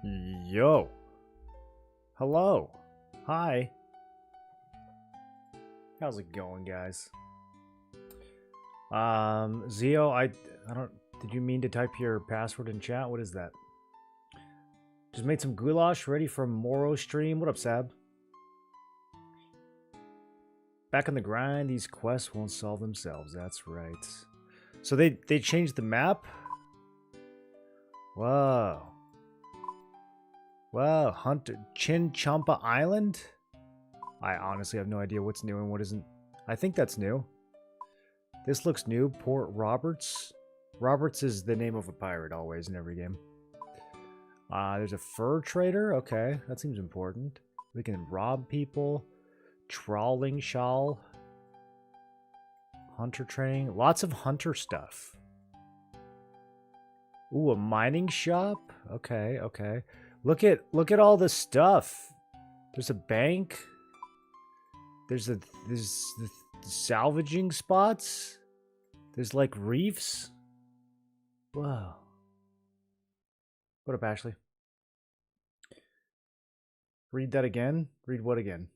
Yo. Hello. Hi. How's it going, guys? Zio, I don't, did you mean to type your password in chat? What is that? Just made some goulash ready for Moro stream. What up, Sab? Back on the grind, these quests won't solve themselves. That's right. So they changed the map? Whoa. Whoa, Chinchompa Island? I honestly have no idea what's new and what isn't. I think that's new. This looks new. Port Roberts. Roberts is the name of a pirate always in every game. There's a fur trader. Okay, that seems important. We can rob people. Trawling shawl. Hunter training. Lots of hunter stuff. Ooh, a mining shop. Okay, okay. Look at all the stuff. There's a bank. There's the salvaging spots. There's like reefs. Whoa. What up, Ashley? Read that again. Read what again?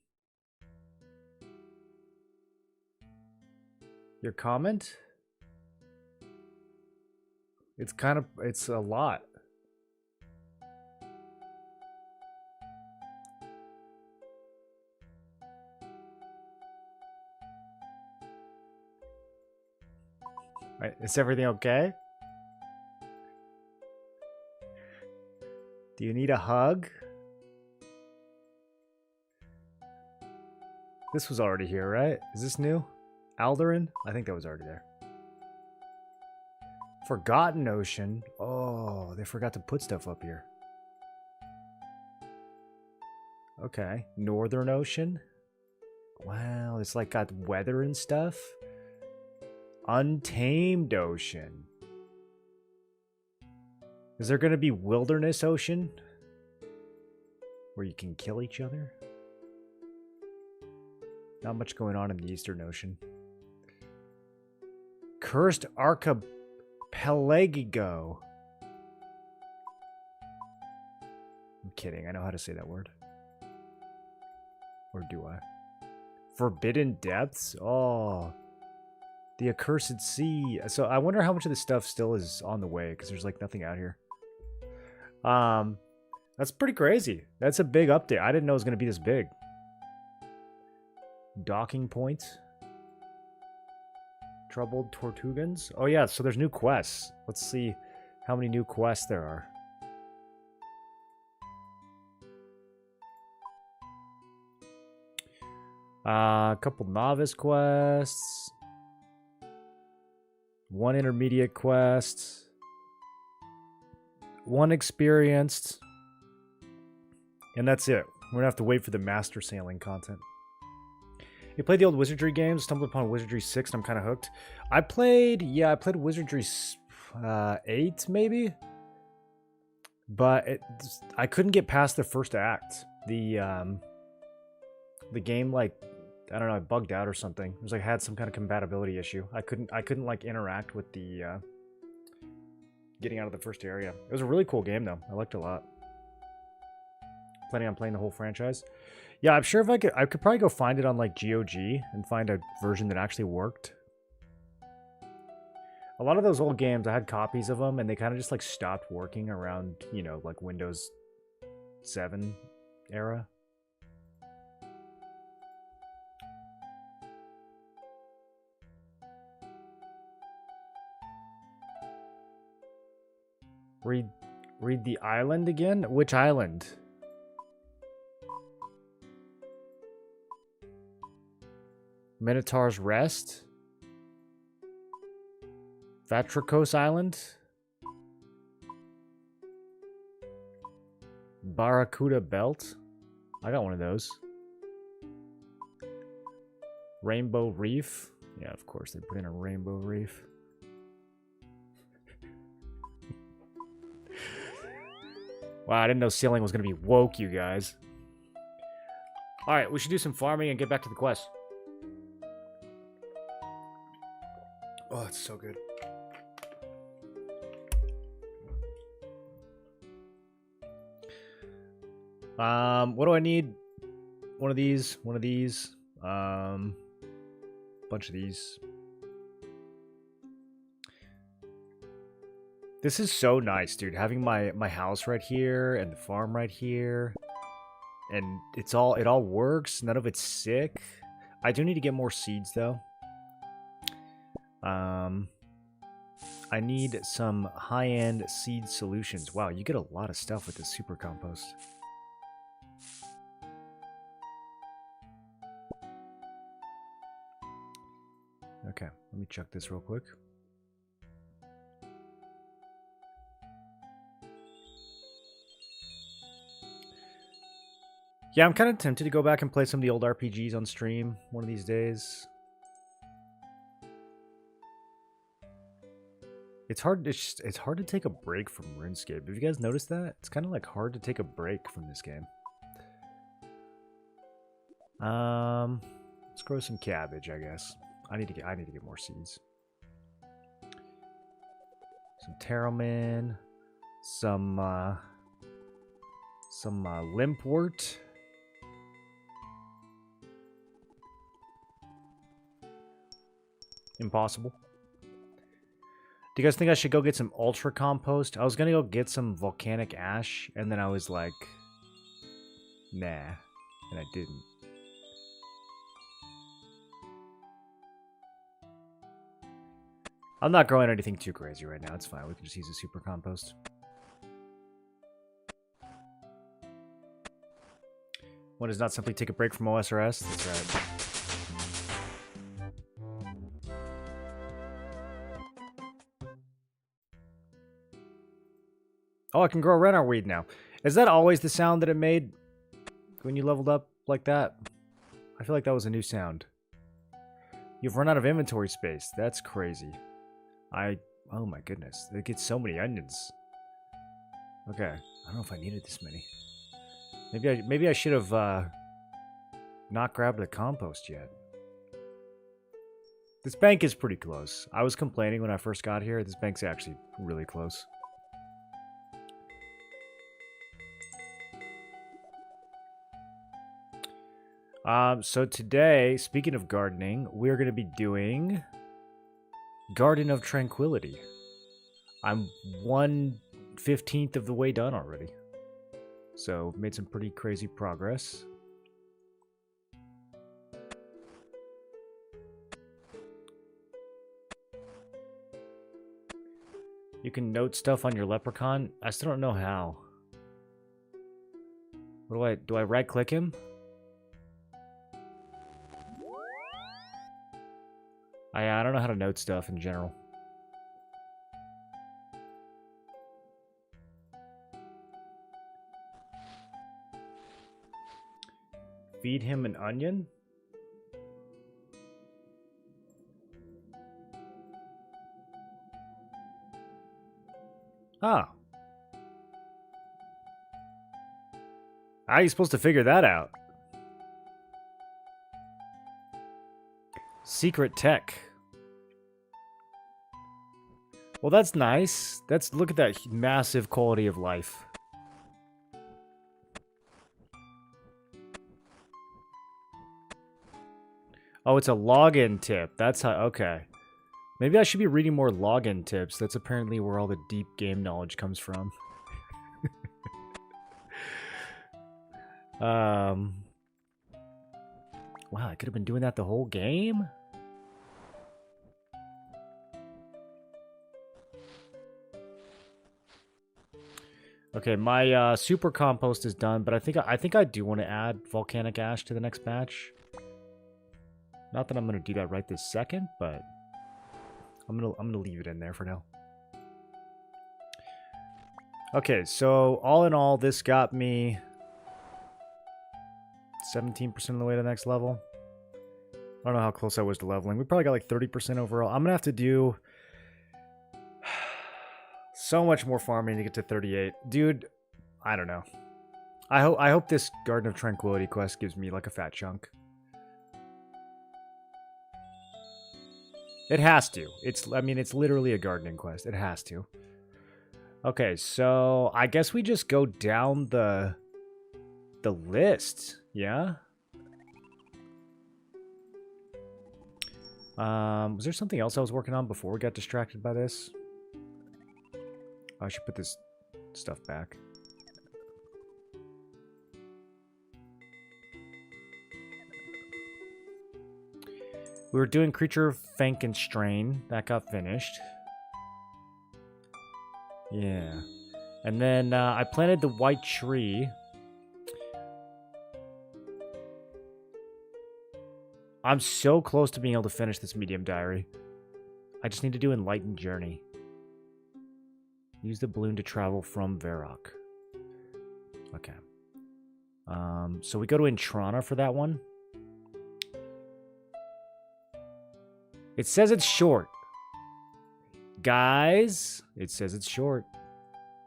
Your comment? It's a lot. Right, is everything okay? Do you need a hug? This was already here, right? Is this new? Alderan? I think that was already there. Forgotten Ocean. Oh, they forgot to put stuff up here. Okay. Northern Ocean. Wow, it's like got weather and stuff. Untamed Ocean. Is there going to be Wilderness Ocean? Where you can kill each other? Not much going on in the Eastern Ocean. Cursed Archipelago. I'm kidding. I know how to say that word. Or do I? Forbidden Depths? Oh. The Accursed Sea. So I wonder how much of this stuff still is on the way, because there's like nothing out here. That's pretty crazy. That's a big update. I didn't know it was going to be this big. Docking point. Troubled Tortugans. Oh yeah, so there's new quests. Let's see how many new quests there are. A couple novice quests. One intermediate quest. One experienced. And that's it. We're going to have to wait for the master sailing content. You played the old Wizardry games, stumbled upon Wizardry 6, and I'm kind of hooked. I played Wizardry 8, maybe? But I couldn't get past the first act. The game, like, I don't know, it bugged out or something. It was like, had some kind of compatibility issue. I couldn't like interact with the getting out of the first area. It was a really cool game though. I liked it a lot. Planning on playing the whole franchise. Yeah, I'm sure if I could probably go find it on like GOG and find a version that actually worked. A lot of those old games, I had copies of them and they kind of just like stopped working around, you know, like Windows 7 era. Read the island again? Which island? Minotaur's Rest? Vatricos Island? Barracuda Belt? I got one of those. Rainbow Reef? Yeah, of course, they put in a Rainbow Reef. Wow, I didn't know sailing was going to be woke, you guys. Alright, we should do some farming and get back to the quest. Oh, it's so good. What do I need? One of these. Bunch of these. This is so nice, dude. Having my house right here and the farm right here. And it all works. None of it's sick. I do need to get more seeds though. I need some high-end seed solutions. Wow, you get a lot of stuff with this super compost. Okay, let me check this real quick. Yeah, I'm kind of tempted to go back and play some of the old RPGs on stream one of these days. It's hard to take a break from RuneScape. Have you guys noticed that? It's kind of like hard to take a break from this game. Let's grow some cabbage, I guess. I need to get more seeds. Some tarrowman, some limpwort. Impossible. Do you guys think I should go get some ultra compost? I was gonna go get some volcanic ash, and then I was like, nah, and I didn't. I'm not growing anything too crazy right now. It's fine. We can just use a super compost. One does not simply take a break from OSRS. That's right. Oh, I can grow rennar weed now. Is that always the sound that it made when you leveled up like that? I feel like that was a new sound. You've run out of inventory space. That's crazy. Oh my goodness. It gets so many onions. Okay. I don't know if I needed this many. Maybe I should have not grabbed the compost yet. This bank is pretty close. I was complaining when I first got here. This bank's actually really close. So today, speaking of gardening, we're going to be doing Garden of Tranquility. I'm 1/15 of the way done already. So, made some pretty crazy progress. You can note stuff on your leprechaun. I still don't know how. What do I right click him? I don't know how to note stuff in general. Feed him an onion? Ah. How are you supposed to figure that out? Secret tech. Well, that's nice. Look at that massive quality of life. Oh, it's a login tip. That's how... Okay. Maybe I should be reading more login tips. That's apparently where all the deep game knowledge comes from. Wow, I could have been doing that the whole game? Okay, my super compost is done, but I think I do want to add volcanic ash to the next batch. Not that I'm going to do that right this second, but I'm gonna leave it in there for now. Okay, so all in all, this got me 17% of the way to the next level. I don't know how close I was to leveling. We probably got like 30% overall. I'm gonna have to do so much more farming to get to 38. Dude, I don't know. I hope this Garden of Tranquility quest gives me like a fat chunk. It has to. I mean, it's literally a gardening quest. It has to. Okay, so I guess we just go down the the list. Yeah. Was there something else I was working on before we got distracted by this? Oh, I should put this stuff back. We were doing Creature Frankenstrain. That got finished. Yeah. And then I planted the white tree. I'm so close to being able to finish this medium diary. I just need to do Enlightened Journey. Use the balloon to travel from Varrock. Okay. So we go to Intrana for that one. It says it's short. Guys, it says it's short.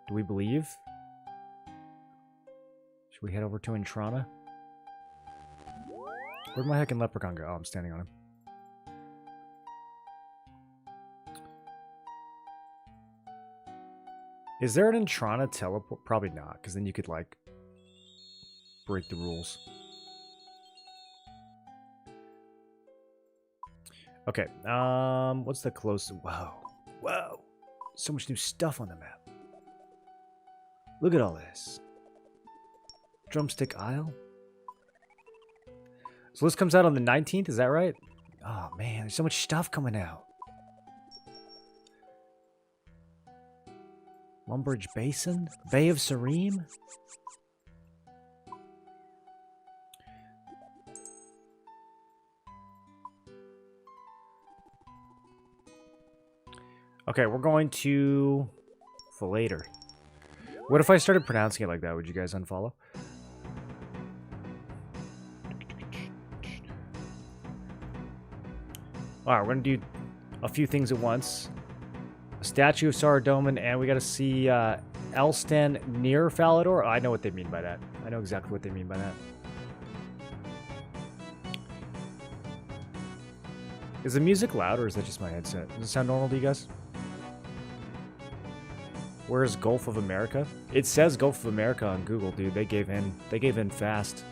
Do we believe? Should we head over to Intrana? Where'd my heckin' leprechaun go? Oh, I'm standing on him. Is there an Intrana teleport? Probably not, because then you could, like, break the rules. Okay, what's the closest? Whoa. Whoa. So much new stuff on the map. Look at all this. Drumstick Isle? So this comes out on the 19th, is that right? Oh man, there's so much stuff coming out. Lumbridge Basin? Bay of Serene? Okay, we're going to Philater. What if I started pronouncing it like that? Would you guys unfollow? Alright, we're going to do a few things at once. A statue of Saradomin, and we got to see Elston near Falador. Oh, I know what they mean by that. I know exactly what they mean by that. Is the music loud, or is that just my headset? Does it sound normal to you guys? Where's Gulf of America? It says Gulf of America on Google, dude. They gave in. They gave in fast.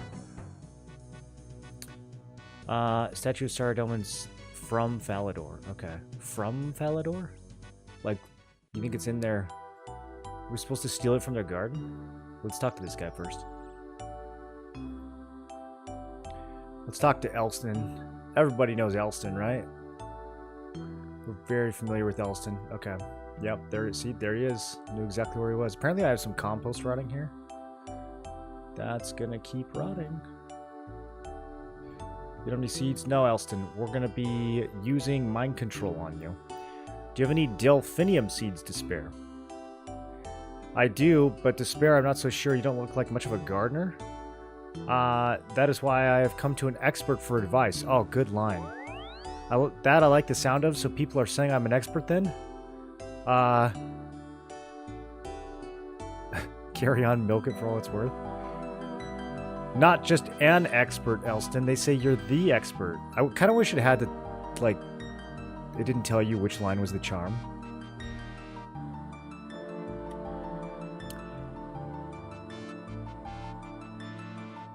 Statue of Saradomin's from Falador. Okay. From Falador? Like, you think it's in there? We're supposed to steal it from their garden? Let's talk to this guy first. Let's talk to Elston. Everybody knows Elston, right? We're very familiar with Elston. Okay. Yep, there he is. Knew exactly where he was. Apparently I have some compost rotting here. That's gonna keep rotting. You don't need seeds? No, Elston. We're gonna be using mind control on you. Do you have any delphinium seeds to spare? I do, but to spare, I'm not so sure. You don't look like much of a gardener. That is why I have come to an expert for advice. Oh, good line. I like the sound of, so people are saying I'm an expert then? Carry on, milk it for all it's worth. Not just an expert, Elston. They say you're the expert. I kind of wish it had to, like, it didn't tell you which line was the charm.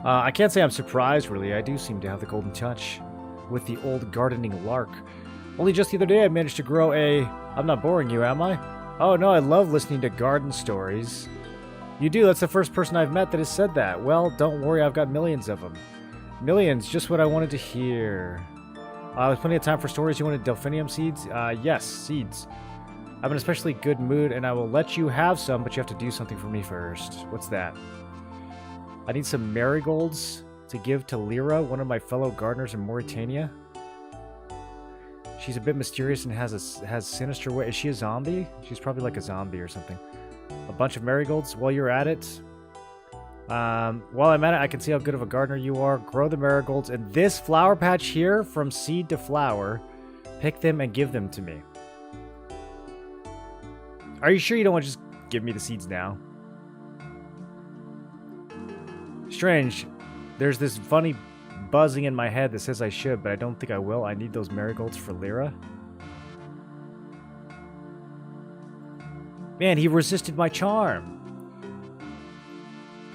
I can't say I'm surprised, really. I do seem to have the golden touch with the old gardening lark. Only just the other day I managed to grow a... I'm not boring you, am I? Oh no, I love listening to garden stories. You do, that's the first person I've met that has said that. Well, don't worry, I've got millions of them. Millions, just what I wanted to hear. There's plenty of time for stories. You wanted delphinium seeds? Yes, seeds. I'm in an especially good mood, and I will let you have some, but you have to do something for me first. What's that? I need some marigolds to give to Lyra, one of my fellow gardeners in Mauritania. She's a bit mysterious and has sinister ways. Is she a zombie? She's probably like a zombie or something. A bunch of marigolds. While you're at it, while I'm at it, I can see how good of a gardener you are. Grow the marigolds in this flower patch here, from seed to flower. Pick them and give them to me. Are you sure you don't want to just give me the seeds now? Strange. There's this funny buzzing in my head that says I should, but I don't think I will. I need those marigolds for Lyra. Man, he resisted my charm.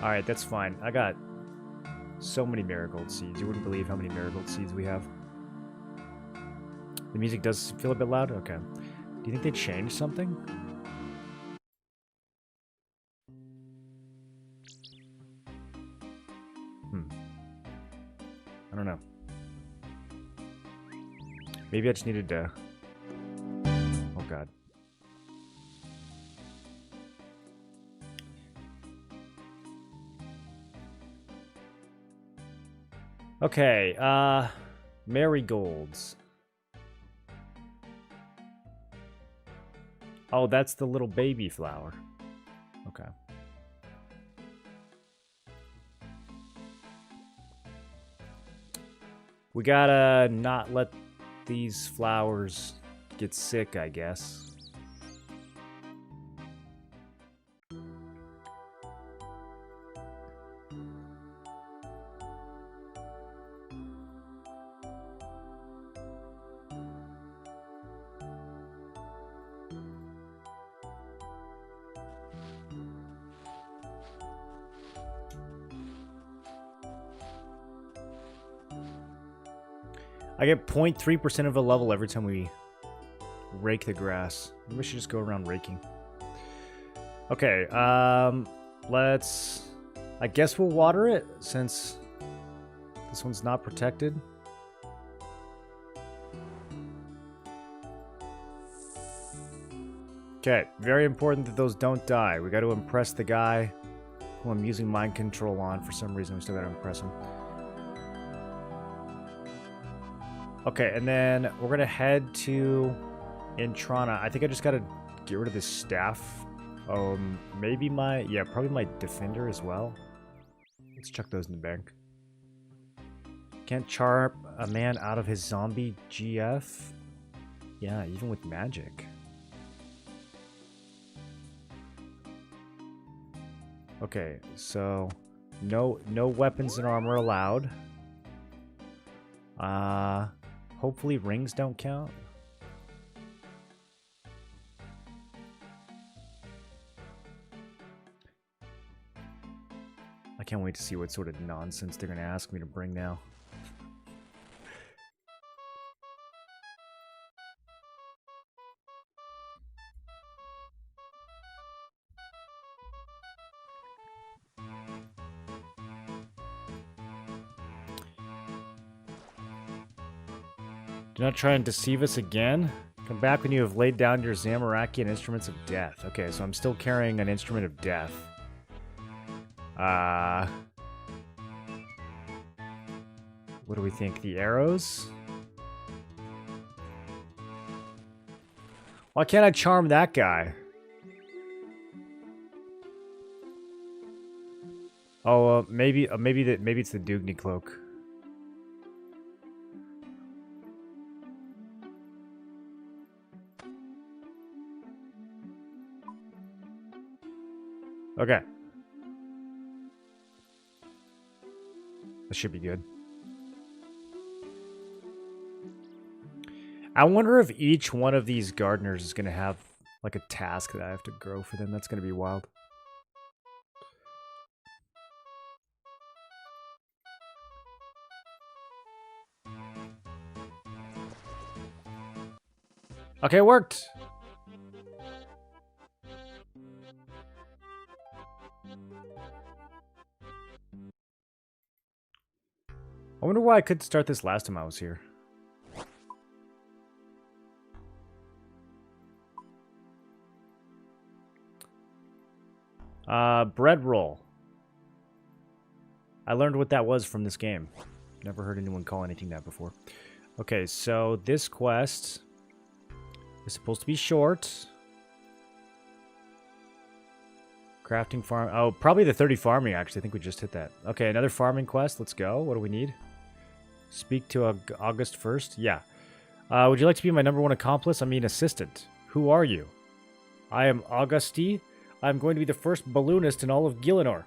Alright, that's fine. I got So many marigold seeds. You wouldn't believe how many marigold seeds we have. The music does feel a bit loud? Okay. Do you think they changed something? I don't know. Maybe I just needed to... Oh, God. Okay, marigolds. Oh, that's the little baby flower. Okay. We gotta not let these flowers get sick, I guess. I get 0.3% of a level every time we rake the grass. Maybe we should just go around raking. Okay, let's... I guess we'll water it, since this one's not protected. Okay, very important that those don't die. We got to impress the guy who I'm using mind control on. For some reason, we still got to impress him. Okay, and then we're going to head to Intrana. I think I just got to get rid of this staff. Maybe my... Yeah, probably my defender as well. Let's chuck those in the bank. Can't charm a man out of his zombie GF? Yeah, even with magic. Okay, so no weapons and armor allowed. Hopefully rings don't count. I can't wait to see what sort of nonsense they're going to ask me to bring now. Do not try and deceive us again. Come back when you have laid down your Zamarakian instruments of death. Okay, so I'm still carrying an instrument of death. What do we think? The arrows? Why can't I charm that guy? Oh, maybe it's the Dugni cloak. Okay. This should be good. I wonder if each one of these gardeners is going to have like a task that I have to grow for them. That's going to be wild. Okay, it worked. I wonder why I couldn't start this last time I was here. Bread roll. I learned what that was from this game. Never heard anyone call anything that before. Okay, so this quest is supposed to be short. Crafting farm. Oh, probably the 30 farming, actually. I think we just hit that. Okay, another farming quest. Let's go. What do we need? Speak to August 1st? Yeah. Would you like to be my #1 accomplice? I mean assistant. Who are you? I am Augusti. I'm going to be the first balloonist in all of Gielinor.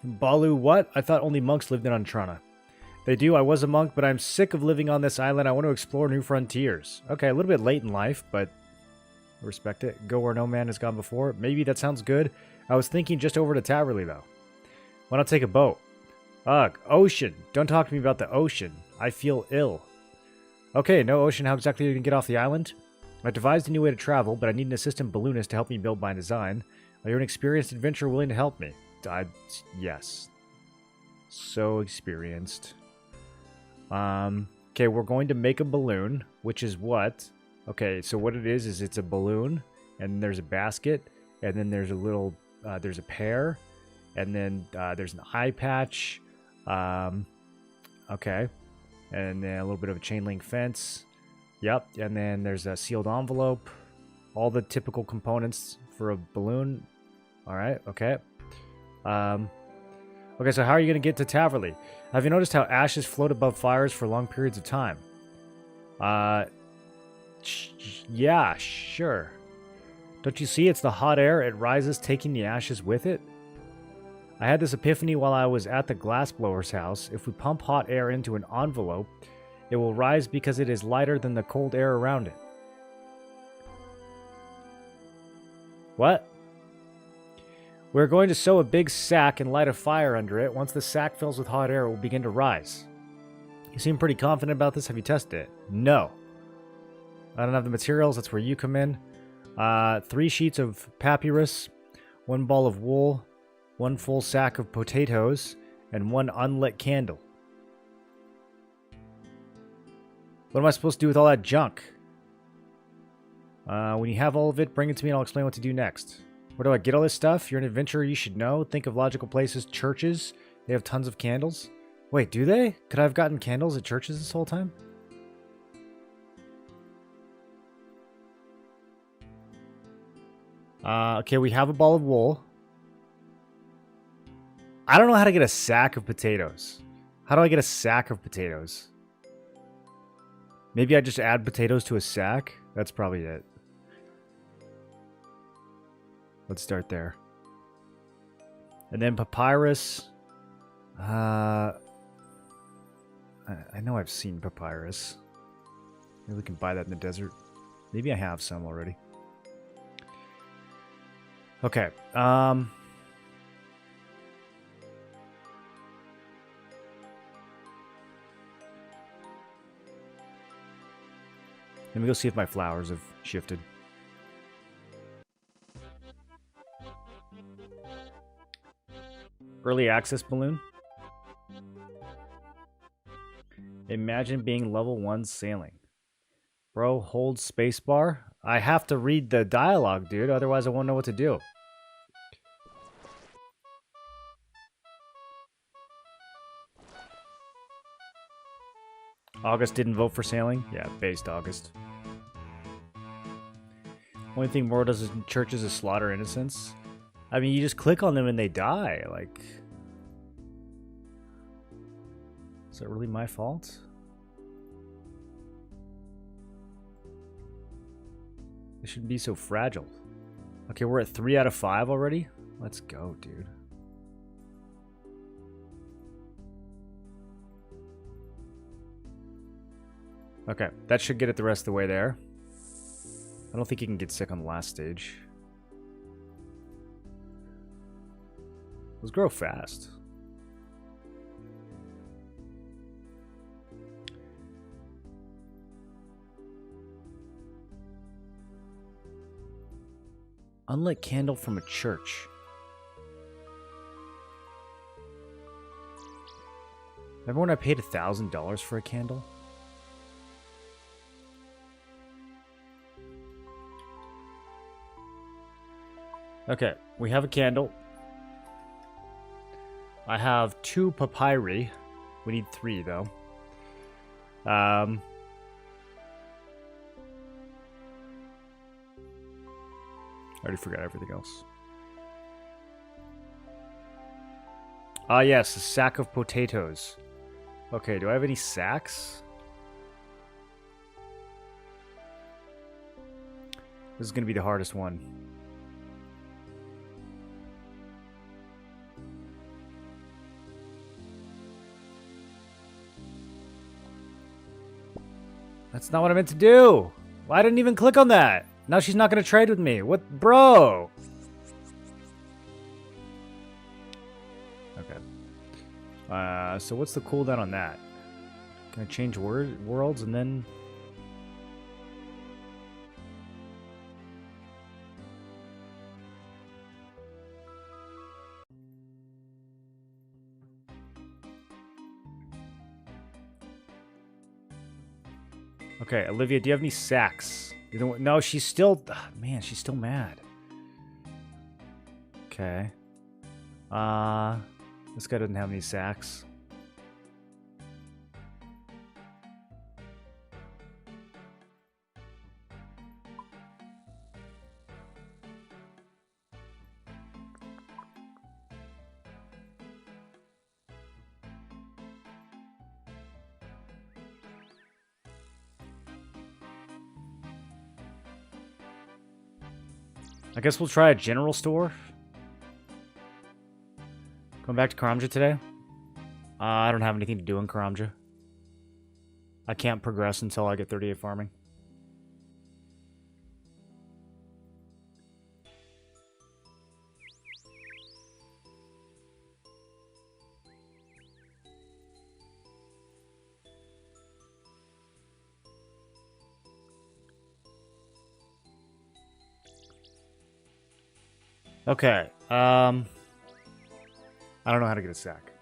Balu what? I thought only monks lived in Antrana. They do. I was a monk, but I'm sick of living on this island. I want to explore new frontiers. Okay, a little bit late in life, but I respect it. Go where no man has gone before. Maybe that sounds good. I was thinking just over to Taverley, though. Why not take a boat? Ugh, ocean. Don't talk to me about the ocean. I feel ill. Okay, no ocean. How exactly are you going to get off the island? I devised a new way to travel, but I need an assistant balloonist to help me build my design. Are you an experienced adventurer willing to help me? Yes. So experienced. Okay, we're going to make a balloon, which is what? Okay, so what it is it's a balloon, and there's a basket, and then there's a little, there's a pear, and then there's an eye patch. Okay, and then a little bit of a chain link fence. Yep, and then there's a sealed envelope. All the typical components for a balloon. All right, okay. Okay, so how are you going to get to Taverley? Have you noticed how ashes float above fires for long periods of time? Yeah, sure. Don't you see it's the hot air? It rises, taking the ashes with it? I had this epiphany while I was at the glassblower's house. If we pump hot air into an envelope, it will rise because it is lighter than the cold air around it. What? We're going to sew a big sack and light a fire under it. Once the sack fills with hot air, it will begin to rise. You seem pretty confident about this. Have you tested it? No. I don't have the materials. That's where you come in. 3 sheets of papyrus, 1 ball of wool, 1 full sack of potatoes, and 1 unlit candle. What am I supposed to do with all that junk? When you have all of it, bring it to me and I'll explain what to do next. Where do I get all this stuff? You're an adventurer, you should know. Think of logical places. Churches. They have tons of candles. Wait, do they? Could I have gotten candles at churches this whole time? Okay, we have a ball of wool. I don't know how to get a sack of potatoes. How do I get a sack of potatoes? Maybe I just add potatoes to a sack? That's probably it. Let's start there. And then papyrus. I know I've seen papyrus. Maybe we can buy that in the desert. Maybe I have some already. Okay. Let me go see if my flowers have shifted. Early access balloon. Imagine being level 1 sailing. Bro, hold spacebar. I have to read the dialogue, dude. Otherwise, I won't know what to do. August didn't vote for sailing? Yeah, based August. Only thing Moro does in churches is slaughter innocents. I mean, you just click on them and they die. Like, is that really my fault? They shouldn't be so fragile. Okay, we're at 3 out of 5 already. Let's go, dude. Okay, that should get it the rest of the way there. I don't think you can get sick on the last stage. Those grow fast. Unlit candle from a church. Remember when I paid $1,000 for a candle? Okay, we have a candle. I have 2 papyri. We need 3, though. I already forgot everything else. Ah, yes, a sack of potatoes. Okay, do I have any sacks? This is going to be the hardest one. That's not what I meant to do. Well, I didn't even click on that. Now she's not going to trade with me. What? Bro. Okay. So what's the cooldown on that? Can I change worlds and then... Okay, Olivia, do you have any sacks? No, she's still... man, she's still mad. Okay. This guy doesn't have any sacks. I guess we'll try a general store. Going back to Karamja today. I don't have anything to do in Karamja. I can't progress until I get 38 farming. Okay. I don't know how to get a sack.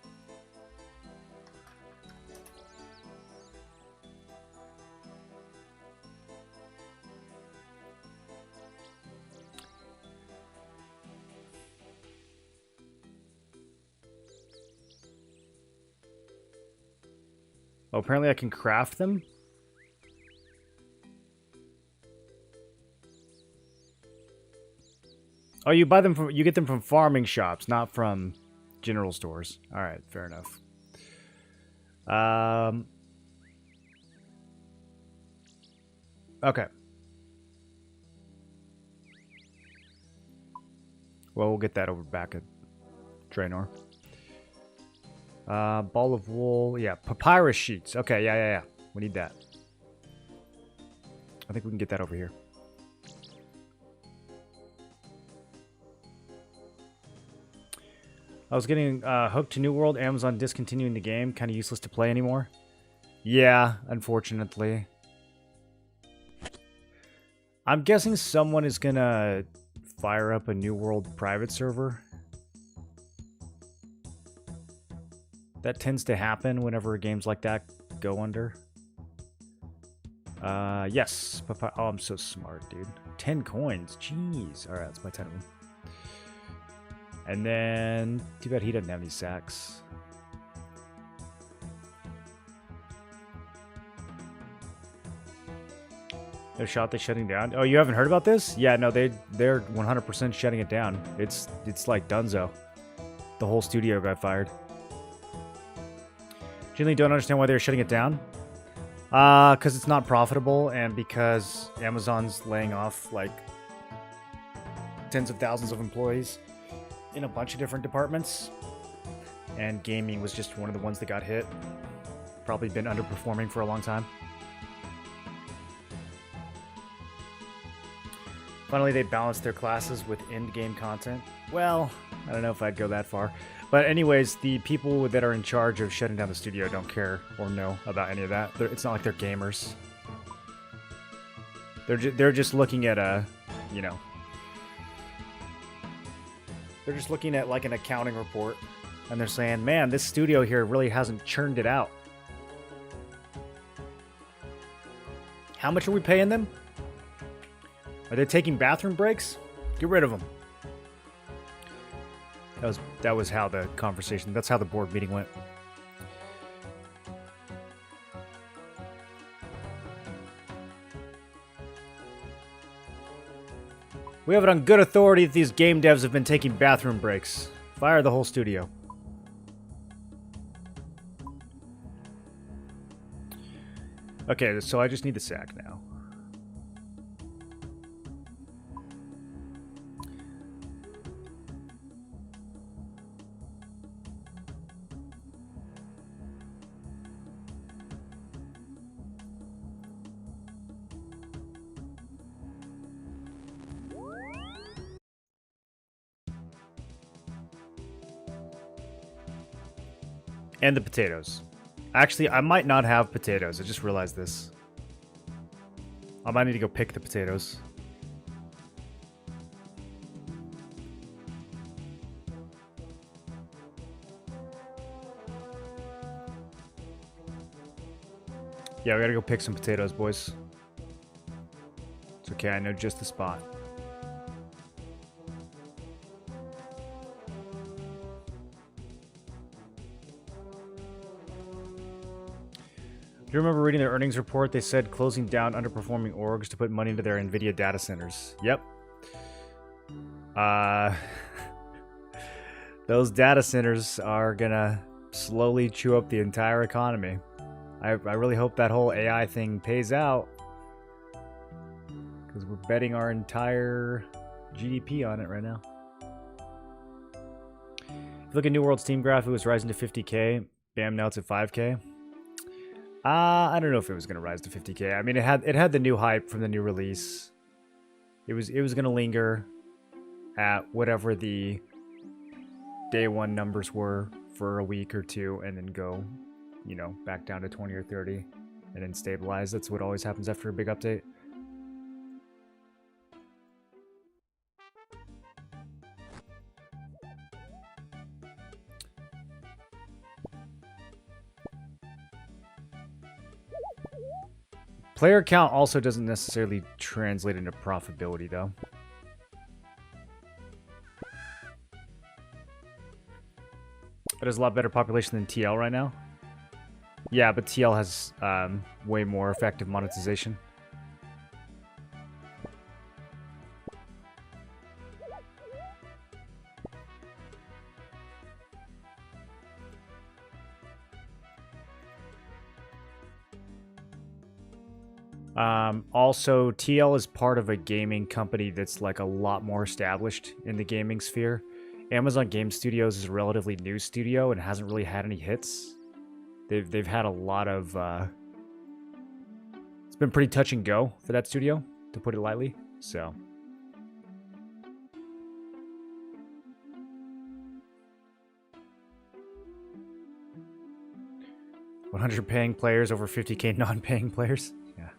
Oh, apparently I can craft them. Oh, you buy them from, you get them from farming shops, not from general stores. All right, fair enough. Okay. Well, we'll get that over back at Draenor. Ball of wool. Yeah, papyrus sheets. Okay, yeah. We need that. I think we can get that over here. I was getting hooked to New World. Amazon discontinuing the game. Kind of useless to play anymore. Yeah, unfortunately. I'm guessing someone is gonna fire up a New World private server. That tends to happen whenever games like that go under. Yes. Oh, I'm so smart, dude. 10 coins. Jeez. Alright, that's my 10 of them. And then, too bad he doesn't have any sacks. They're shutting down. Oh, you haven't heard about this? Yeah, no, they're 100% shutting it down. It's like Dunzo. The whole studio got fired. Genuinely don't understand why they're shutting it down. Because it's not profitable, and because Amazon's laying off like tens of thousands of employees in a bunch of different departments, and gaming was just one of the ones that got hit. Probably been underperforming for a long time. Finally, they balanced their classes with end-game content. Well, I don't know if I'd go that far. But anyways, the people that are in charge of shutting down the studio don't care or know about any of that. It's not like they're gamers. They're just looking at a, you know... They're just looking at like an accounting report, and they're saying, man, this studio here really hasn't churned it out. How much are we paying them? Are they taking bathroom breaks? Get rid of them. That was how the conversation, that's how the board meeting went. We have it on good authority that these game devs have been taking bathroom breaks. Fire the whole studio. Okay, so I just need the sack now. And the potatoes. Actually, I might not have potatoes. I just realized this. I might need to go pick the potatoes. Yeah, we gotta go pick some potatoes, boys. It's okay, I know just the spot. Do you remember reading their earnings report? They said closing down underperforming orgs to put money into their NVIDIA data centers. Yep. Those data centers are gonna slowly chew up the entire economy. I really hope that whole AI thing pays out, because we're betting our entire GDP on it right now. If you look at New World's team graph, it was rising to 50k. Bam, now it's at 5k. I don't know if it was gonna rise to 50k. I mean, it had the new hype from the new release. It was gonna linger at whatever the day one numbers were for a week or two, and then go, you know, back down to 20 or 30, and then stabilize. That's what always happens after a big update. Player count also doesn't necessarily translate into profitability, though. It has a lot better population than TL right now. Yeah, but TL has way more effective monetization. Also, TL is part of a gaming company that's like a lot more established in the gaming sphere. Amazon Game Studios is a relatively new studio and hasn't really had any hits. They've had a lot of... it's been pretty touch and go for that studio, to put it lightly. So... 100 paying players over 50k non-paying players. Yeah.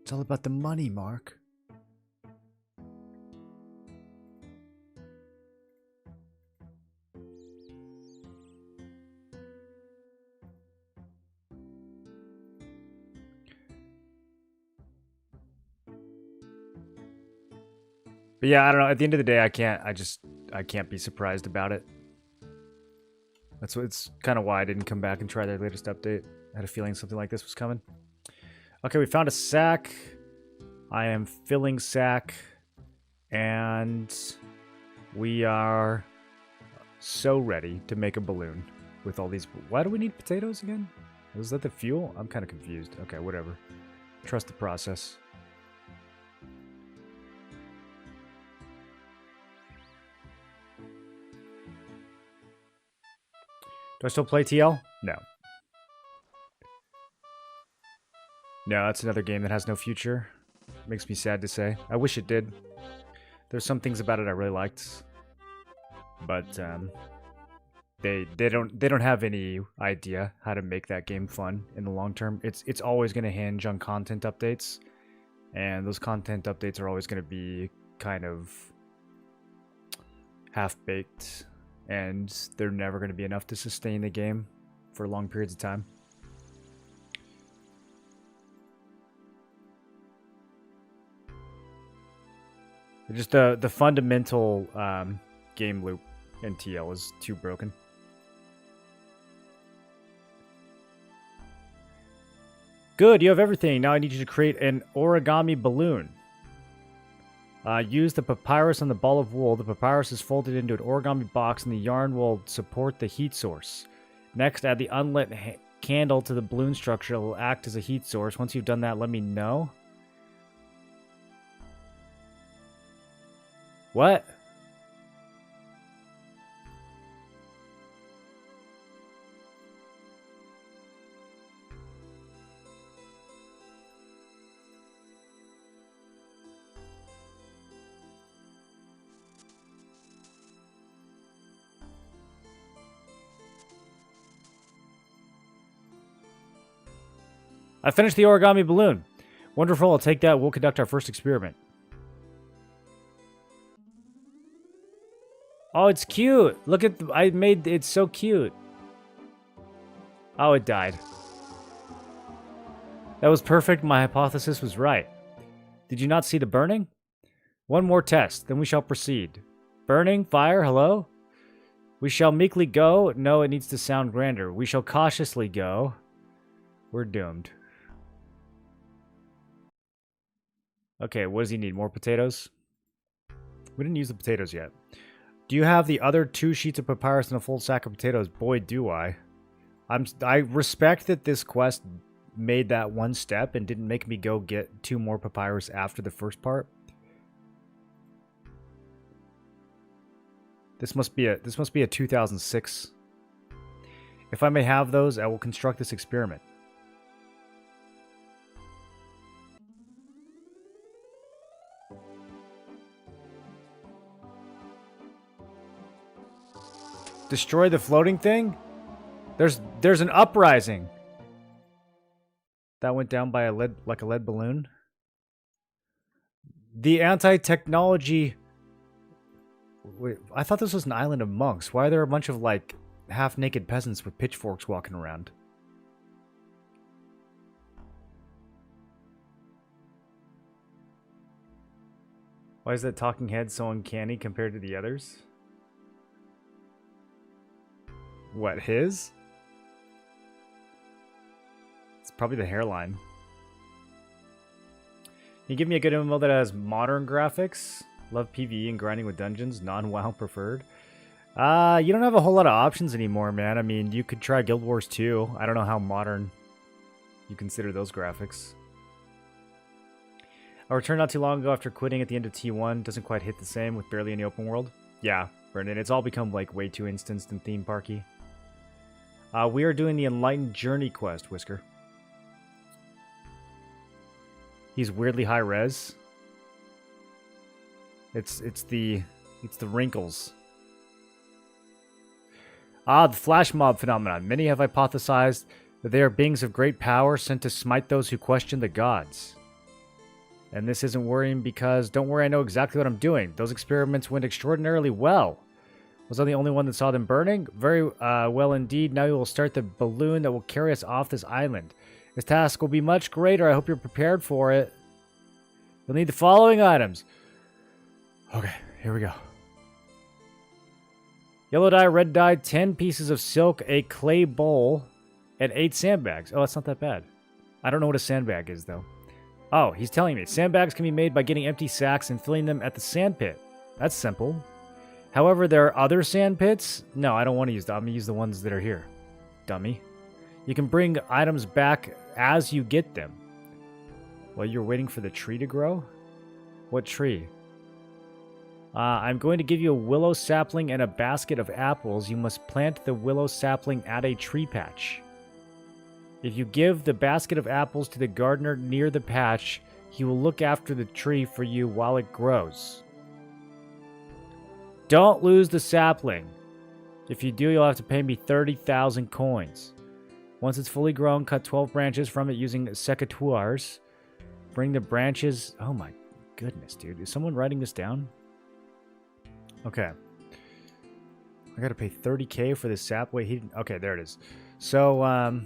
It's all about the money, Mark. But yeah, I don't know. At the end of the day, I can't be surprised about it. It's kind of why I didn't come back and try their latest update. I had a feeling something like this was coming. Okay, we found a sack. I am filling sack. And we are so ready to make a balloon with all these. Why do we need potatoes again? Was that the fuel? I'm kind of confused. Okay, whatever. Trust the process. Do I still play TL? No. No, that's another game that has no future. Makes me sad to say. I wish it did. There's some things about it I really liked, but they don't have any idea how to make that game fun in the long term. It's always going to hinge on content updates, and those content updates are always going to be kind of half-baked, and they're never going to be enough to sustain the game for long periods of time. Just the fundamental game loop in TL is too broken. Good, you have everything. Now I need you to create an origami balloon. Use the papyrus on the ball of wool. The papyrus is folded into an origami box and the yarn will support the heat source. Next, add the unlit candle to the balloon structure. It will act as a heat source. Once you've done that, let me know. What? I finished the origami balloon. Wonderful, I'll take that. We'll conduct our first experiment. Oh, it's cute. Look at, I made, it's so cute. Oh, it died. That was perfect. My hypothesis was right. Did you not see the burning? One more test, then we shall proceed. Burning, fire, hello? We shall meekly go. No, it needs to sound grander. We shall cautiously go. We're doomed. Okay, what does he need? More potatoes? We didn't use the potatoes yet. Do you have the other 2 sheets of papyrus and a full sack of potatoes? Boy, do I. I respect that this quest made that one step and didn't make me go get 2 more papyrus after the first part. This must be a 2006. If I may have those, I will construct this experiment. Destroy the floating thing? There's an uprising. That went down by a lead balloon. The anti-technology. Wait, I thought this was an island of monks. Why are there a bunch of like half-naked peasants with pitchforks walking around? Why is that talking head so uncanny compared to the others? What, his? It's probably the hairline. Can you give me a good MMO that has modern graphics? Love PvE and grinding with dungeons. Non-WoW preferred. You don't have a whole lot of options anymore, man. I mean, you could try Guild Wars 2. I don't know how modern you consider those graphics. I returned not too long ago after quitting at the end of T1. Doesn't quite hit the same with barely any open world. Yeah, Brendan, it's all become like way too instanced and theme parky. We are doing the Enlightened Journey quest, Whisker. He's weirdly high res. It's the wrinkles. The flash mob phenomenon. Many have hypothesized that they are beings of great power sent to smite those who question the gods. And this isn't worrying because, don't worry, I know exactly what I'm doing. Those experiments went extraordinarily well. Was I the only one that saw them burning? Very well indeed. Now we will start the balloon that will carry us off this island. This task will be much greater. I hope you're prepared for it. You'll need the following items. Okay, here we go. Yellow dye, red dye, 10 pieces of silk, a clay bowl, and 8 sandbags. Oh, that's not that bad. I don't know what a sandbag is, though. Oh, he's telling me. Sandbags can be made by getting empty sacks and filling them at the sand pit. That's simple. However, there are other sand pits. No, I don't want to use them. I'm going to use the ones that are here. Dummy. You can bring items back as you get them. While you're waiting for the tree to grow? What tree? I'm going to give you a willow sapling and a basket of apples. You must plant the willow sapling at a tree patch. If you give the basket of apples to the gardener near the patch, he will look after the tree for you while it grows. Don't lose the sapling. If you do, you'll have to pay me 30,000 coins. Once it's fully grown, cut 12 branches from it using secateurs. Bring the branches... Oh my goodness, dude. Is someone writing this down? Okay. I gotta pay 30k for this sap. Wait, he didn't... Okay, there it is. So, I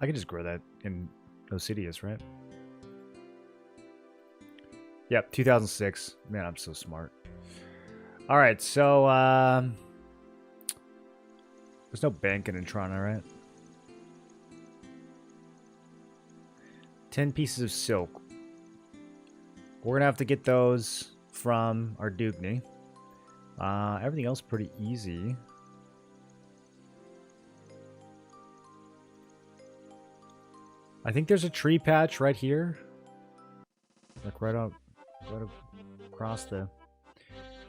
can just grow that in Osidious, right? Yep, 2006. Man, I'm so smart. Alright, so, there's no banking in Toronto, right? 10 pieces of silk. We're gonna have to get those from our Dugni. Everything else pretty easy. I think there's a tree patch right here. Like right across the...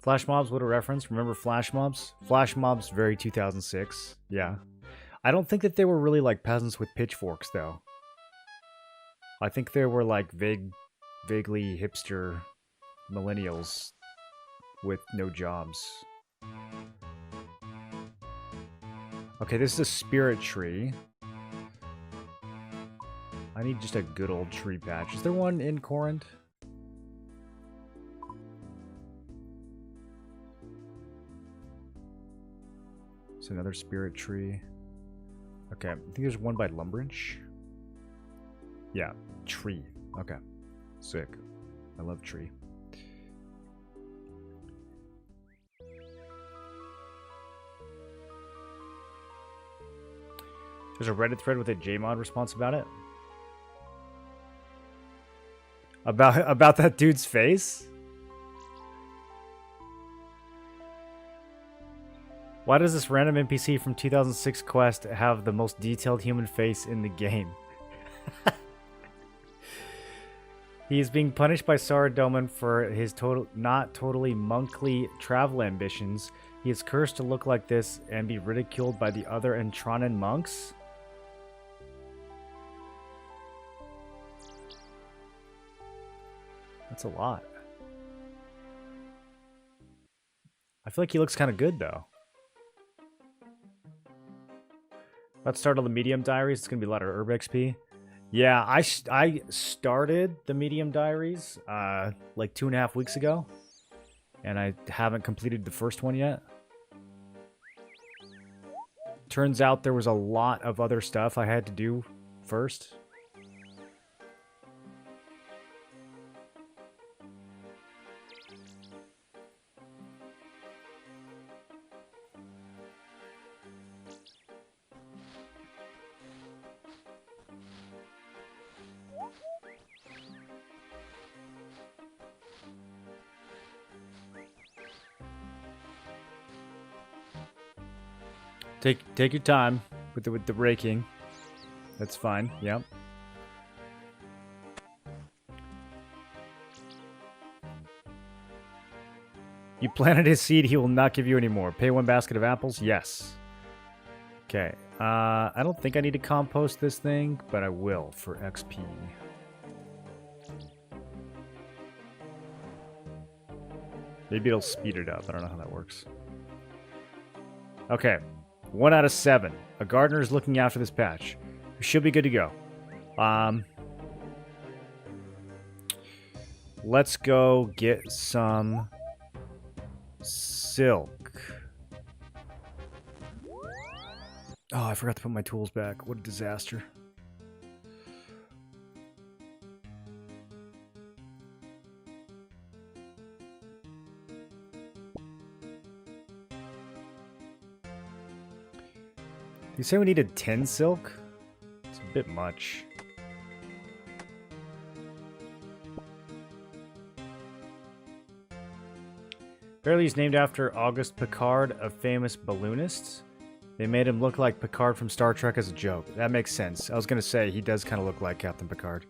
Flash mobs, what a reference. Remember flash mobs? Flash mobs, very 2006. Yeah. I don't think that they were really like peasants with pitchforks, though. I think they were like vaguely hipster millennials with no jobs. Okay, this is a spirit tree. I need just a good old tree patch. Is there one in Corinth? It's another spirit tree. Okay, I think there's one by Lumbridge. Yeah, tree. Okay, sick. I love tree. There's a Reddit thread with a JMod response about it. About that dude's face? Why does this random NPC from 2006 quest have the most detailed human face in the game? He is being punished by Saradomin for his not totally monkly travel ambitions. He is cursed to look like this and be ridiculed by the other Entranen monks? That's a lot. I feel like he looks kind of good, though. About to start on the Medium Diaries. It's going to be a lot of Herb XP. Yeah, I started the Medium Diaries like 2.5 weeks ago. And I haven't completed the first one yet. Turns out there was a lot of other stuff I had to do first. Take your time with the raking. That's fine. Yep. You planted his seed, he will not give you any more. Pay 1 basket of apples? Yes. Okay. I don't think I need to compost this thing, but I will for XP. Maybe it'll speed it up. I don't know how that works. Okay. 1 out of 7. A gardener is looking after this patch. We should be good to go. Let's go get some silk. Oh, I forgot to put my tools back. What a disaster. You say we needed 10 silk? It's a bit much. Apparently he's named after Auguste Piccard, a famous balloonist. They made him look like Picard from Star Trek as a joke. That makes sense. I was going to say, he does kind of look like Captain Picard.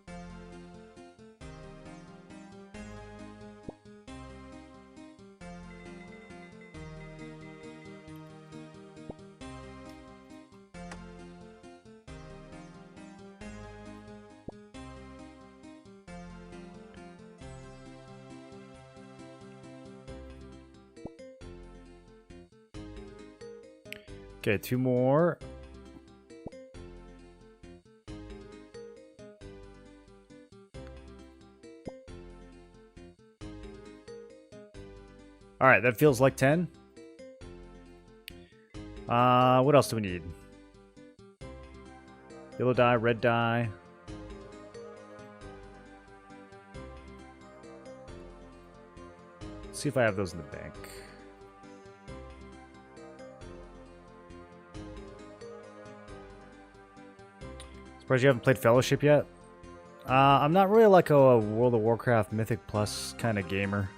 Okay, 2 more. All right, that feels like 10. What else do we need? Yellow dye, red dye. Let's see if I have those in the bank. Surprised you haven't played Fellowship yet? I'm not really like a World of Warcraft Mythic Plus kind of gamer.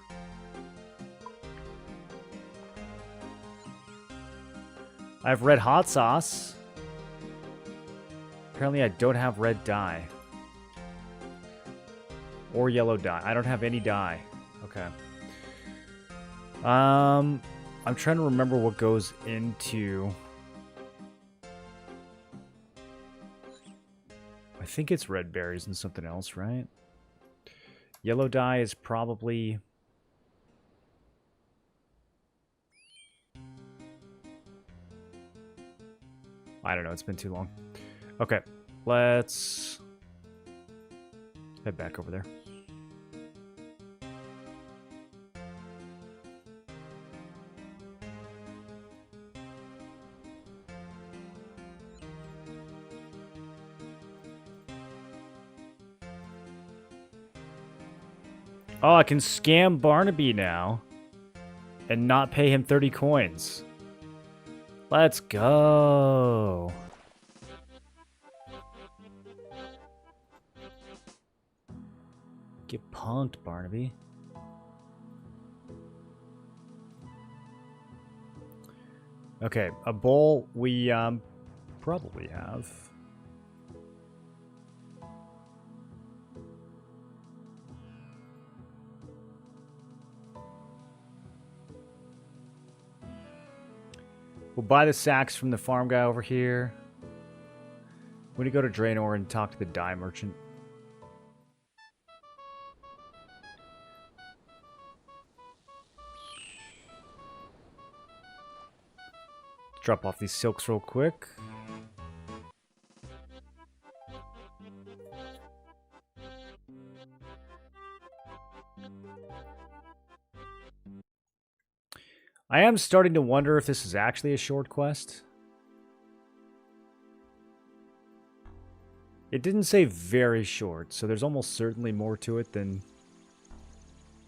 I have red hot sauce. Apparently I don't have red dye. Or yellow dye. I don't have any dye. Okay. I'm trying to remember what goes into... I think it's red berries and something else, right? Yellow dye is probably... I don't know, it's been too long. Okay, let's Head back over there. Oh, I can scam Barnaby now and not pay him 30 coins. Let's go. Get punked, Barnaby. Okay, a bowl we probably have. We'll buy the sacks from the farm guy over here. We're gonna go to Draenor and talk to the dye merchant. Drop off these silks real quick. I am starting to wonder if this is actually a short quest. It didn't say very short, so there's almost certainly more to it than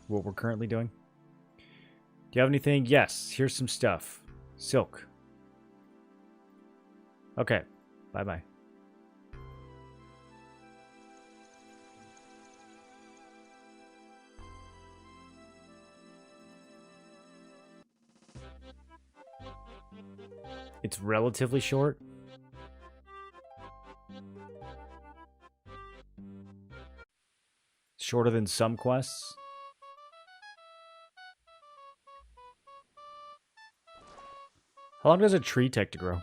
what we're currently doing. Do you have anything? Yes, here's some stuff. Silk. Okay, bye-bye. It's relatively short. Shorter than some quests. How long does a tree take to grow?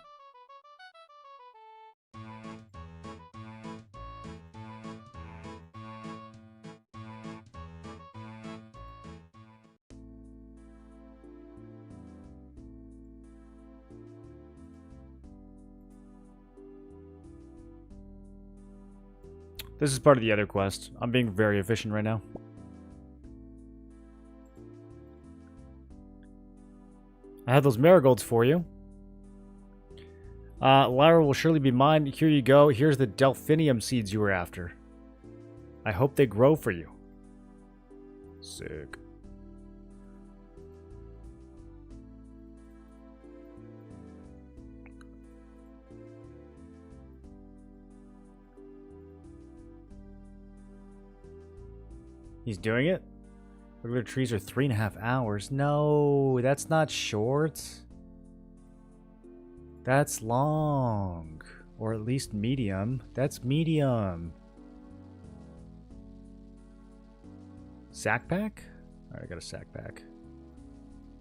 This is part of the other quest. I'm being very efficient right now. I have those marigolds for you. Lyra will surely be mine. Here you go. Here's the delphinium seeds you were after. I hope they grow for you. Sick. He's doing it? Regular trees are 3.5 hours. No, that's not short. That's long. Or at least medium. That's medium. Sack pack? Alright, I got a sack pack.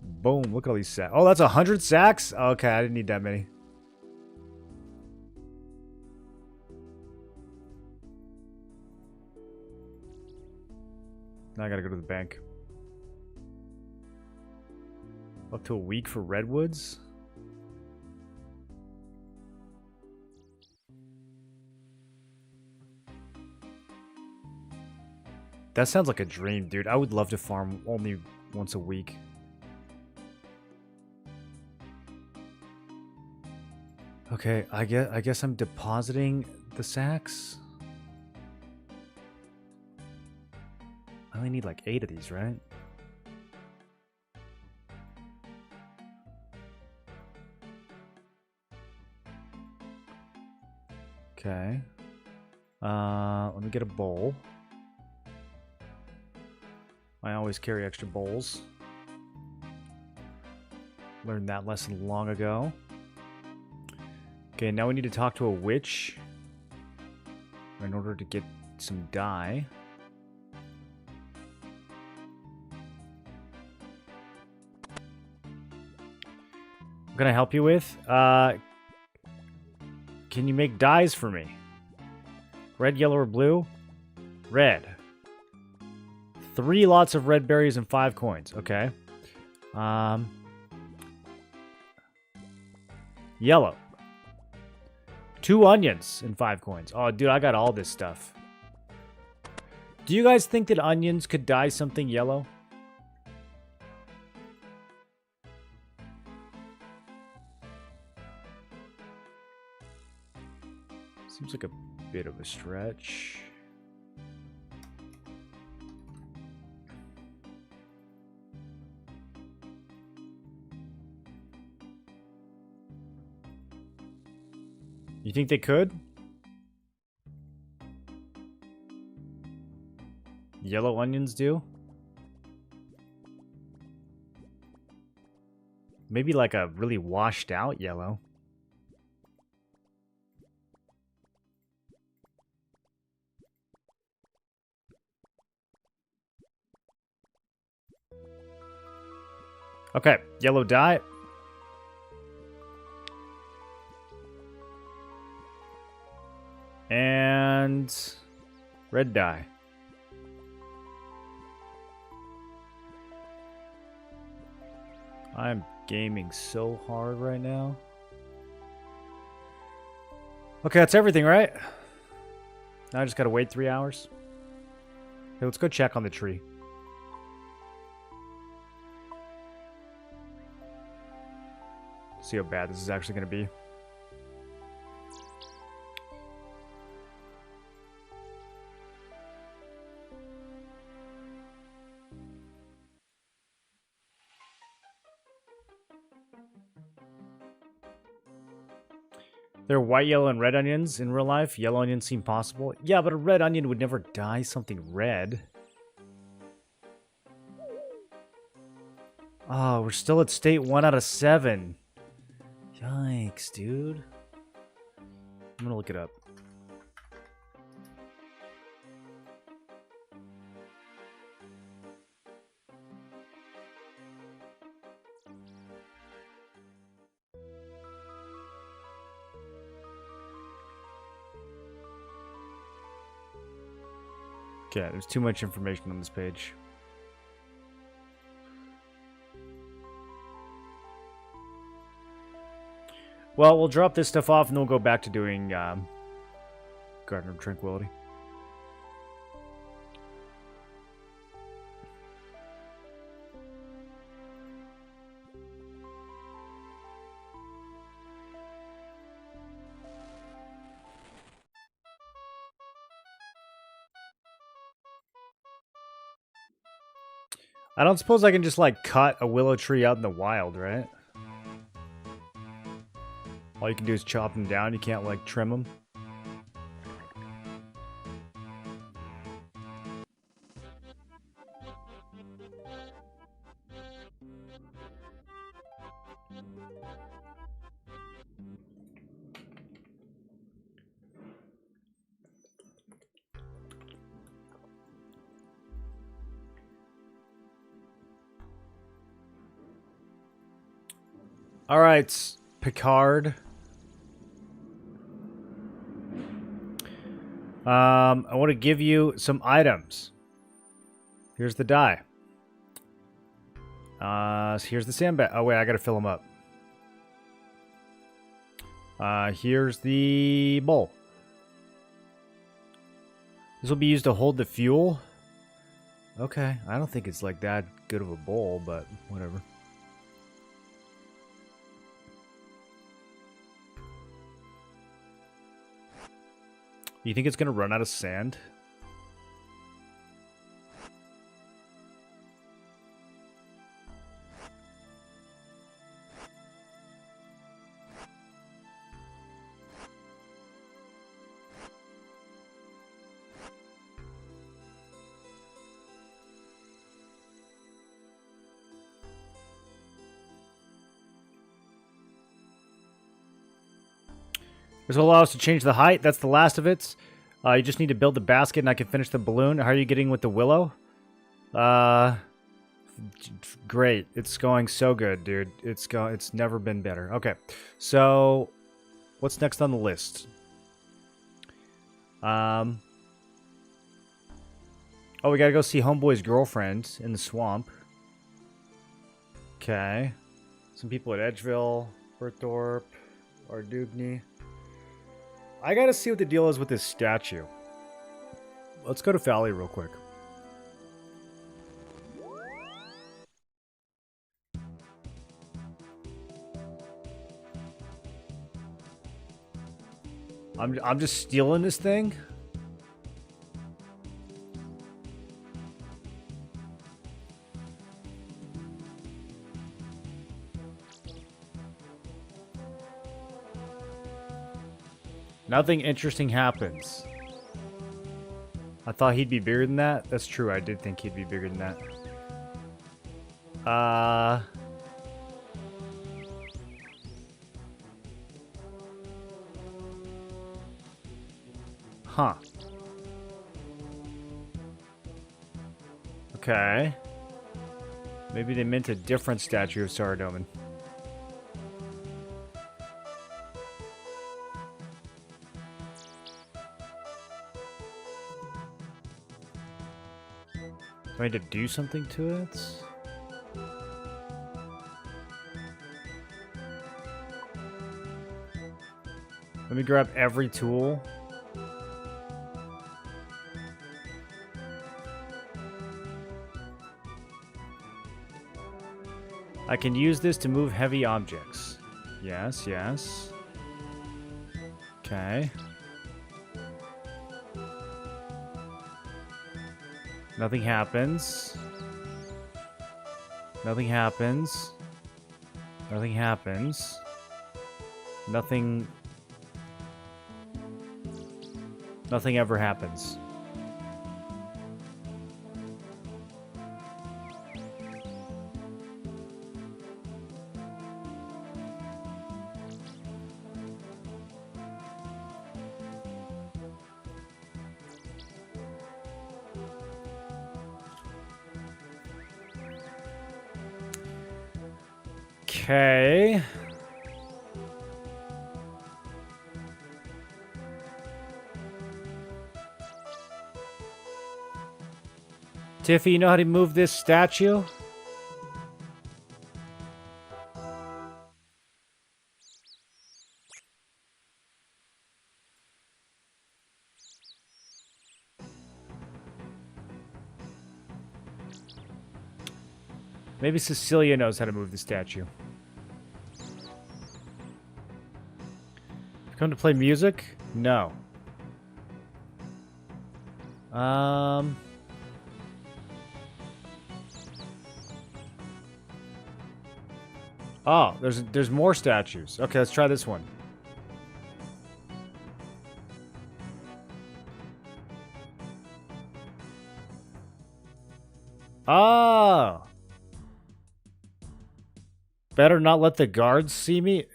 Boom, look at all these sacks. Oh, that's 100 sacks? Okay, I didn't need that many. Now I gotta go to the bank. Up to a week for redwoods? That sounds like a dream, dude. I would love to farm only once a week. Okay, I guess I'm depositing the sacks. I only need like 8 of these, right? Okay. Let me get a bowl. I always carry extra bowls. Learned that lesson long ago. Okay, now we need to talk to a witch in order to get some dye. What can I help you with? Can you make dyes for me? Red, yellow, or blue? Red. 3 lots of red berries and 5 coins. Okay. Yellow. 2 onions and 5 coins. Oh, dude, I got all this stuff. Do you guys think that onions could dye something yellow? Seems like a bit of a stretch. You think they could? Yellow onions do? Maybe like a really washed out yellow. Okay, yellow dye. And red dye. I'm gaming so hard right now. Okay, that's everything, right? Now I just gotta wait 3 hours. Okay, let's go check on the tree. See how bad this is actually gonna be. There are white, yellow, and red onions in real life. Yellow onions seem possible. Yeah, but a red onion would never dye something red. Oh, we're still at state 1 out of 7. Yikes, dude. I'm gonna look it up. Okay, there's too much information on this page. Well, we'll drop this stuff off and then we'll go back to doing Garden of Tranquility. I don't suppose I can just, like, cut a willow tree out in the wild, right? All you can do is chop them down. You can't, like, trim them. All right, Picard. I want to give you some items. Here's the die. Here's the sandbag. Oh, wait, I got to fill them up. Here's the bowl. This will be used to hold the fuel. Okay, I don't think it's like that good of a bowl, but whatever. You think it's going to run out of sand? This will allow us to change the height. That's the last of it. You just need to build the basket and I can finish the balloon. How are you getting with the willow? Great. It's going so good, dude. It's never been better. Okay. So, what's next on the list? Oh, we gotta go see Homeboy's girlfriend in the swamp. Okay. Some people at Edgeville, Berthorpe, Ardugny. I gotta see what the deal is with this statue. Let's go to Valley real quick. I'm just stealing this thing. Nothing interesting happens. I thought he'd be bigger than that. That's true. I did think he'd be bigger than that. Huh. Okay. Maybe they meant a different statue of Saradomin. Do I need to do something to it? Let me grab every tool. I can use this to move heavy objects. Yes, yes. Okay. Nothing happens. Nothing happens. Nothing happens. Nothing... Nothing ever happens. Okay. Tiffy, you know how to move this statue? Maybe Cecilia knows how to move the statue. Come to play music? No. Oh, there's more statues. Okay, let's try this one. Oh. Better not let the guards see me.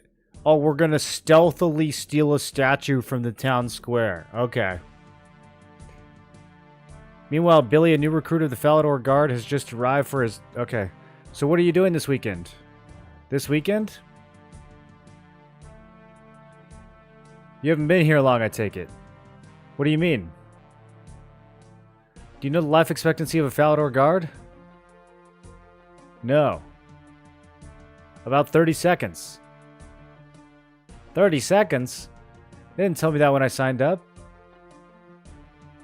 Oh, we're gonna stealthily steal a statue from the town square. Okay. Meanwhile, Billy, a new recruit of the Falador Guard, has just arrived for his... Okay. So what are you doing this weekend? This weekend? You haven't been here long, I take it. What do you mean? Do you know the life expectancy of a Falador Guard? No. About 30 seconds. 30 seconds? They didn't tell me that when I signed up.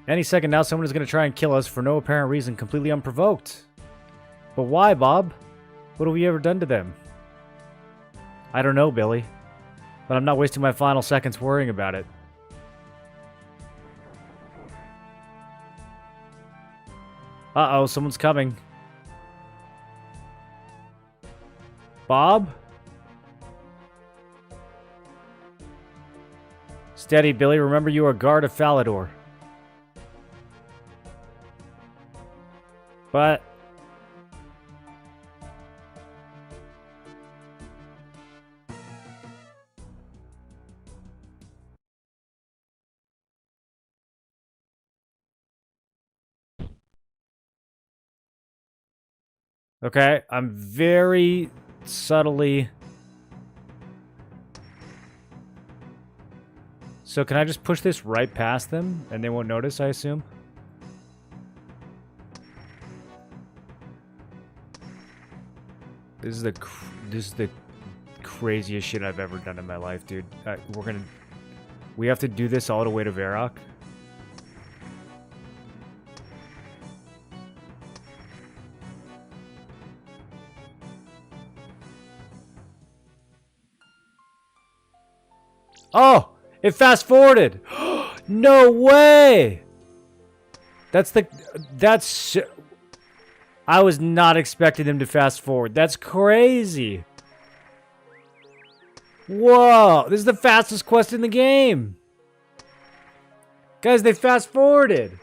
Any second now, someone is going to try and kill us for no apparent reason, completely unprovoked. But why, Bob? What have we ever done to them? I don't know, Billy. But I'm not wasting my final seconds worrying about it. Uh-oh, someone's coming. Bob? Steady, Billy. Remember, you are a guard of Falador. But... Okay, I'm very subtly... So can I just push this right past them and they won't notice, I assume? This is the craziest shit I've ever done in my life, dude. We have to do this all the way to Varrock. Oh! It fast forwarded. No way. That's. I was not expecting them to fast forward. That's crazy. Whoa, this is the fastest quest in the game. Guys, they fast forwarded.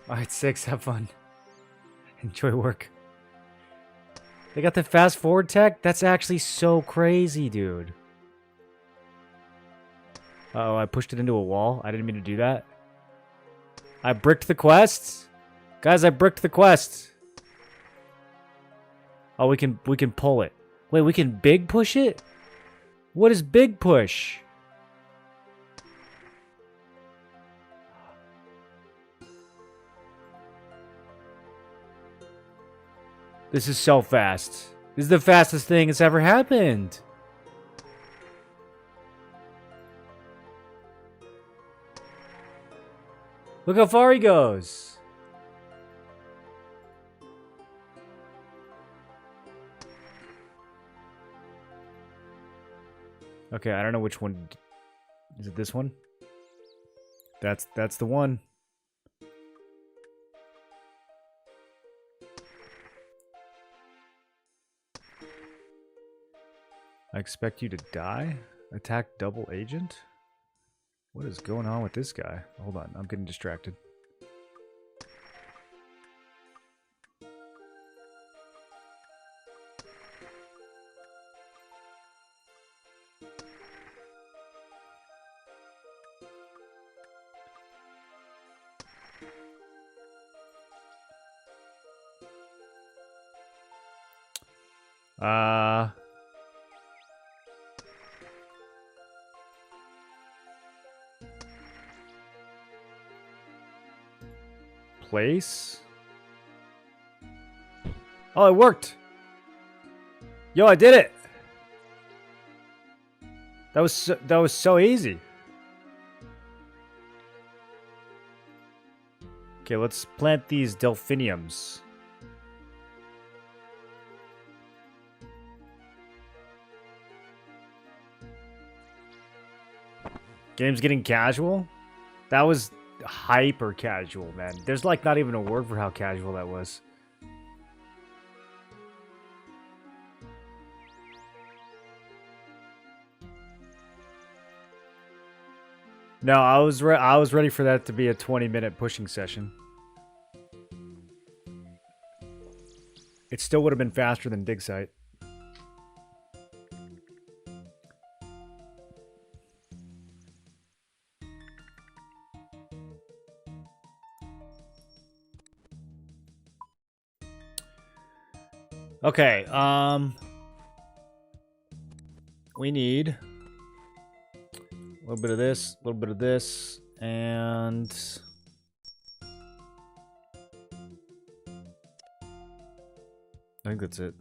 Alright, 6, have fun. Enjoy work. They got the fast forward tech? That's actually so crazy, dude. Uh-oh, I pushed it into a wall. I didn't mean to do that. I bricked the quest? Guys, I bricked the quest. Oh, we can pull it. Wait, we can big push it? What is big push? This is so fast. This is the fastest thing that's ever happened. Look how far he goes. Okay, I don't know which one. Is it this one? That's the one. I expect you to die? Attack double agent? What is going on with this guy? Hold on, I'm getting distracted. Place? Oh, it worked! Yo, I did it! That was so easy. Okay, let's plant these delphiniums. Game's getting casual? That was hyper casual, man. There's like not even a word for how casual that was. No, I was ready for that to be a 20-minute pushing session. It still would have been faster than Dig Site. Okay, we need a little bit of this, a little bit of this, and I think that's it.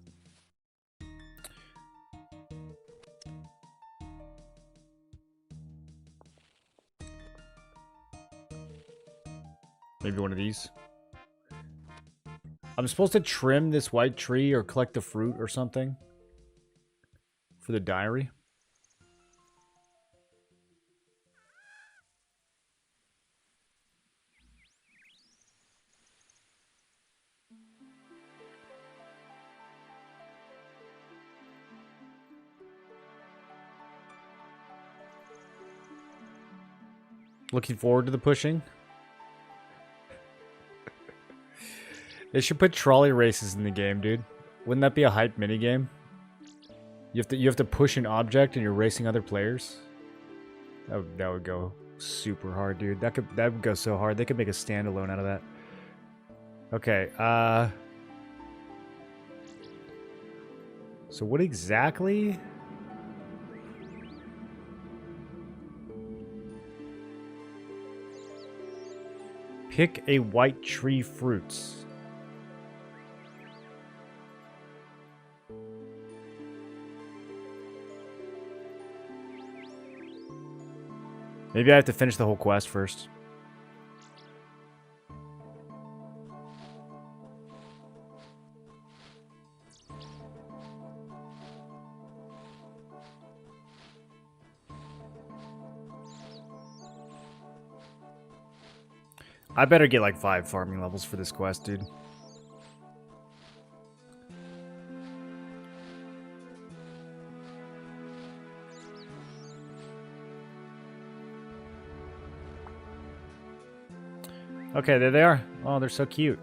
Maybe one of these. I'm supposed to trim this white tree or collect the fruit or something for the diary. Looking forward to the pushing. They should put trolley races in the game, dude. Wouldn't that be a hype minigame? You have to push an object and you're racing other players. That would go super hard, dude. That would go so hard. They could make a standalone out of that. Okay, so what exactly? Pick a white tree fruits. Maybe I have to finish the whole quest first. I better get like 5 farming levels for this quest, dude. Okay, there they are. Oh, they're so cute.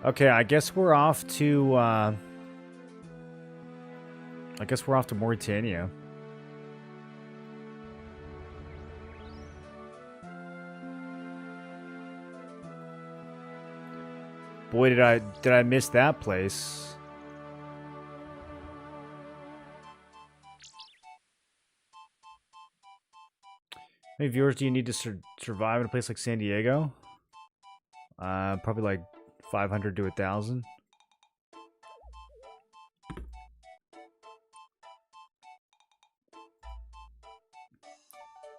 Okay, I guess we're off to Mauritania. Boy, did I miss that place. How many viewers do you need to survive in a place like San Diego? Probably like 500 to 1,000.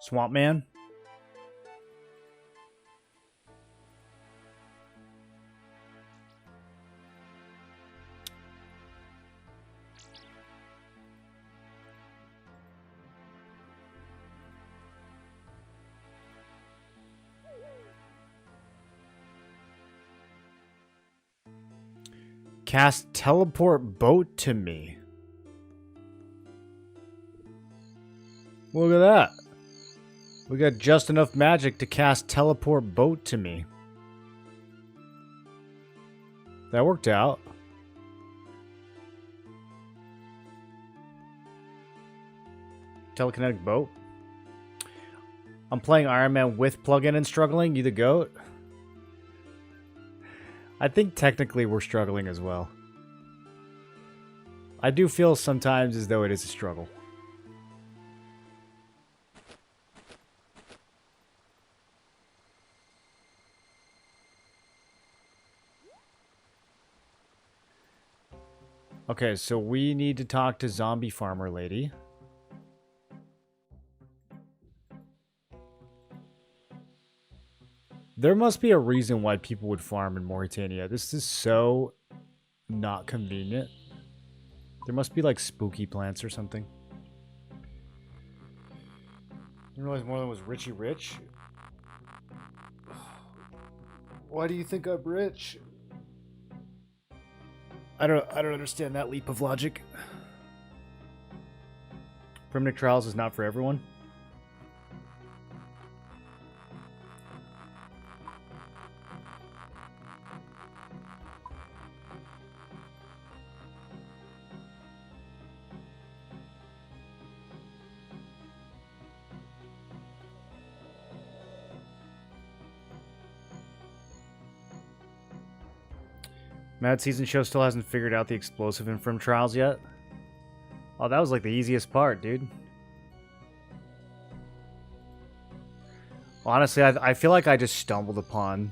Swamp Man. Cast teleport boat to me. Look at that. We got just enough magic to cast teleport boat to me. That worked out. Telekinetic boat. I'm playing Iron Man with plugin and struggling. You the goat? I think technically we're struggling as well. I do feel sometimes as though it is a struggle. Okay, so we need to talk to Zombie Farmer Lady. There must be a reason why people would farm in Mauritania. This is so not convenient. There must be like spooky plants or something. I didn't realize more than was Richie Rich. Why do you think I'm rich? I don't understand that leap of logic. Primitive Trials is not for everyone. Mad Season Show still hasn't figured out the explosive Infirm Trials yet. Oh, that was like the easiest part, dude. Honestly, I feel like I just stumbled upon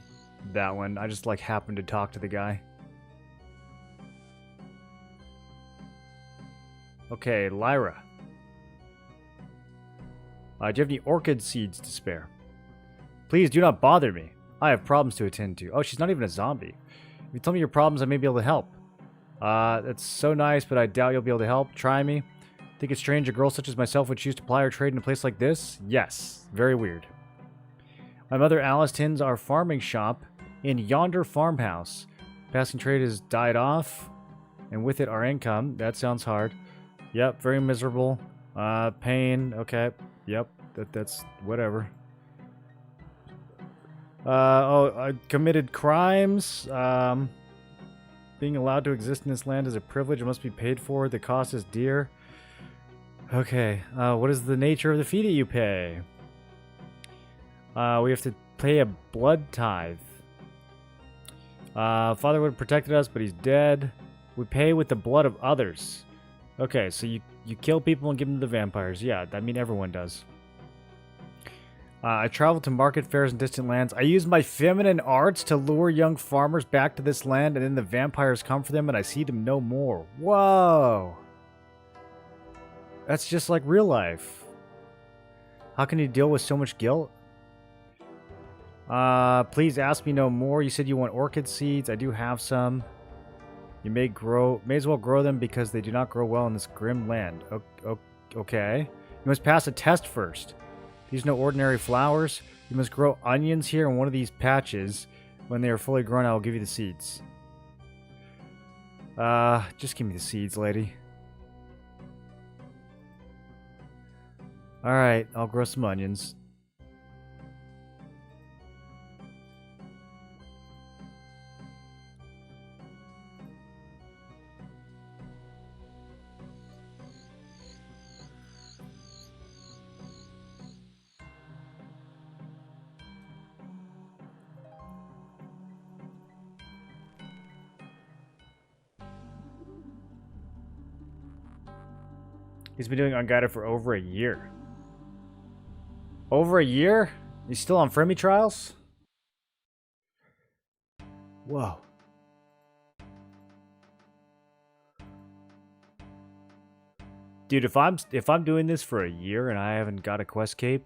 that one. I just like happened to talk to the guy. Okay, Lyra. Do you have any orchid seeds to spare? Please do not bother me. I have problems to attend to. Oh, she's not even a zombie. If you tell me your problems, I may be able to help. That's so nice, but I doubt you'll be able to help. Try me. Think it's strange a girl such as myself would choose to ply her trade in a place like this? Yes. Very weird. My mother Alice tends our farming shop in yonder farmhouse. Passing trade has died off, and with it our income. That sounds hard. Yep, very miserable. Pain. Okay. Yep, that's whatever. I committed crimes. Being allowed to exist in this land is a privilege. It must be paid for. The cost is dear. Okay. What is the nature of the fee that you pay? We have to pay a blood tithe. Father would have protected us, but he's dead. We pay with the blood of others. Okay, so you kill people and give them to the vampires. Yeah, I mean everyone does. I travel to market fairs in distant lands. I use my feminine arts to lure young farmers back to this land, and then the vampires come for them and I see them no more. Whoa! That's just like real life. How can you deal with so much guilt? Please ask me no more. You said you want orchid seeds. I do have some. You may as well grow them because they do not grow well in this grim land. Okay. You must pass a test first. These are no ordinary flowers. You must grow onions here in one of these patches. When they are fully grown, I will give you the seeds. Just give me the seeds, lady. Alright, I'll grow some onions. He's been doing Unguided for over a year. Over a year? He's still on Friendly Trials? Whoa. Dude, if I'm doing this for a year and I haven't got a quest cape,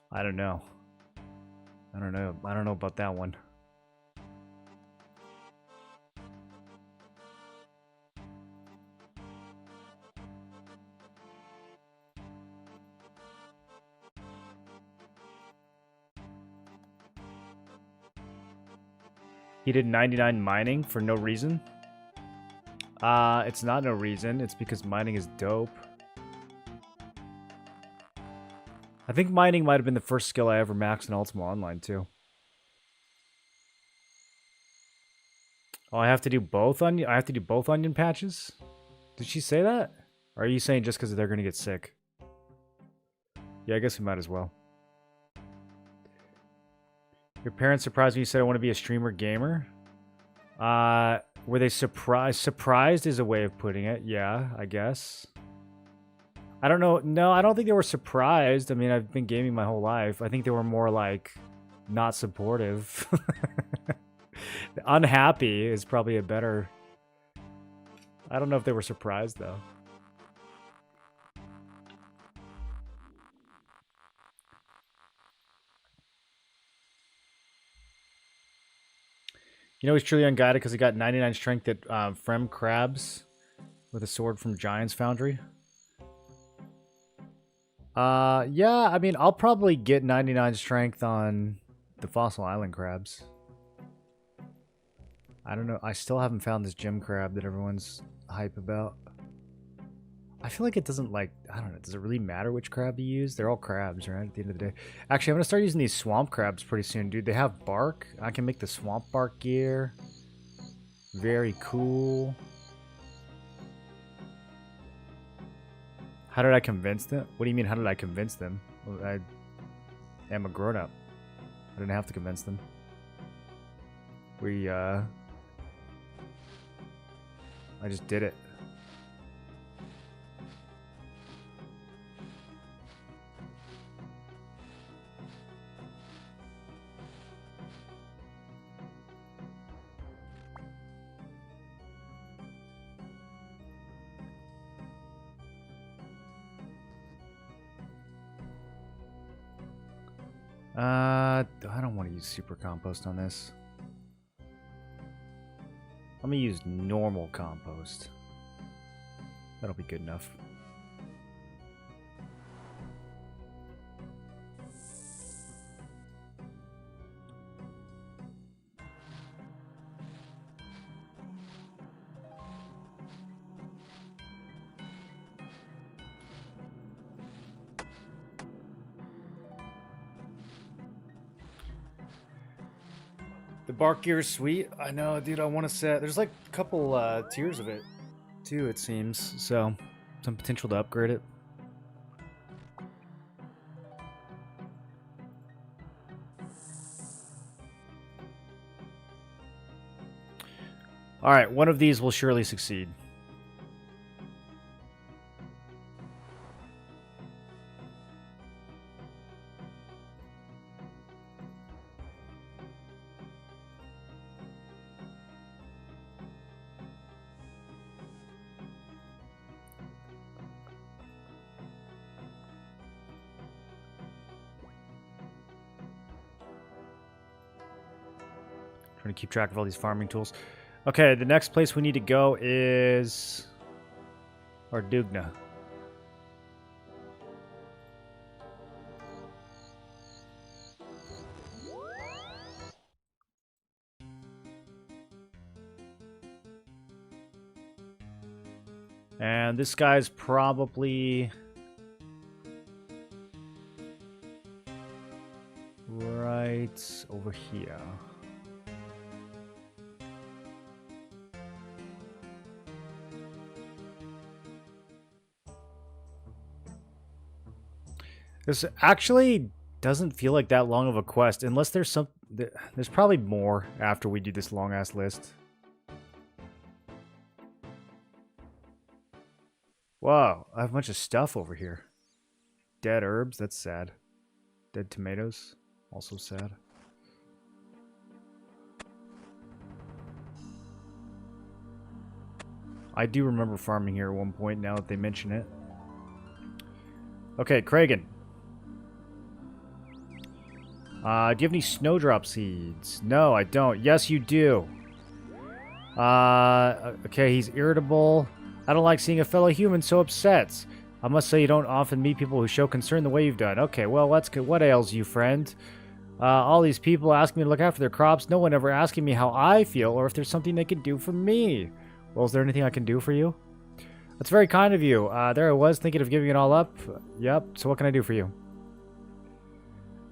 I don't know. I don't know about that one. He did 99 mining for no reason. It's not no reason. It's because mining is dope. I think mining might have been the first skill I ever maxed in Ultima Online, too. Oh, I have to do both onion. I have to do both onion patches? Did she say that? Or are you saying just because they're going to get sick? Yeah, I guess we might as well. Your parents surprised me you said I want to be a streamer gamer? Were they surprised? Surprised is a way of putting it. Yeah, I guess. I don't know. No, I don't think they were surprised. I mean, I've been gaming my whole life. I think they were more like not supportive. Unhappy is probably a better... I don't know if they were surprised, though. You know he's truly unguided because he got 99 strength at Frem Crabs with a sword from Giant's Foundry. Yeah, I mean, I'll probably get 99 strength on the Fossil Island crabs. I don't know. I still haven't found this gem crab that everyone's hype about. I feel like it doesn't, like, I don't know. Does it really matter which crab you use? They're all crabs, right? At the end of the day. Actually, I'm going to start using these swamp crabs pretty soon, dude. They have bark. I can make the swamp bark gear. Very cool. How did I convince them? What do you mean, how did I convince them? Well, I am a grown-up. I didn't have to convince them. I just did it. I don't want to use super compost on this. I'm gonna use normal compost. That'll be good enough. The bark gear is sweet. I know, dude. I want to set. There's like a couple tiers of it, too. It seems so. Some potential to upgrade it. All right, one of these will surely succeed. Trying to keep track of all these farming tools. Okay, the next place we need to go is Ardugna. And this guy's probably right over here. This actually doesn't feel like that long of a quest, unless there's some... There's probably more after we do this long-ass list. Wow, I have a bunch of stuff over here. Dead herbs, that's sad. Dead tomatoes, also sad. I do remember farming here at one point, now that they mention it. Okay, Kragan. Do you have any snowdrop seeds? No, I don't. Yes, you do. Okay, he's irritable. I don't like seeing a fellow human so upset. I must say you don't often meet people who show concern the way you've done. Okay, well, that's good. What ails you, friend? All these people asking me to look after their crops. No one ever asking me how I feel or if there's something they can do for me. Well, is there anything I can do for you? That's very kind of you. There I was thinking of giving it all up. Yep, so what can I do for you?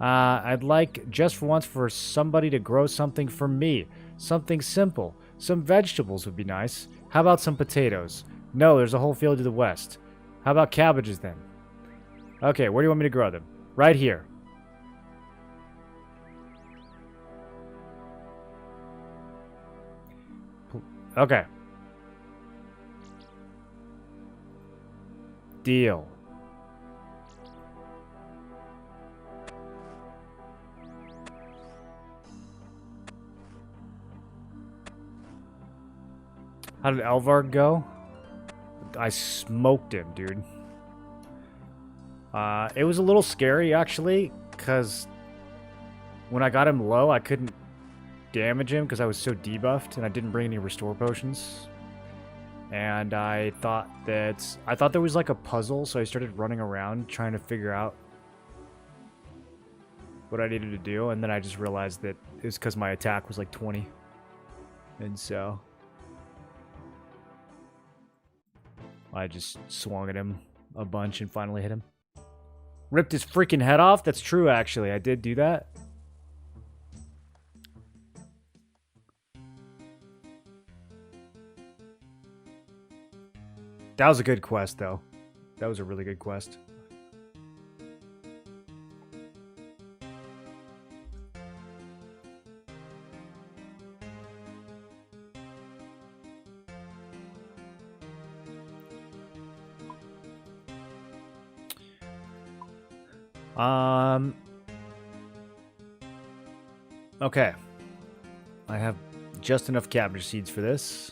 I'd like, just for once, for somebody to grow something for me. Something simple. Some vegetables would be nice. How about some potatoes? No, there's a whole field to the west. How about cabbages, then? Okay, where do you want me to grow them? Right here. Okay. Deal. How did Elvard go? I smoked him, dude. It was a little scary, actually, because when I got him low, I couldn't damage him because I was so debuffed, and I didn't bring any restore potions. And I thought there was like a puzzle, so I started running around trying to figure out what I needed to do, and then I just realized that it was because my attack was like 20. And so I just swung at him a bunch and finally hit him. Ripped his freaking head off? That's true, actually. I did do that. That was a good quest, though. That was a really good quest. Okay. I have just enough cabbage seeds for this.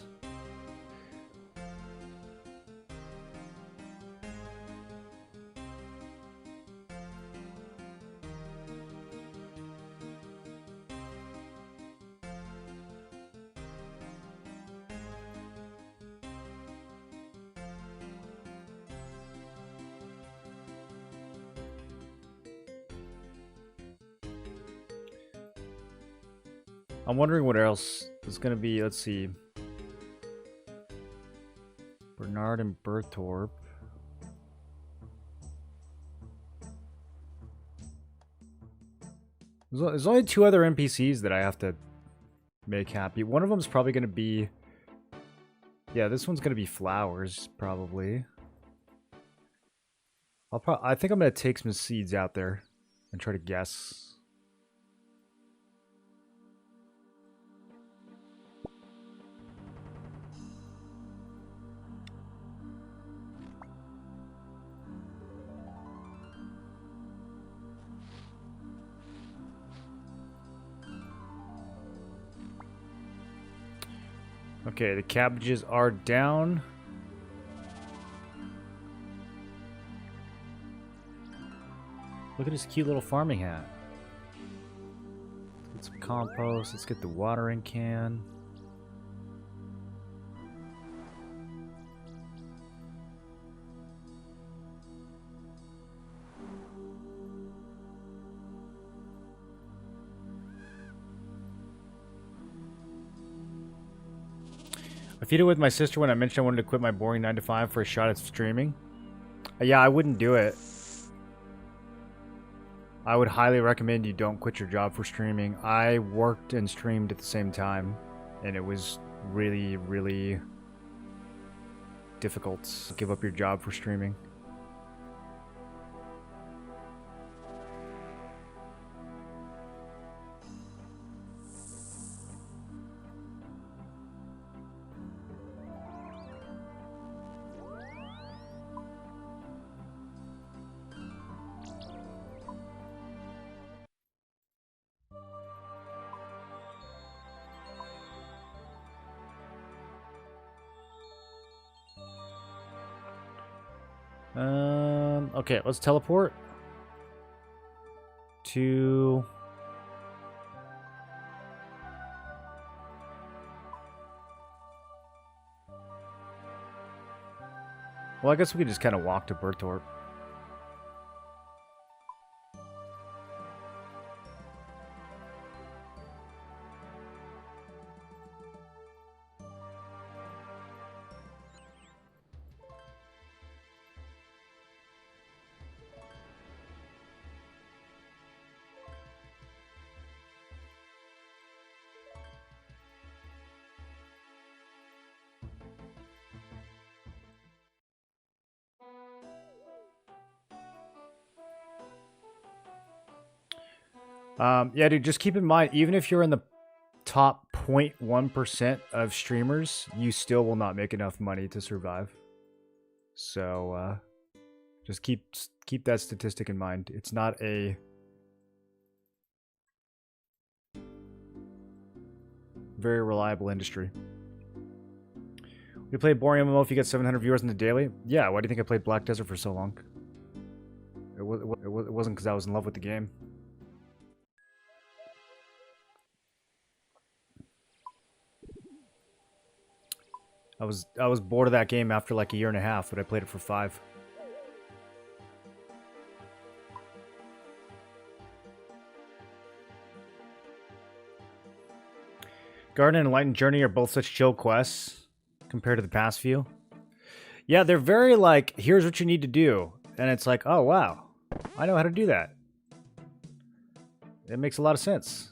I'm wondering what else is going to be. Let's see. Bernard and Berthorpe. There's only 2 other NPCs that I have to make happy. One of them is probably going to be... Yeah, this one's going to be Flowers, probably. I think I'm going to take some seeds out there and try to guess. Okay, the cabbages are down. Look at his cute little farming hat. Let's get some compost. Let's get the watering can. I feud with my sister when I mentioned I wanted to quit my boring 9 to 5 for a shot at streaming. Yeah, I wouldn't do it. I would highly recommend you don't quit your job for streaming. I worked and streamed at the same time, and it was really, really difficult to give up your job for streaming. Okay, let's teleport to... Well, I guess we could just kind of walk to Berthorpe. Yeah, dude, just keep in mind, even if you're in the top 0.1% of streamers, you still will not make enough money to survive. So, just keep that statistic in mind. It's not a very reliable industry. You play boring MMO if you get 700 viewers in the daily? Yeah, why do you think I played Black Desert for so long? It wasn't because I was in love with the game. I was bored of that game after like a year and a half, but I played it for 5. Garden and Enlightened Journey are both such chill quests compared to the past few. Yeah, they're very like, here's what you need to do. And it's like, oh wow, I know how to do that. It makes a lot of sense.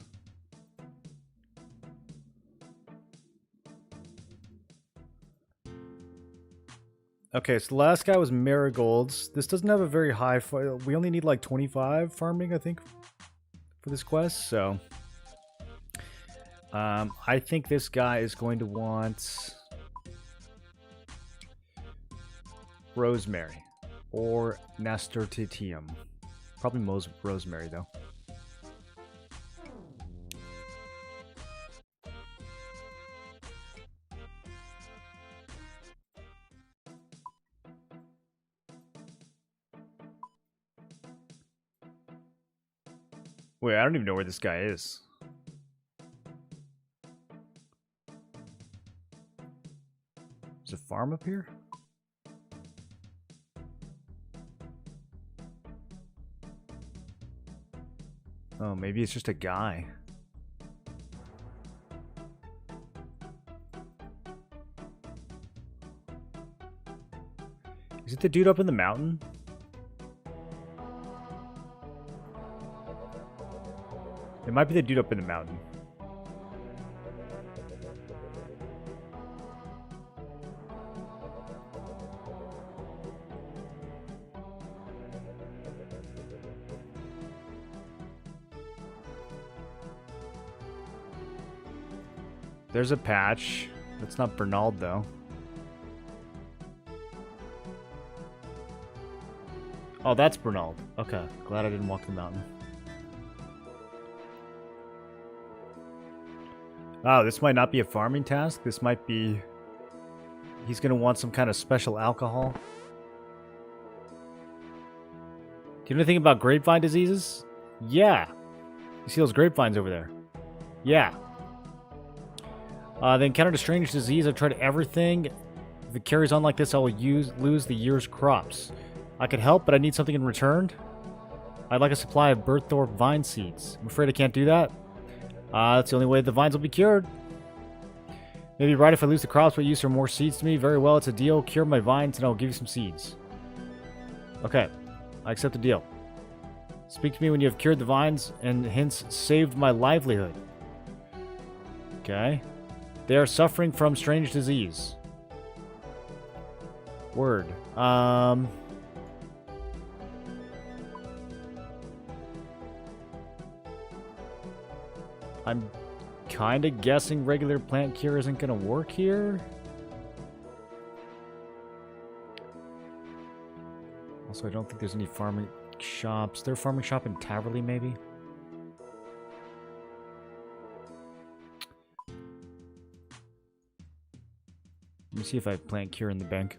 Okay, so the last guy was marigolds. This doesn't have a very high... We only need like 25 farming, I think, for this quest. So, I think this guy is going to want rosemary or nasturtium. Probably rosemary, though. Wait, I don't even know where this guy is. There's a farm up here? Oh, maybe it's just a guy. Is it the dude up in the mountain? It might be the dude up in the mountain. There's a patch. That's not Bernald, though. Oh, that's Bernald. Okay, glad I didn't walk the mountain. Oh, this might not be a farming task. This might be... He's going to want some kind of special alcohol. Do you know anything about grapevine diseases? Yeah. You see those grapevines over there? Yeah. They encountered a strange disease. I've tried everything. If it carries on like this, I will lose the year's crops. I could help, but I need something in return. I'd like a supply of Berthorpe vine seeds. I'm afraid I can't do that. That's the only way the vines will be cured. Maybe right if I lose the crops, but you some more seeds to me. Very well, it's a deal. Cure my vines and I'll give you some seeds. Okay, I accept the deal. Speak to me when you have cured the vines and hence saved my livelihood. Okay. They are suffering from strange disease. Word. I'm kind of guessing regular plant cure isn't going to work here. Also, I don't think there's any farming shops. There's a farming shop in Taverley, maybe? Let me see if I have plant cure in the bank.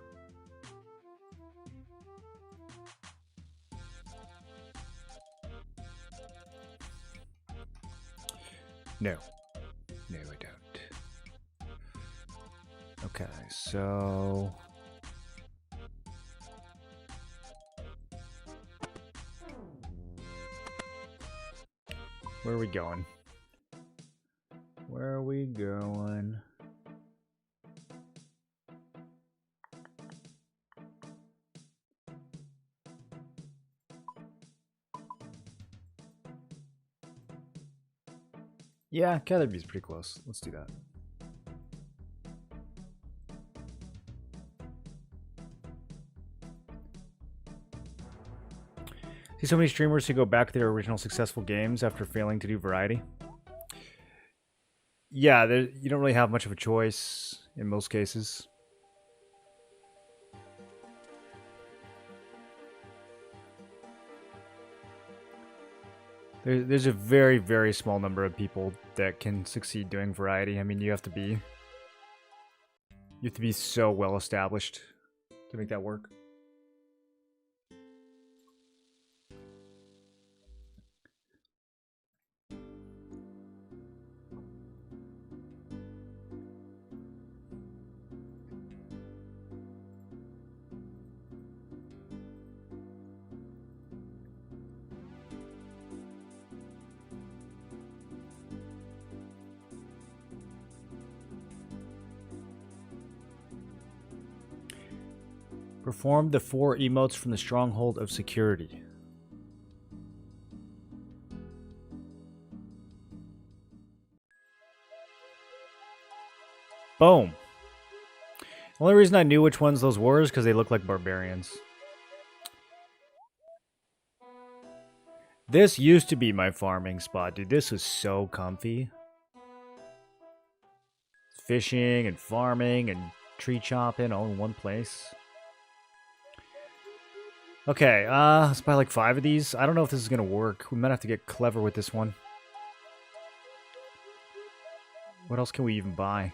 No. No, I don't. Okay, so... where are we going? Where are we going? Yeah, Catherby's pretty close. Let's do that. See so many streamers who go back to their original successful games after failing to do variety. Yeah, you don't really have much of a choice in most cases. There's a very, very small number of people that can succeed doing variety. I mean, you have to be so well established to make that work. Perform the 4 emotes from the Stronghold of Security. Boom. The only reason I knew which ones those were is because they look like barbarians. This used to be my farming spot, dude. This was so comfy. Fishing and farming and tree chopping all in one place. Okay, let's buy like 5 of these. I don't know if this is going to work. We might have to get clever with this one. What else can we even buy?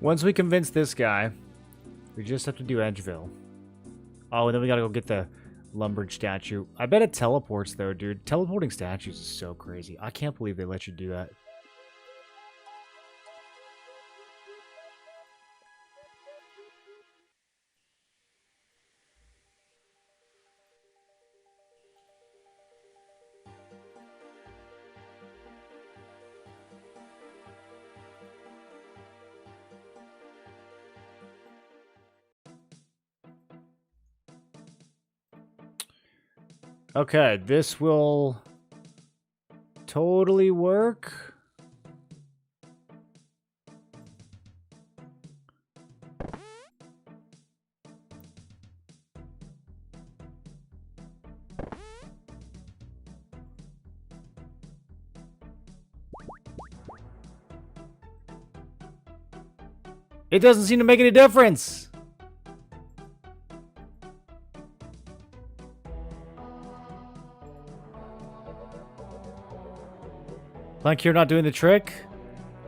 Once we convince this guy, we just have to do Edgeville. Oh, and then we gotta go get the Lumbridge statue. I bet it teleports, though, dude. Teleporting statues is so crazy. I can't believe they let you do that. Okay, this will totally work. It doesn't seem to make any difference. Plant cure not doing the trick?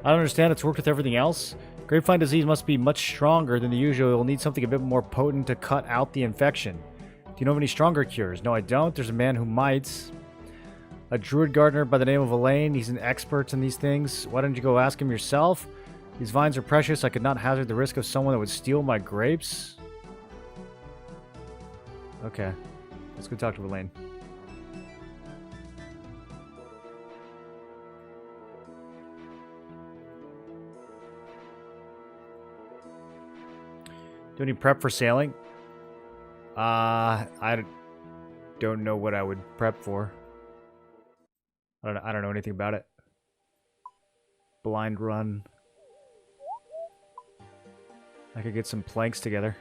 I don't understand. It's worked with everything else. Grapevine disease must be much stronger than the usual. You'll need something a bit more potent to cut out the infection. Do you know of any stronger cures? No, I don't. There's a man who might. A druid gardener by the name of Elaine. He's an expert in these things. Why don't you go ask him yourself? These vines are precious. I could not hazard the risk of someone that would steal my grapes. Okay. Let's go talk to Elaine. Do any prep for sailing? I don't know what I would prep for. I don't know anything about it. Blind run. I could get some planks together.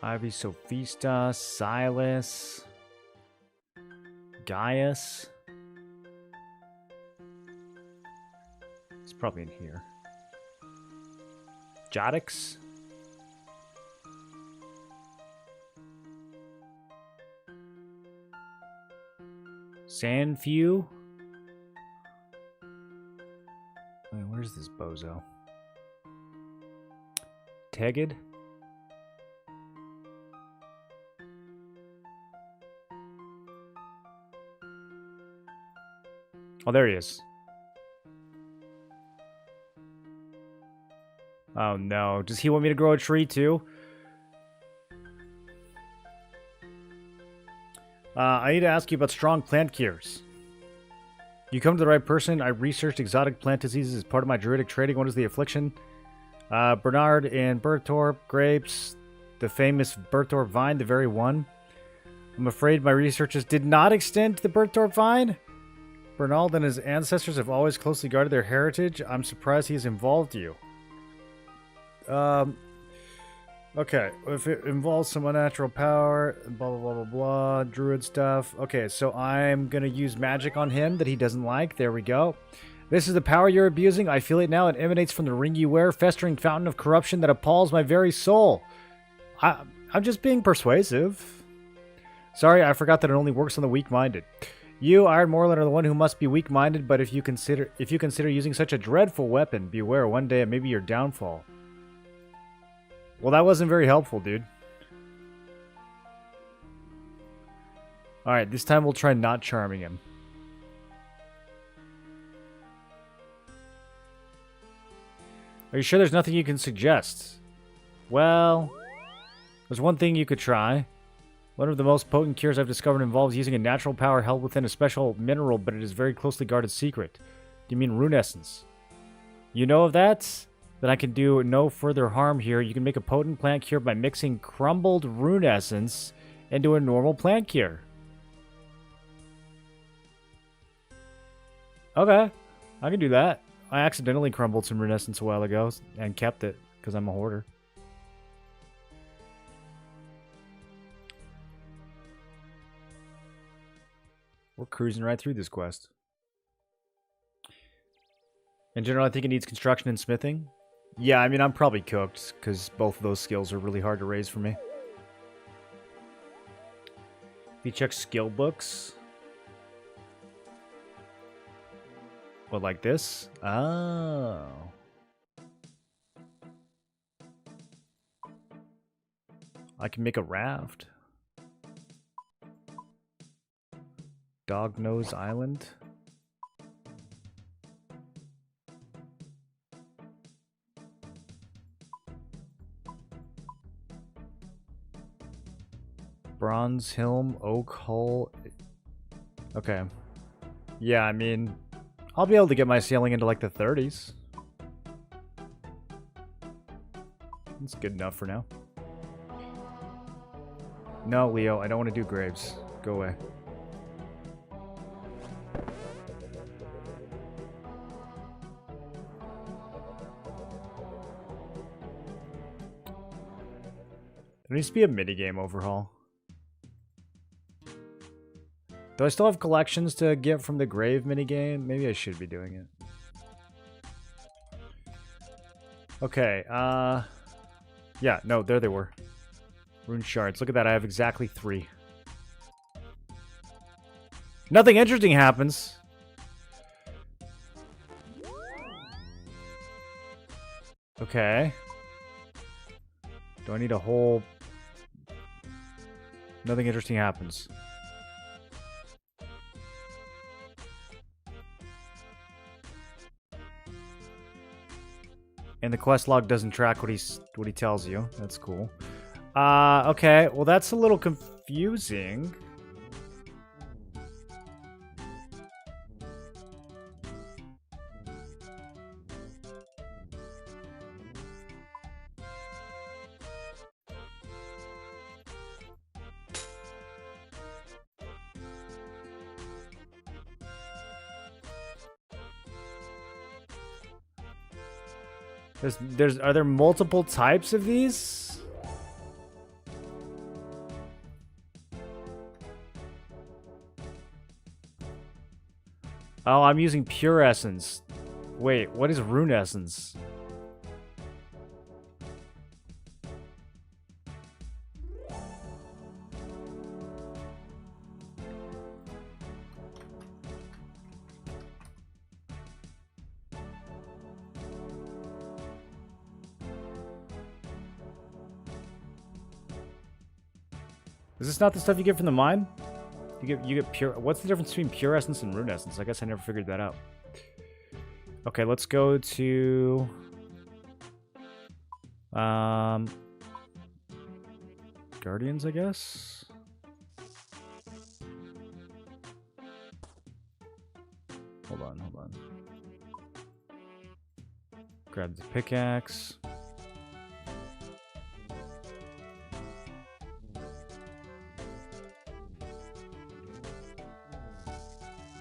Ivy Sophista, Silas, Gaius. It's probably in here. Jadix. Sandfew. Wait, where's this bozo? Tegid. Oh, there he is. Oh, no. Does he want me to grow a tree, too? I need to ask you about strong plant cures. You come to the right person. I researched exotic plant diseases as part of my druidic trading. What is the affliction? Bernard and Berthorpe grapes. The famous Berthorpe vine, the very one. I'm afraid my researches did not extend to the Berthorpe vine. Bernald and his ancestors have always closely guarded their heritage. I'm surprised he has involved you. Okay. If it involves some unnatural power, blah, blah, blah, blah, blah, druid stuff. Okay, so I'm going to use magic on him that he doesn't like. There we go. This is the power you're abusing. I feel it now. It emanates from the ring you wear, festering fountain of corruption that appalls my very soul. I'm just being persuasive. Sorry, I forgot that it only works on the weak-minded. You, Iron Moreland, are the one who must be weak-minded, but if you consider using such a dreadful weapon, beware, one day it may be your downfall. Well, that wasn't very helpful, dude. Alright, this time we'll try not charming him. Are you sure there's nothing you can suggest? Well, there's one thing you could try. One of the most potent cures I've discovered involves using a natural power held within a special mineral, but it is a very closely guarded secret. Do you mean rune essence? You know of that? Then I can do no further harm here. You can make a potent plant cure by mixing crumbled rune essence into a normal plant cure. Okay, I can do that. I accidentally crumbled some rune essence a while ago and kept it because I'm a hoarder. We're cruising right through this quest. In general, I think it needs construction and smithing. Yeah, I mean, I'm probably cooked, because both of those skills are really hard to raise for me. If you check skill books... What, like this? Oh. I can make a raft. Dog Nose Island. Bronze Helm, Oak Hull. Okay. Yeah, I mean, I'll be able to get my sailing into like the 30s. That's good enough for now. No, Leo, I don't want to do graves. Go away. There needs to be a minigame overhaul. Do I still have collections to get from the grave minigame? Maybe I should be doing it. Okay, yeah, no, there they were. Rune shards. Look at that, I have exactly 3. Nothing interesting happens. Okay. Do I need a whole... Nothing interesting happens. And the quest log doesn't track what he tells you. That's cool. Okay. Well, that's a little confusing. Are there multiple types of these? Oh, I'm using pure essence. Wait, what is rune essence? Is this not the stuff you get from the mine? You get pure... What's the difference between pure essence and rune essence? I guess I never figured that out. Okay, let's go to... Guardians, I guess? Hold on. Grab the pickaxe.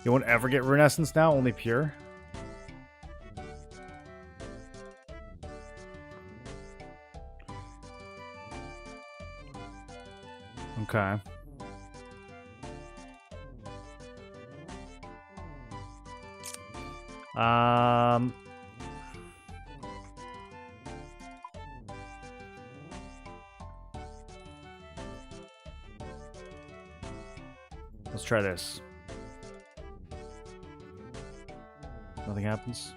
You won't ever get rune essence now? Only pure? Okay. Let's try this. Nothing happens.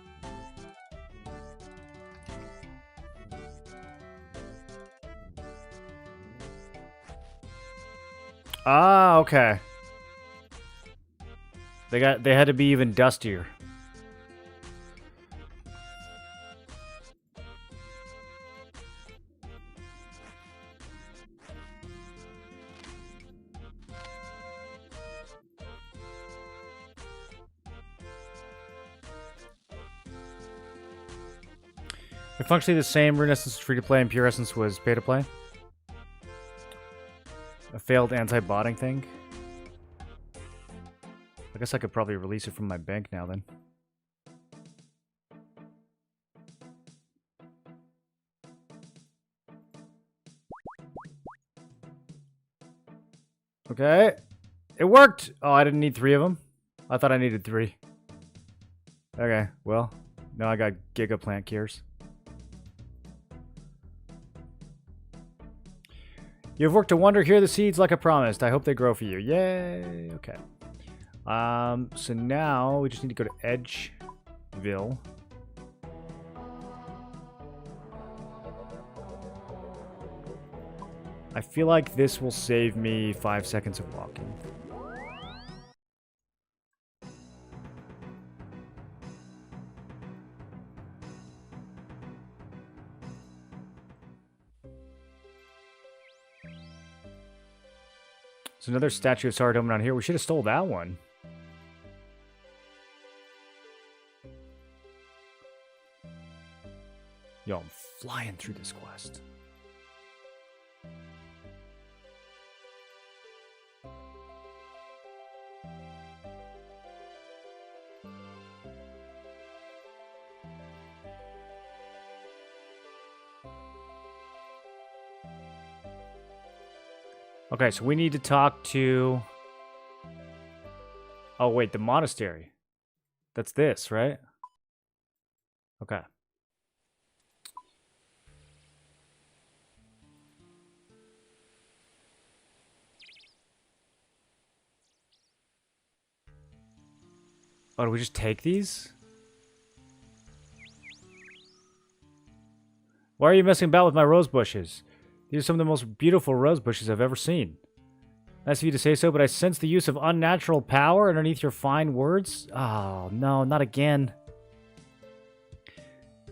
Ah, okay. They had to be even dustier. They're functionally the same. Rune essence was free to play and pure essence was pay to play. A failed anti-botting thing. I guess I could probably release it from my bank now then. Okay. It worked! Oh, I didn't need 3 of them? I thought I needed 3. Okay, well. Now I got Giga Plant Cures. You've worked a wonder. Here are the seeds like I promised. I hope they grow for you. Yay! Okay. So now we just need to go to Edgeville. I feel like this will save me 5 seconds of walking. There's another statue of Sardoma down here. We should have stole that one. Yo, I'm flying through this quest. Okay, so we need to talk to... Oh, wait, the monastery. That's this, right? Okay. Oh, do we just take these? Why are you messing about with my rose bushes? These are some of the most beautiful rose bushes I've ever seen. Nice of you to say so, but I sense the use of unnatural power underneath your fine words. Oh, no, not again.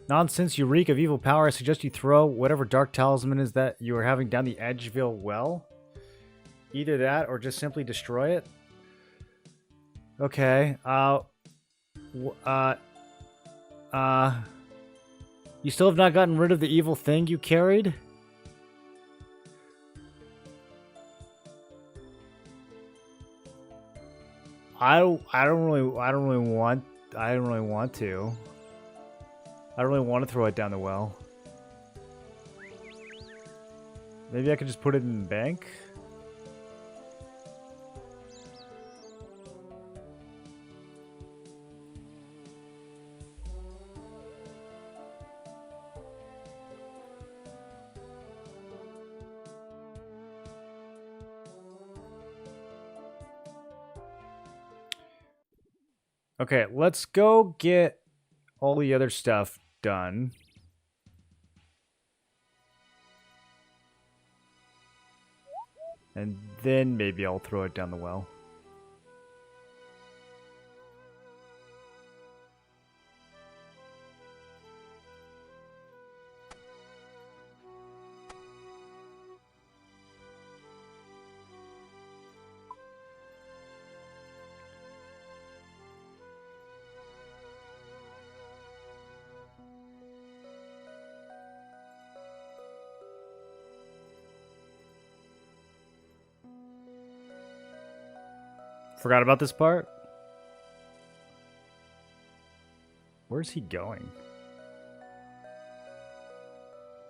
Nonsense, you reek of evil power. I suggest you throw whatever dark talisman is that you are having down the Edgeville well. Either that or just simply destroy it. Okay, you still have not gotten rid of the evil thing you carried? I don't really want to. I don't really want to throw it down the well. Maybe I could just put it in the bank? Okay, let's go get all the other stuff done. And then maybe I'll throw it down the well. Forgot about this part? Where's he going?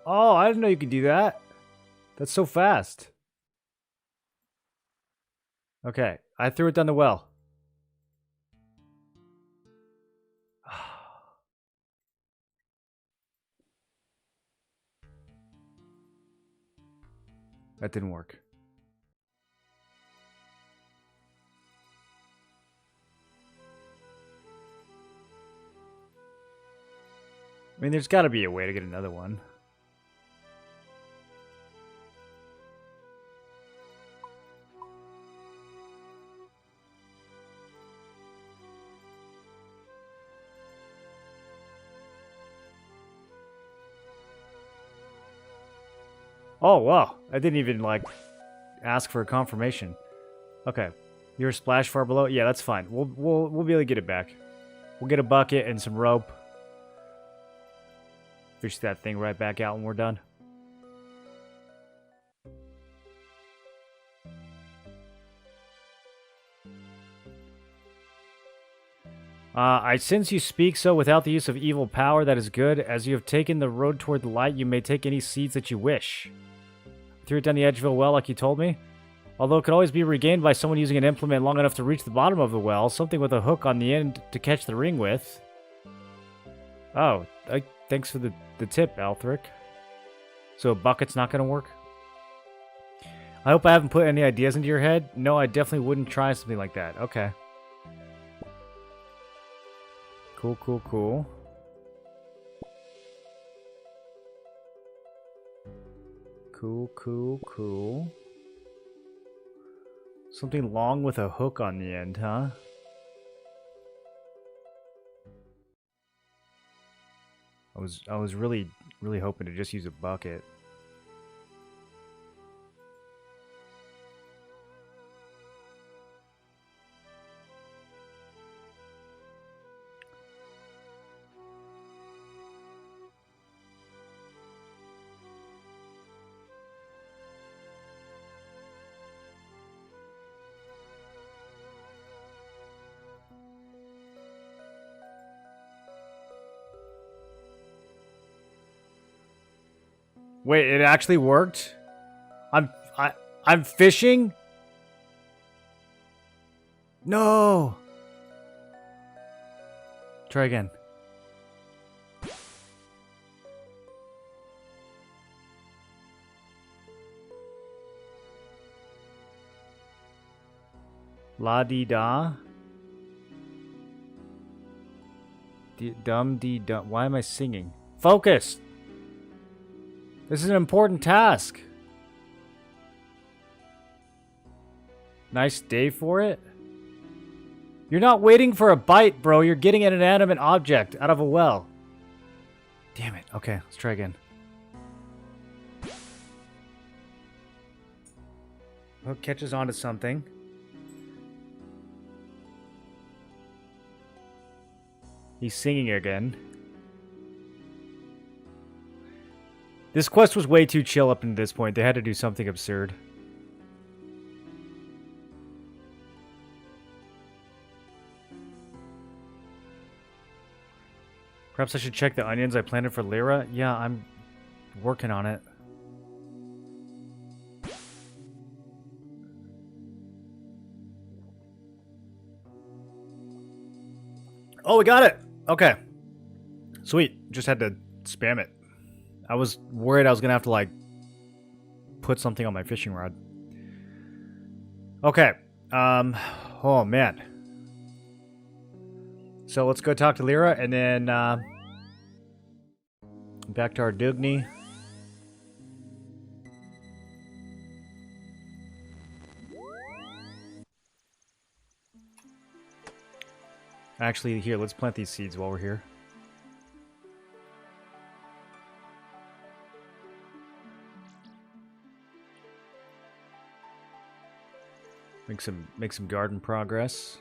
Oh, I didn't know you could do that. That's so fast. Okay, I threw it down the well. That didn't work. I mean, there's got to be a way to get another one. Oh, wow. I didn't even, like, ask for a confirmation. Okay. You're a splash far below? Yeah, that's fine. We'll be able to get it back. We'll get a bucket and some rope. Fish that thing right back out when we're done. I sense you speak so without the use of evil power. That is good. As you have taken the road toward the light, you may take any seeds that you wish. Threw it down the Edgeville well like you told me. Although it could always be regained by someone using an implement long enough to reach the bottom of the well. Something with a hook on the end to catch the ring with. Oh, thanks for the tip, Althric. So a bucket's not going to work? I hope I haven't put any ideas into your head. No, I definitely wouldn't try something like that. Okay. Cool, cool, cool. Cool, cool, cool. Something long with a hook on the end, huh? I was really hoping to just use a bucket. Wait, it actually worked? I'm fishing? No! Try again. La-dee-da. Dum-dee-dum. Why am I singing? Focus! This is an important task. Nice day for it. You're not waiting for a bite, bro. You're getting an inanimate object out of a well. Damn it. Okay, let's try again. Hook catches onto something. He's singing again. This quest was way too chill up until this point. They had to do something absurd. Perhaps I should check the onions I planted for Lyra? Yeah, I'm working on it. Oh, we got it! Okay. Sweet. Just had to spam it. I was worried I was gonna have to, like, put something on my fishing rod. Okay. Oh, man. So let's go talk to Lyra, and then, back to our Dugni. Actually, here, let's plant these seeds while we're here. Make some garden progress.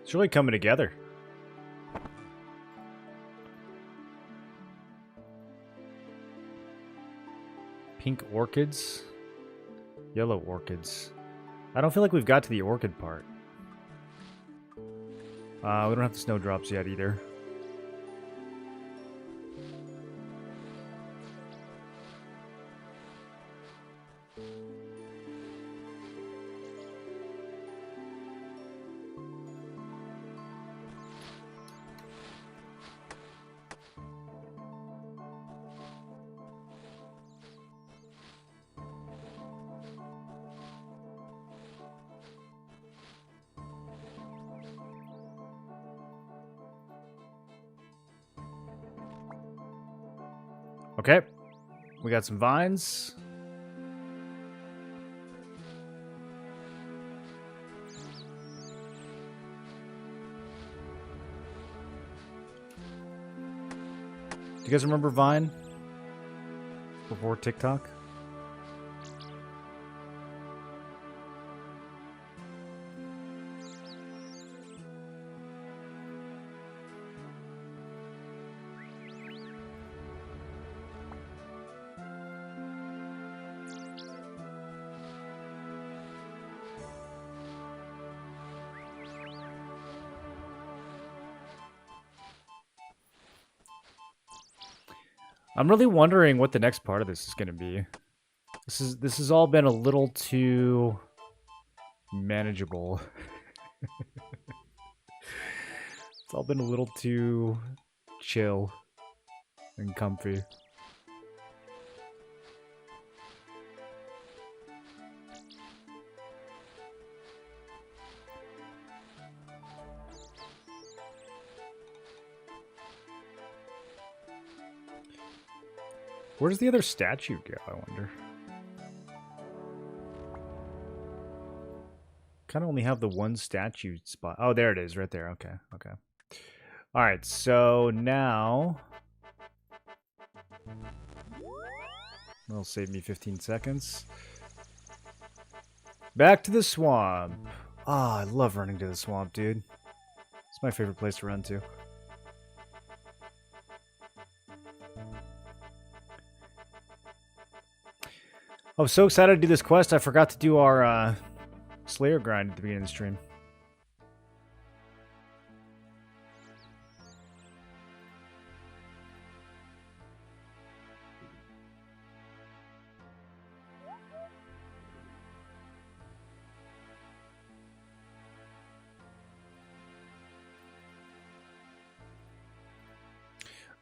It's really coming together. Pink orchids. Yellow orchids. I don't feel like we've got to the orchid part. We don't have the snowdrops yet either. Okay, we got some vines. Do you guys remember Vine? Before TikTok? I'm really wondering what the next part of this is going to be. This has all been a little too manageable. It's all been a little too chill and comfy. Where does the other statue go, I wonder? Kind of only have the one statue spot. Oh, there it is, right there. Okay, okay. All right, so now... That'll save me 15 seconds. Back to the swamp. Ah, I love running to the swamp, dude. It's my favorite place to run to. I was so excited to do this quest, I forgot to do our Slayer grind at the beginning of the stream.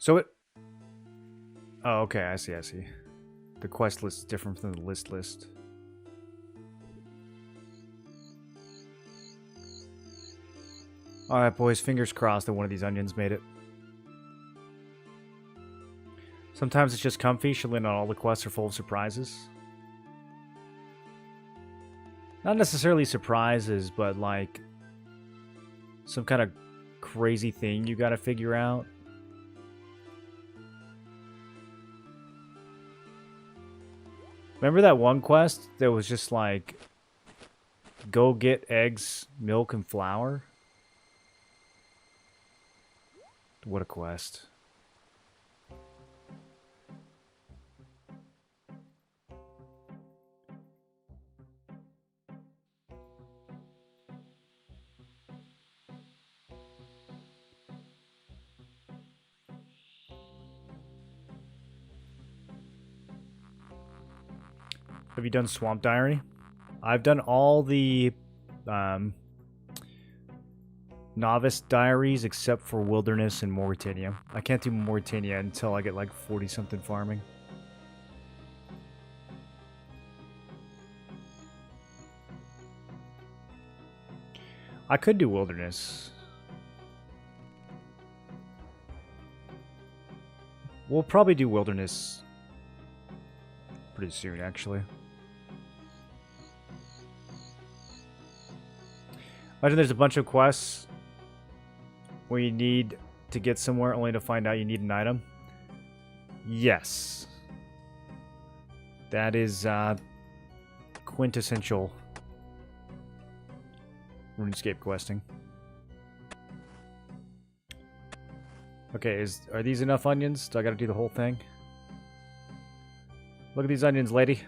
So it... Oh, okay, I see, I see. The quest list is different from the list. Alright, boys, fingers crossed that one of these onions made it. Sometimes it's just comfy, chilling not all the quests are full of surprises. Not necessarily surprises, but like some kind of crazy thing you gotta figure out. Remember that one quest that was just like, go get eggs, milk, and flour? What a quest. Have you done Swamp Diary? I've done all the novice diaries except for Wilderness and Mauritania. I can't do Mauritania until I get like 40-something farming. I could do Wilderness. We'll probably do Wilderness pretty soon, actually. Imagine there's a bunch of quests where you need to get somewhere only to find out you need an item. Yes. That is quintessential RuneScape questing. Okay, are these enough onions? Do I gotta do the whole thing? Look at these onions, lady.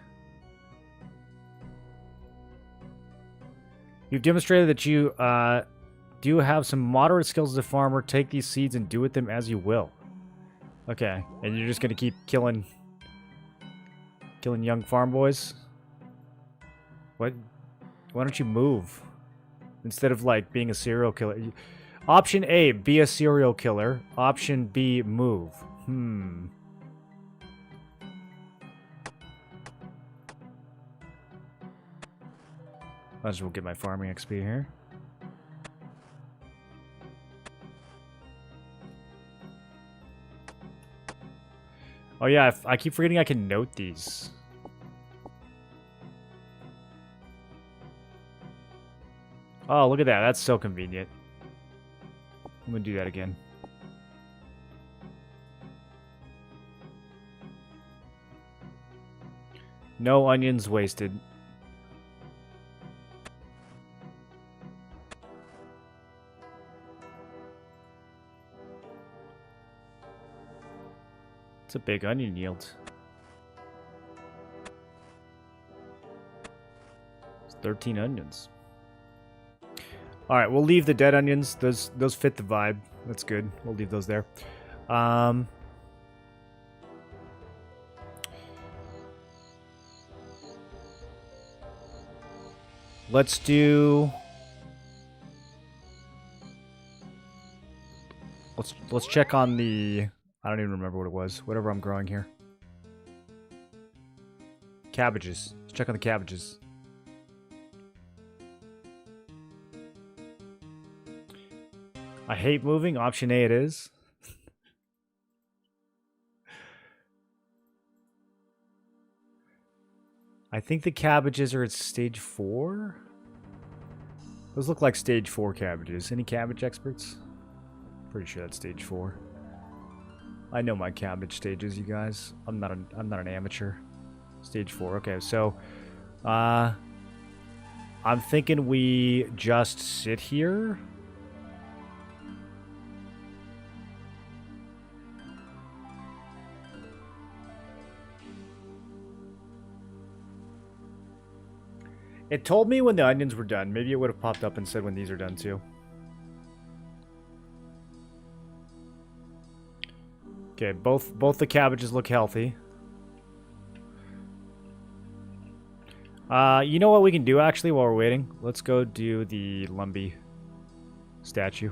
You've demonstrated that you do have some moderate skills as a farmer. Take these seeds and do with them as you will. Okay, and you're just gonna keep killing young farm boys? What? Why don't you move? Instead of, like, being a serial killer. Option A, be a serial killer. Option B, move. Might as well get my farming XP here. Oh yeah, I keep forgetting I can note these. Oh, look at that. That's so convenient. I'm gonna do that again. No onions wasted. It's a big onion yield. It's 13 onions. Alright, we'll leave the dead onions. Those fit the vibe. That's good. We'll leave those there. Let's do... Let's check on the... I don't even remember what it was. Whatever I'm growing here. Cabbages. Let's check on the cabbages. I hate moving. Option A it is. I think the cabbages are at stage 4. Those look like stage 4 cabbages. Any cabbage experts? Pretty sure that's stage 4. I know my cabbage stages, you guys. I'm not an amateur. Stage 4. Okay, so I'm thinking we just sit here. It told me when the onions were done. Maybe it would have popped up and said when these are done too. Okay, both the cabbages look healthy. You know what we can do actually while we're waiting? Let's go do the Lumbee statue.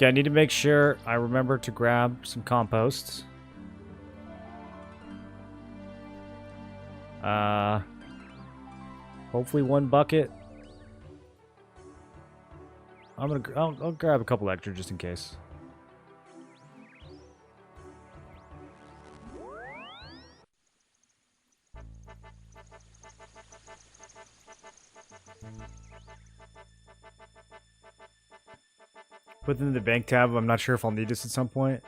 Okay, I need to make sure I remember to grab some compost. Hopefully 1 bucket. I'll grab a couple extra just in case. Put them in the bank tab. I'm not sure if I'll need this at some point.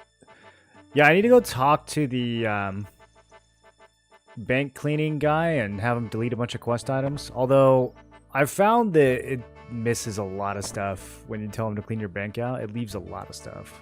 Yeah, I need to go talk to the bank cleaning guy and have him delete a bunch of quest items. Although, I've found that it misses a lot of stuff when you tell him to clean your bank out. It leaves a lot of stuff.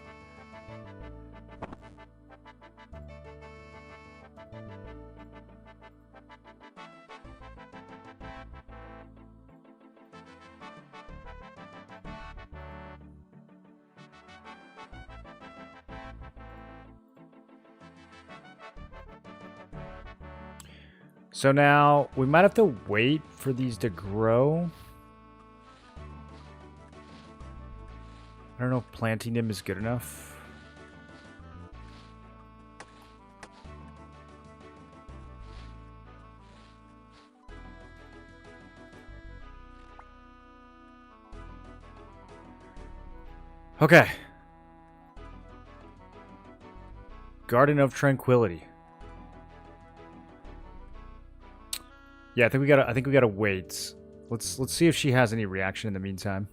So now, we might have to wait for these to grow. I don't know if planting them is good enough. Okay. Garden of Tranquility. Yeah, I think we gotta wait. Let's see if she has any reaction in the meantime.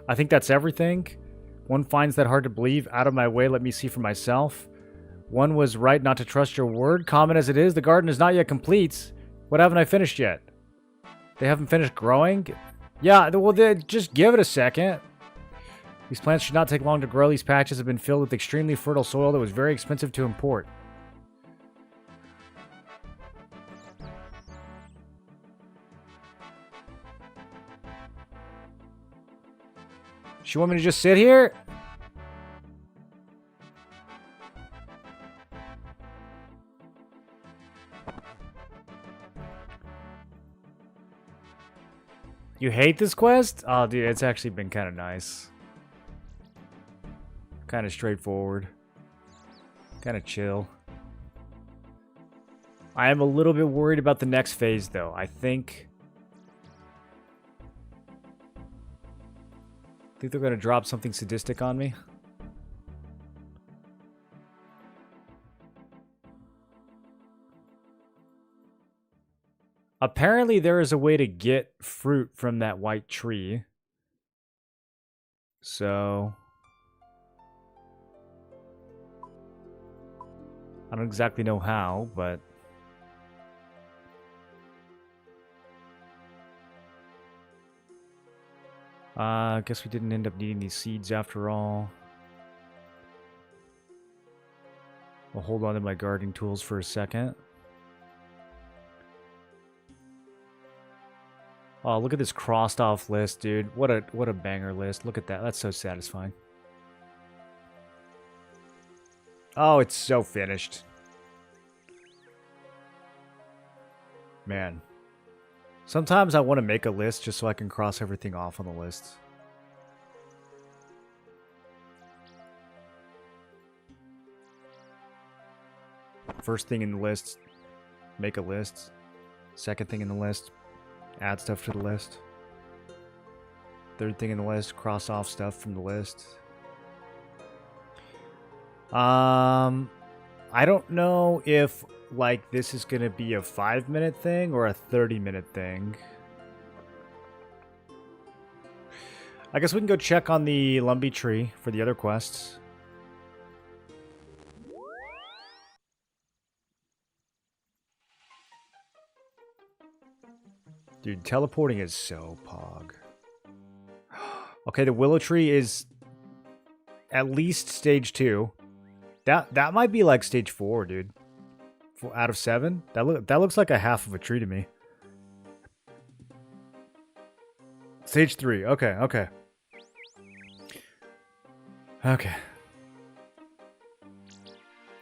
I think that's everything. One finds that hard to believe. Out of my way, let me see for myself. One was right not to trust your word. Common as it is, the garden is not yet complete. What haven't I finished yet? They haven't finished growing? Yeah, well, just give it a second. These plants should not take long to grow. These patches have been filled with extremely fertile soil that was very expensive to import. You want me to just sit here? You hate this quest? Oh, dude, it's actually been kind of nice. Kind of straightforward. Kind of chill. I am a little bit worried about the next phase, though. I think they're going to drop something sadistic on me. Apparently there is a way to get fruit from that white tree. So I don't exactly know how, but I guess we didn't end up needing these seeds after all. I'll hold on to my gardening tools for a second. Oh, look at this crossed off list, dude. What a banger list. Look at that. That's so satisfying. Oh, it's so finished. Man. Sometimes I want to make a list just so I can cross everything off on the list. First thing in the list, make a list. Second thing in the list, add stuff to the list. Third thing in the list, cross off stuff from the list. I don't know if like this is gonna be a 5-minute thing or a 30-minute thing. I guess we can go check on the Lumbee tree for the other quests. Dude, teleporting is so pog. Okay, the willow tree is at least stage 2. That might be like stage 4, dude. Out of 7? That looks like a half of a tree to me. Stage 3. Okay, okay. Okay.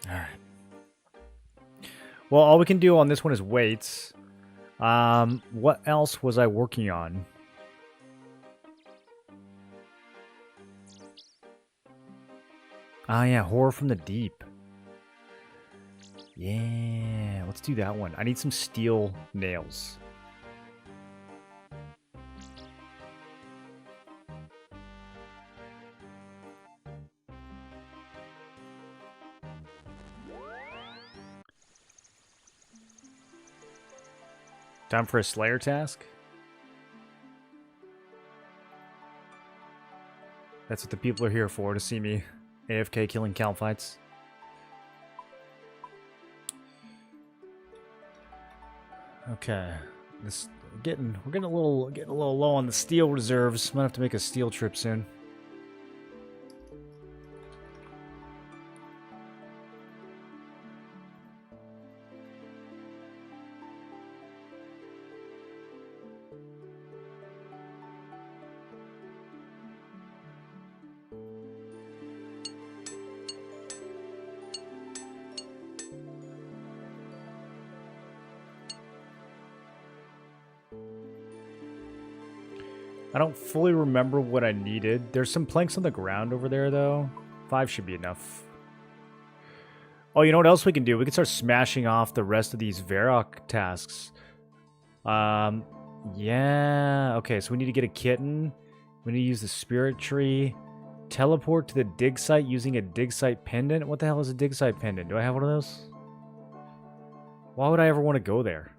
Alright. Well, all we can do on this one is wait. What else was I working on? Oh yeah, Horror from the Deep. Yeah, let's do that one. I need some steel nails. Time for a Slayer task? That's what the people are here for, to see me AFK killing cow fights. Okay. We're getting a little low on the steel reserves. Might have to make a steel trip soon. I don't fully remember what I needed. There's some planks on the ground over there, though. 5 should be enough. Oh, you know what else we can do? We can start smashing off the rest of these Varrock tasks. Yeah. Okay, so we need to get a kitten. We need to use the spirit tree. Teleport to the dig site using a dig site pendant. What the hell is a dig site pendant? Do I have one of those? Why would I ever want to go there?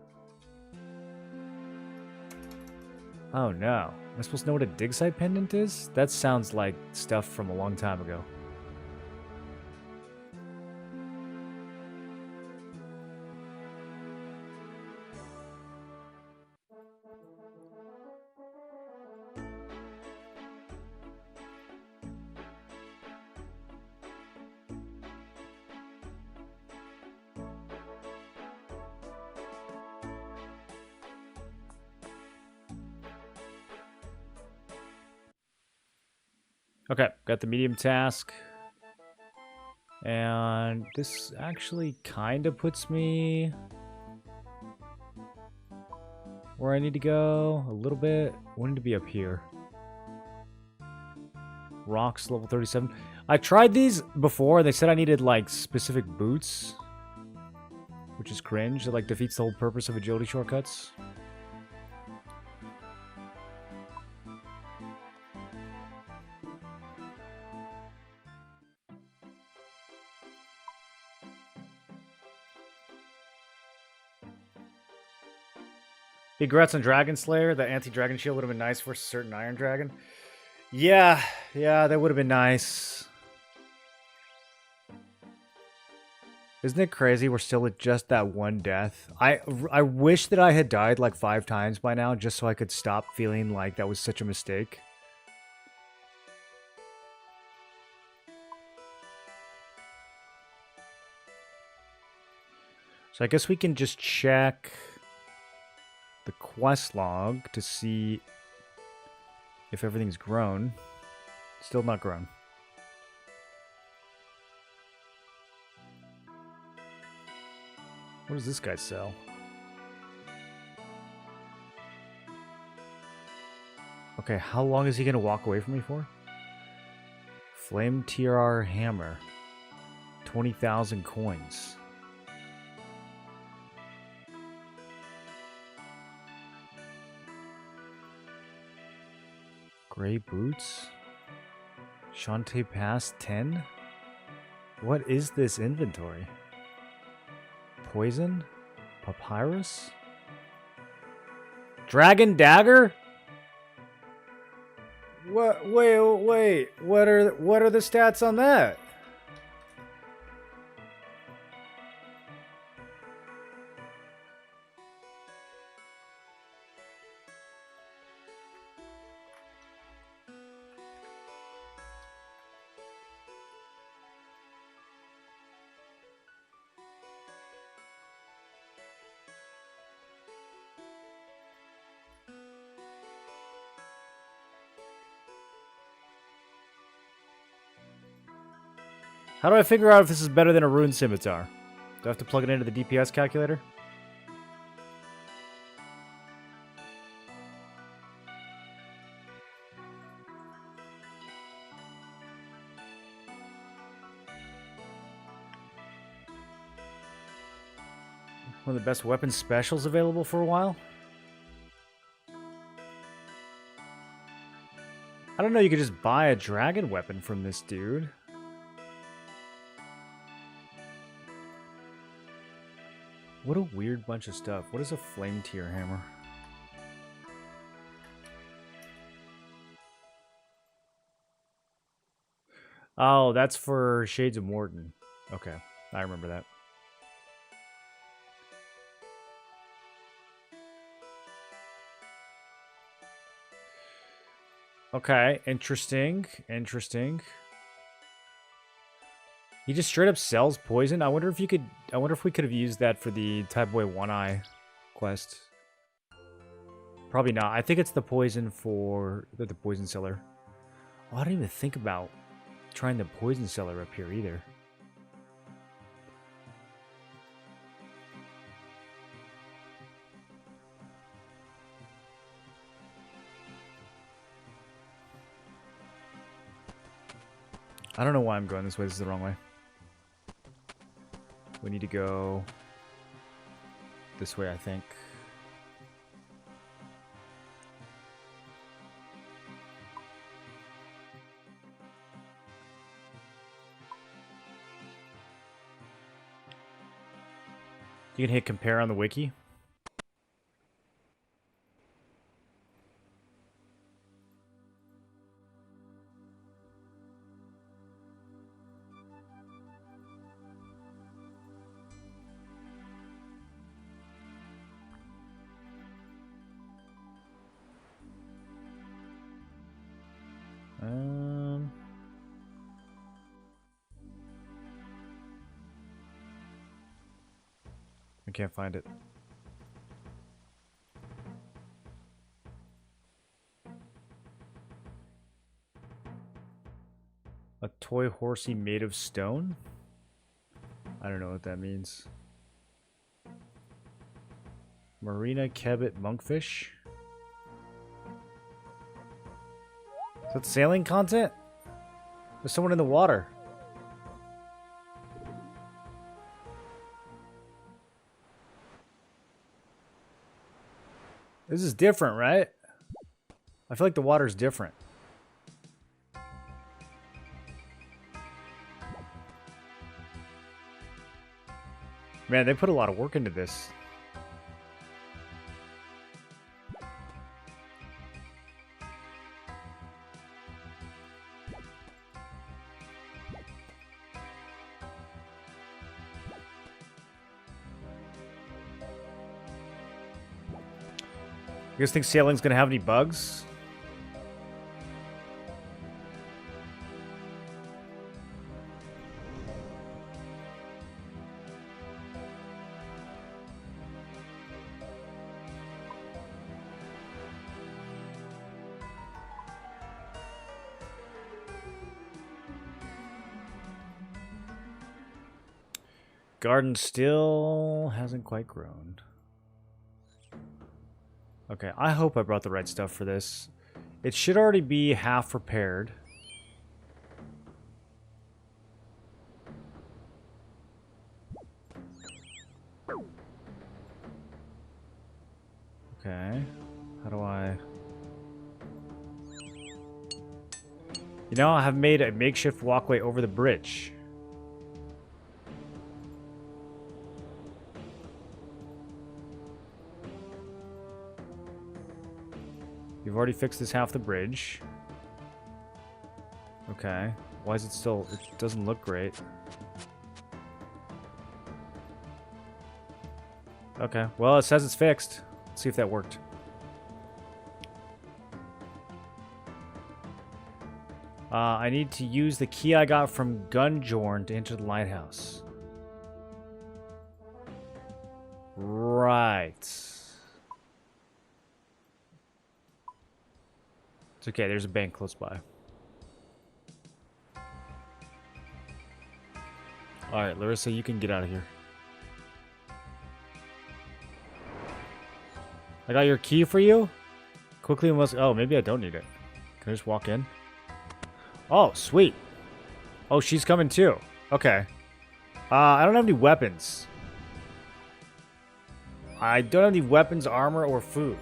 Oh no. Am I supposed to know what a dig site pendant is? That sounds like stuff from a long time ago. Okay, got the medium task. And this actually kind of puts me where I need to go a little bit. I need to be up here. Rocks, level 37. I tried these before. They said I needed, like, specific boots. Which is cringe. It, like, defeats the whole purpose of agility shortcuts. Congrats on Dragon Slayer. The anti-dragon shield would have been nice for a certain Iron Dragon. Yeah, that would have been nice. Isn't it crazy we're still at just that one death? I wish that I had died like 5 times by now just so I could stop feeling like that was such a mistake. So I guess we can just check the quest log to see if everything's grown. Still not grown. What does this guy sell? Okay, how long is he going to walk away from me for? Flame TR hammer. 20,000 coins. Gray boots? Shantae Pass 10? What is this inventory? Poison? Papyrus? Dragon dagger? What? Wait. What are the stats on that? How do I figure out if this is better than a rune scimitar? Do I have to plug it into the DPS calculator? One of the best weapon specials available for a while. I don't know, you could just buy a dragon weapon from this dude. What a weird bunch of stuff. What is a flame tier hammer? Oh, that's for Shades of Morton. Okay, I remember that. Okay, interesting. Interesting. He just straight up sells poison. I wonder if you could. I wonder if we could have used that for the Type Boy One Eye quest. Probably not. I think it's the poison for the poison seller. Oh, I didn't even think about trying the poison seller up here either. I don't know why I'm going this way. This is the wrong way. We need to go this way, I think. You can hit compare on the wiki. I can't find it. A toy horsey made of stone? I don't know what that means. Marina Kebbit monkfish? Is that sailing content? There's someone in the water. This is different, right? I feel like the water's different. Man, they put a lot of work into this. You guys think sailing's gonna have any bugs? Garden still hasn't quite grown. Okay, I hope I brought the right stuff for this. It should already be half repaired. Okay, how do I... You know, I have made a makeshift walkway over the bridge. You've already fixed this half the bridge. Okay. Why is it still... It doesn't look great. Okay. Well, it says it's fixed. Let's see if that worked. I need to use the key I got from Gunjorn to enter the lighthouse. Right. It's okay, there's a bank close by. Alright, Larissa, you can get out of here. I got your key for you? Quickly and must... Oh, maybe I don't need it. Can I just walk in? Oh, sweet. Oh, she's coming too. Okay. I don't have any weapons. I don't have any weapons, armor, or food.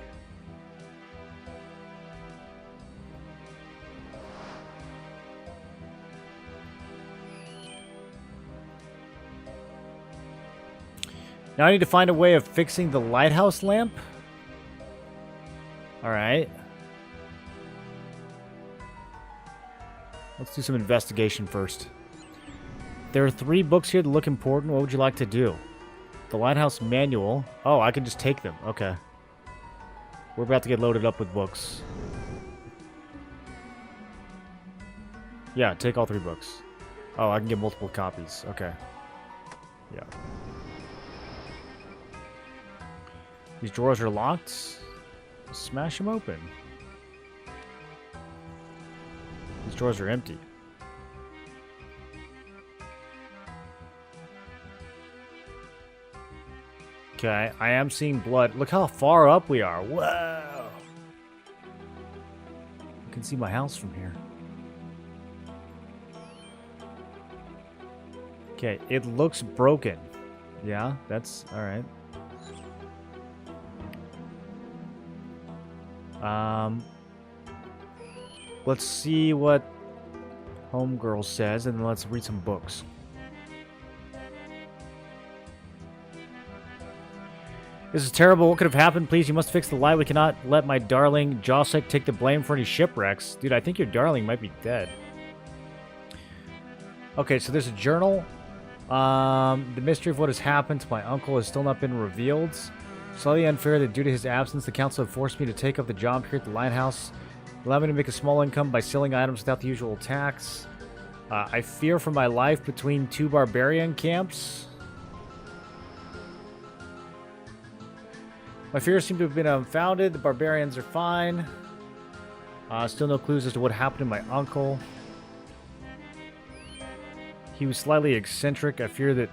Now I need to find a way of fixing the lighthouse lamp. Alright. Let's do some investigation first. There are 3 books here that look important. What would you like to do? The lighthouse manual. Oh, I can just take them. Okay. We're about to get loaded up with books. Yeah, take all 3 books. Oh, I can get multiple copies. Okay. Yeah. These drawers are locked. Smash them open. These drawers are empty. Okay, I am seeing blood. Look how far up we are. Whoa! I can see my house from here. Okay, it looks broken. Yeah, that's alright. Let's see what Homegirl says, and then let's read some books. This is terrible. What could have happened? Please, you must fix the light. We cannot let my darling Josek take the blame for any shipwrecks. Dude, I think your darling might be dead. Okay, so there's a journal. The mystery of what has happened to my uncle has still not been revealed. Slightly unfair that due to his absence, the council have forced me to take up the job here at the lighthouse. Allow me to make a small income by selling items without the usual tax. I fear for my life between 2 barbarian camps. My fears seem to have been unfounded. The barbarians are fine. Still no clues as to what happened to my uncle. He was slightly eccentric. I fear that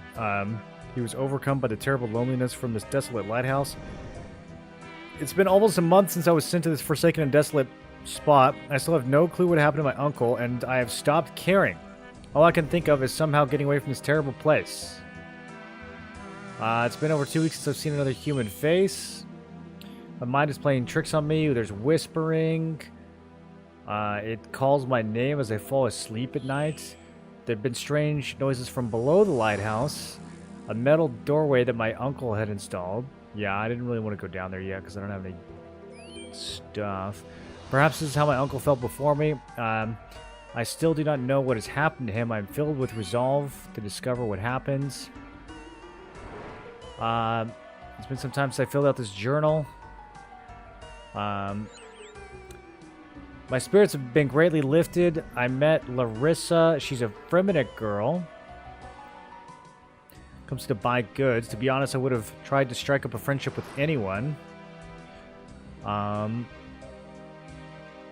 he was overcome by the terrible loneliness from this desolate lighthouse. It's been almost a month since I was sent to this forsaken and desolate spot. I still have no clue what happened to my uncle, and I have stopped caring. All I can think of is somehow getting away from this terrible place. It's been over 2 weeks since I've seen another human face. My mind is playing tricks on me. There's whispering. It calls my name as I fall asleep at night. There have been strange noises from below the lighthouse. A metal doorway that my uncle had installed. Yeah, I didn't really want to go down there yet because I don't have any stuff. Perhaps this is how my uncle felt before me. I still do not know what has happened to him. I'm filled with resolve to discover what happens. It's been some time since I filled out this journal. My spirits have been greatly lifted. I met Larissa. She's a feminine girl. Comes to buy goods. To be honest, I would have tried to strike up a friendship with anyone. We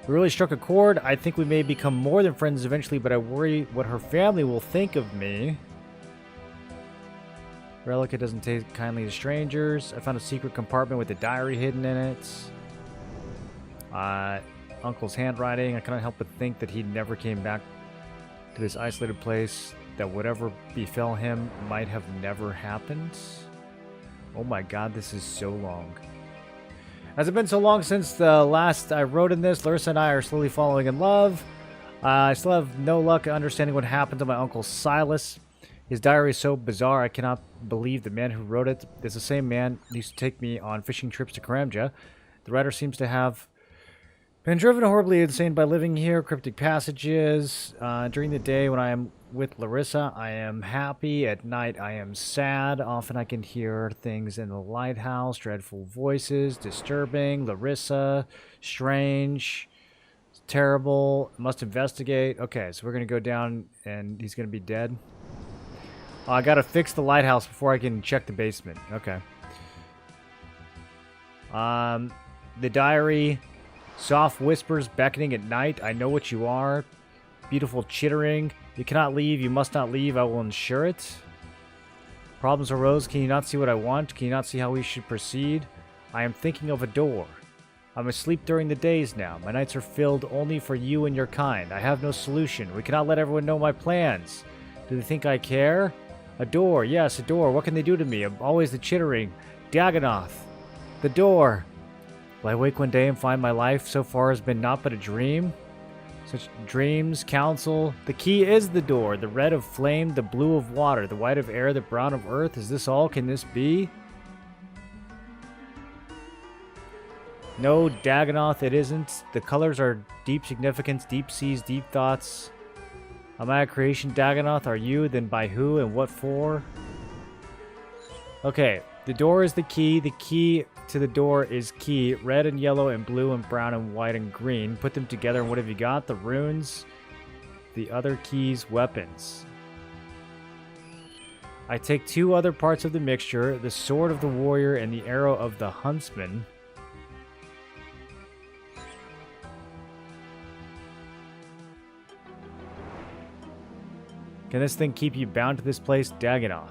really struck a chord. I think we may become more than friends eventually, but I worry what her family will think of me. Relica doesn't take kindly to strangers. I found a secret compartment with a diary hidden in it. Uncle's handwriting. I cannot help but think that he never came back to this isolated place, that whatever befell him might have never happened. Oh my god, this is so long. Has it been so long since the last I wrote in this? Larissa and I are slowly falling in love. I still have no luck understanding what happened to my uncle Silas. His diary is so bizarre, I cannot believe the man who wrote it is the same man who used to take me on fishing trips to Karamja. The writer seems to have been driven horribly insane by living here, cryptic passages. During the day when I am with Larissa, I am happy. At night, I am sad. Often I can hear things in the lighthouse, dreadful voices, disturbing. Larissa, strange, terrible, must investigate. Okay, so we're going to go down and he's going to be dead. I got to fix the lighthouse before I can check the basement. Okay. The diary... Soft whispers beckoning at night. I know what you are. Beautiful chittering. You cannot leave. You must not leave. I will ensure it. Problems arose. Can you not see what I want? Can you not see how we should proceed? I am thinking of a door. I'm asleep during the days now. My nights are filled only for you and your kind. I have no solution. We cannot let everyone know my plans. Do they think I care? A door, yes, a door. What can they do to me? I'm always the chittering. Dagonoth. The door. Will I wake one day and find my life so far has been naught but a dream? Such dreams, counsel. The key is the door. The red of flame, the blue of water, the white of air, the brown of earth. Is this all? Can this be? No, Dagonoth, it isn't. The colors are deep significance, deep seas, deep thoughts. Am I a creation, Dagonoth? Are you? Then by who and what for? Okay, the door is the key. The key to the door is key. Red and yellow and blue and brown and white and green. Put them together and what have you got? The runes. The other keys, weapons. I take 2 other parts of the mixture. The sword of the warrior and the arrow of the huntsman. Can this thing keep you bound to this place, Dagonoth?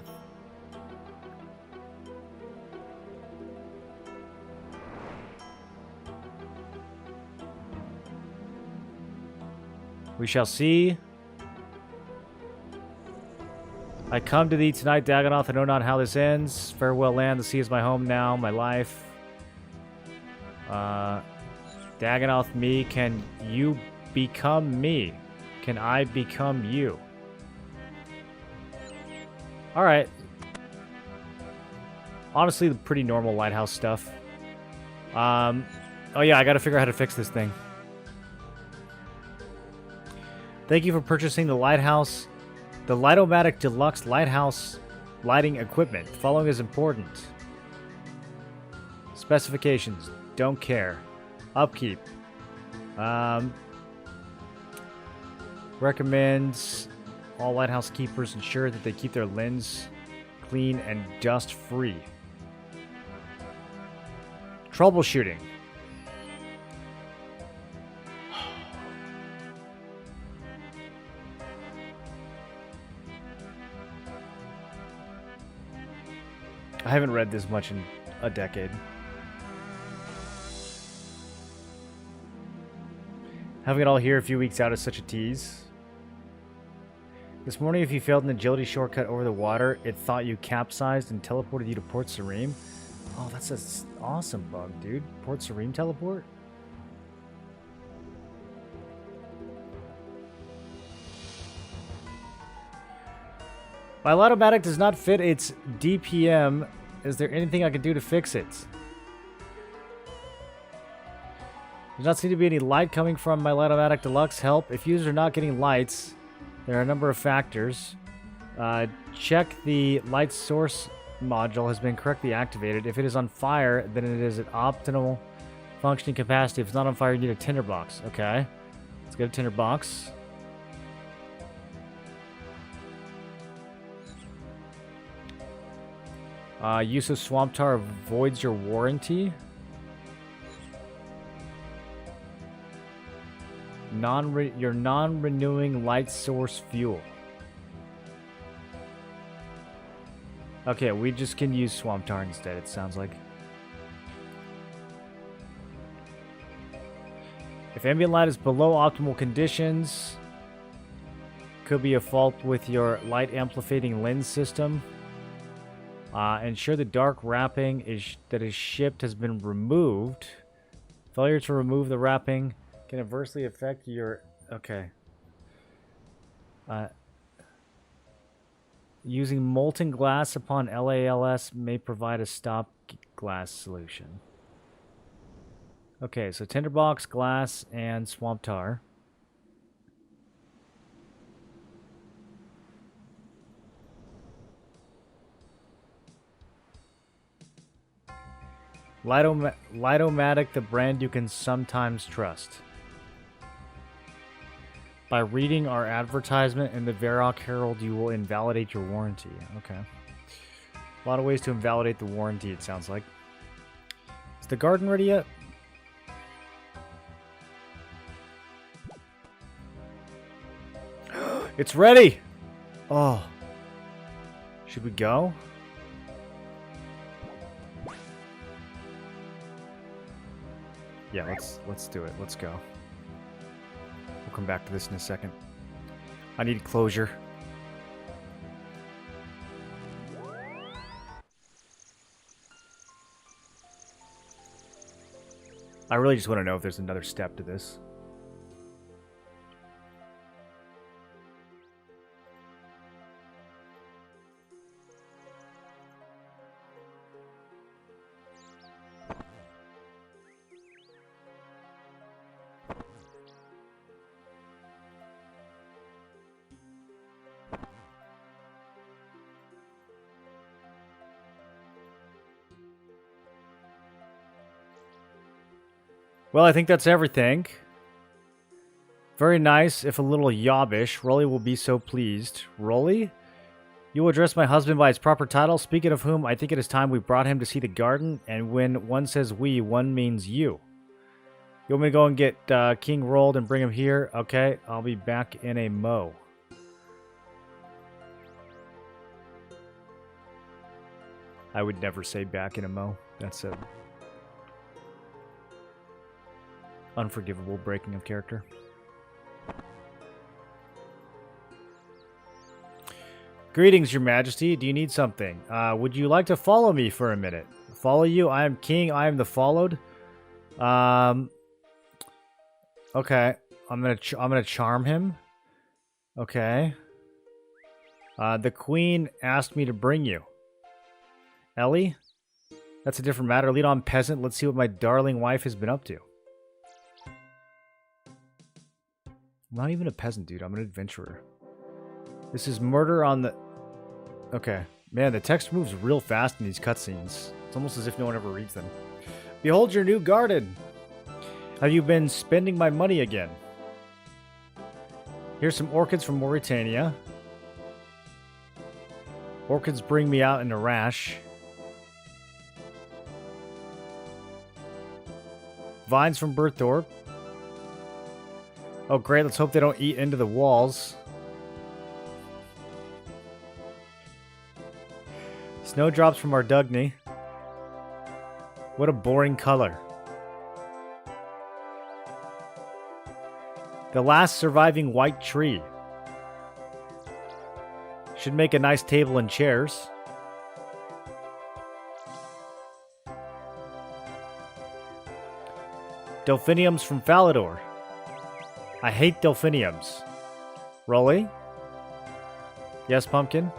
We shall see. I come to thee tonight, Dagonoth. I know not how this ends. Farewell, land. The sea is my home now, my life. Dagonoth, me. Can you become me? Can I become you? Alright. Honestly, pretty normal lighthouse stuff. Oh yeah, I gotta figure out how to fix this thing. Thank you for purchasing the lighthouse. The Lightomatic Deluxe Lighthouse lighting equipment. The following is important. Specifications. Don't care. Upkeep. Recommends all lighthouse keepers ensure that they keep their lens clean and dust free. Troubleshooting. I haven't read this much in a decade. Having it all here a few weeks out is such a tease. This morning, if you failed an agility shortcut over the water, it thought you capsized and teleported you to Port Serene. Oh, that's an awesome bug, dude. Port Serene teleport? My Lightomatic does not fit its DPM. Is there anything I can do to fix it? Does not seem to be any light coming from my Lightomatic Deluxe. Help. If users are not getting lights, there are a number of factors. Check the light source module has been correctly activated. If it is on fire, then it is at optimal functioning capacity. If it's not on fire, you need a tinderbox. Okay. Let's get a tinderbox. Use of Swamp Tar voids your warranty. Your non-renewing light source fuel. Okay, we just can use Swamp Tar instead, it sounds like. If ambient light is below optimal conditions, could be a fault with your light amplifying lens system. Ensure the dark wrapping that is shipped has been removed. Failure to remove the wrapping can adversely affect your... Okay. Using molten glass upon LALS may provide a stop glass solution. Okay, so tinderbox, glass, and swamp tar. Lightomatic, the brand you can sometimes trust. By reading our advertisement in the Varrock Herald, you will invalidate your warranty. Okay. A lot of ways to invalidate the warranty, it sounds like. Is the garden ready yet? It's ready! Oh. Should we go? Yeah, let's do it. Let's go. We'll come back to this in a second. I need closure. I really just want to know if there's another step to this. Well, I think that's everything. Very nice, if a little yobbish. Rolly will be so pleased. Rolly? You will address my husband by his proper title. Speaking of whom, I think it is time we brought him to see the garden. And when one says we, one means you. You want me to go and get King rolled and bring him here? Okay, I'll be back in a mo. I would never say back in a mo. That's a unforgivable breaking of character. Greetings, Your Majesty. Do you need something? Would you like to follow me for a minute? Follow you? I am king. I am the followed. Okay. I'm gonna charm him. Okay. The queen asked me to bring you. Ellie? That's a different matter. Lead on, peasant. Let's see what my darling wife has been up to. I'm not even a peasant, dude. I'm an adventurer. This is murder on the... Okay. Man, the text moves real fast in these cutscenes. It's almost as if no one ever reads them. Behold your new garden! Have you been spending my money again? Here's some orchids from Mauritania. Orchids bring me out in a rash. Vines from Berthorpe. Oh, great. Let's hope they don't eat into the walls. Snowdrops from Ardugny. What a boring color. The last surviving white tree. Should make a nice table and chairs. Delphiniums from Falador. I hate delphiniums. Rolly? Yes, Pumpkin?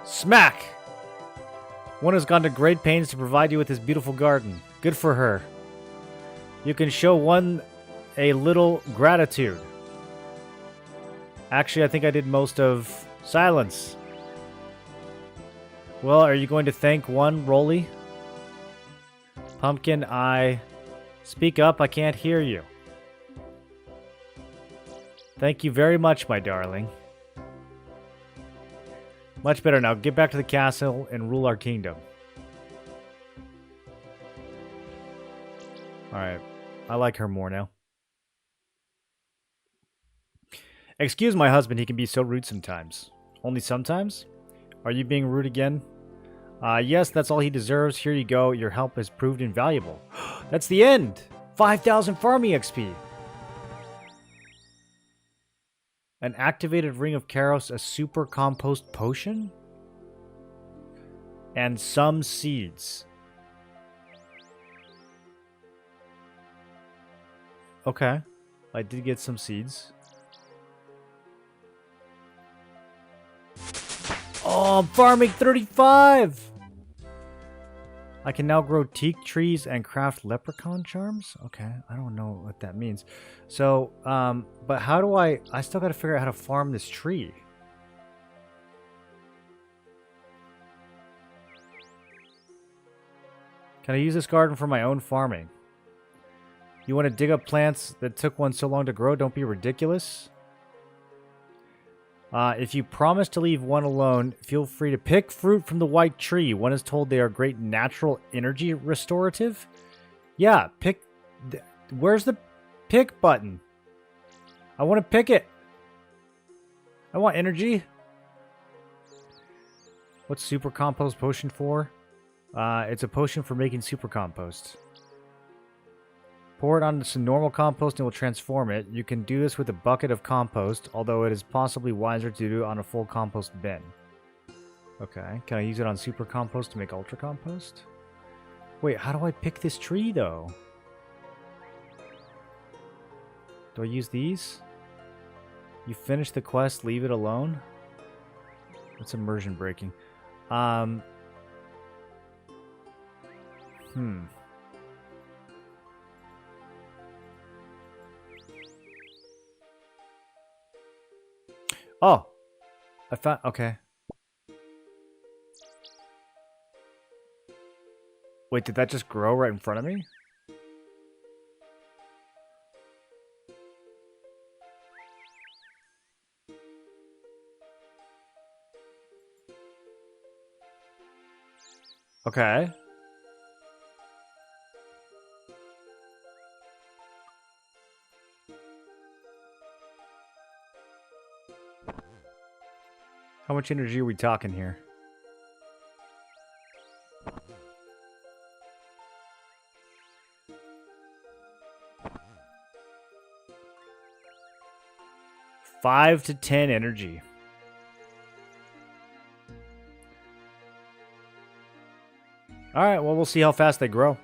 Smack! One has gone to great pains to provide you with this beautiful garden. Good for her. You can show one a little gratitude. Actually, I think I did most of... Silence. Well, are you going to thank one, Rolly? Pumpkin, Speak up, I can't hear you. Thank you very much, my darling. Much better now. Get back to the castle and rule our kingdom. Alright. I like her more now. Excuse my husband, he can be so rude sometimes. Only sometimes? Are you being rude again? Yes, that's all he deserves. Here you go. Your help has proved invaluable. That's the end! 5,000 farming XP! An activated Ring of Karos, a super compost potion? And some seeds. Okay. I did get some seeds. Oh, I'm farming 35! I can now grow teak trees and craft leprechaun charms? Okay, I don't know what that means. So, but how do I still gotta figure out how to farm this tree. Can I use this garden for my own farming? You want to dig up plants that took one so long to grow? Don't be ridiculous. If you promise to leave one alone, feel free to pick fruit from the white tree. One is told they are great natural energy restorative. Yeah, pick... Where's the pick button? I want to pick it. I want energy. What's super compost potion for? It's a potion for making super compost. Pour it onto some normal compost and it will transform it. You can do this with a bucket of compost, although it is possibly wiser to do it on a full compost bin. Okay, can I use it on super compost to make ultra compost? Wait, how do I pick this tree, though? Do I use these? You finish the quest, leave it alone? What's immersion breaking? Hmm. Oh! I found... Okay. Wait, did that just grow right in front of me? Okay. How much energy are we talking here? Five to 10 energy. Alright, well, we'll see how fast they grow.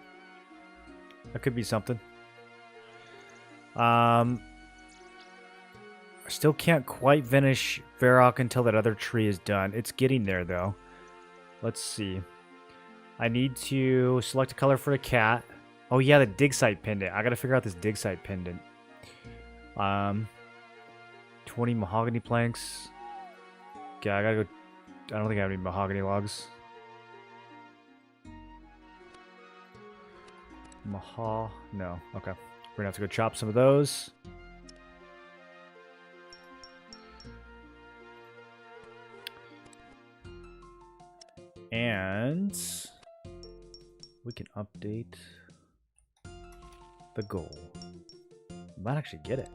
That could be something. I still can't quite finish Varrock until that other tree is done. It's getting there, though. Let's see. I need to select a color for the cat. Oh, yeah, the dig site pendant. I gotta figure out this dig site pendant. 20 mahogany planks. Yeah, I gotta go. I don't think I have any mahogany logs. No. Okay. We're gonna have to go chop some of those. And we can update the goal. Might actually get it.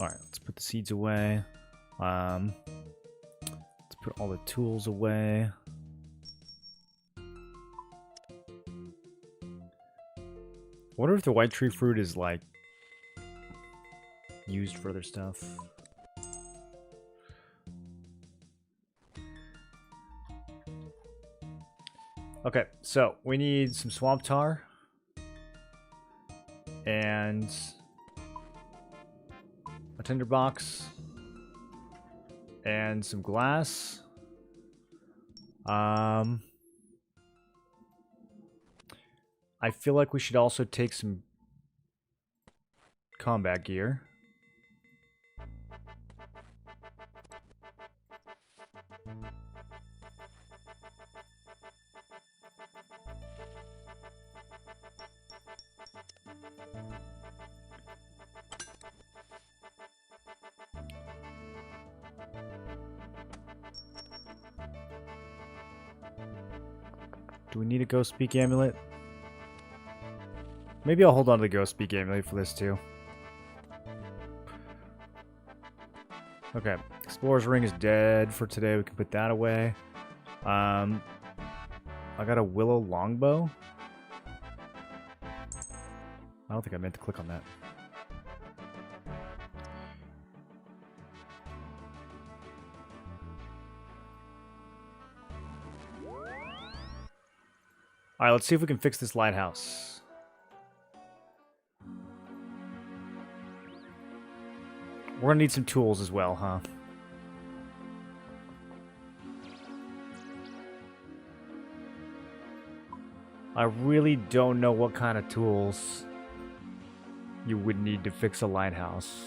All right, let's put the seeds away. Let's put all the tools away. I wonder if the white tree fruit is like used for other stuff. Okay, so we need some swamp tar and a tinderbox and some glass. I feel like we should also take some combat gear. Do we need a Ghost Speak amulet? Maybe I'll hold on to the Ghost Speak amulet for this too. Okay, Explorer's Ring is dead for today. We can put that away. I got a willow longbow. I don't think I meant to click on that. Alright, let's see if we can fix this lighthouse. We're gonna need some tools as well, huh? I really don't know what kind of tools you would need to fix a lighthouse.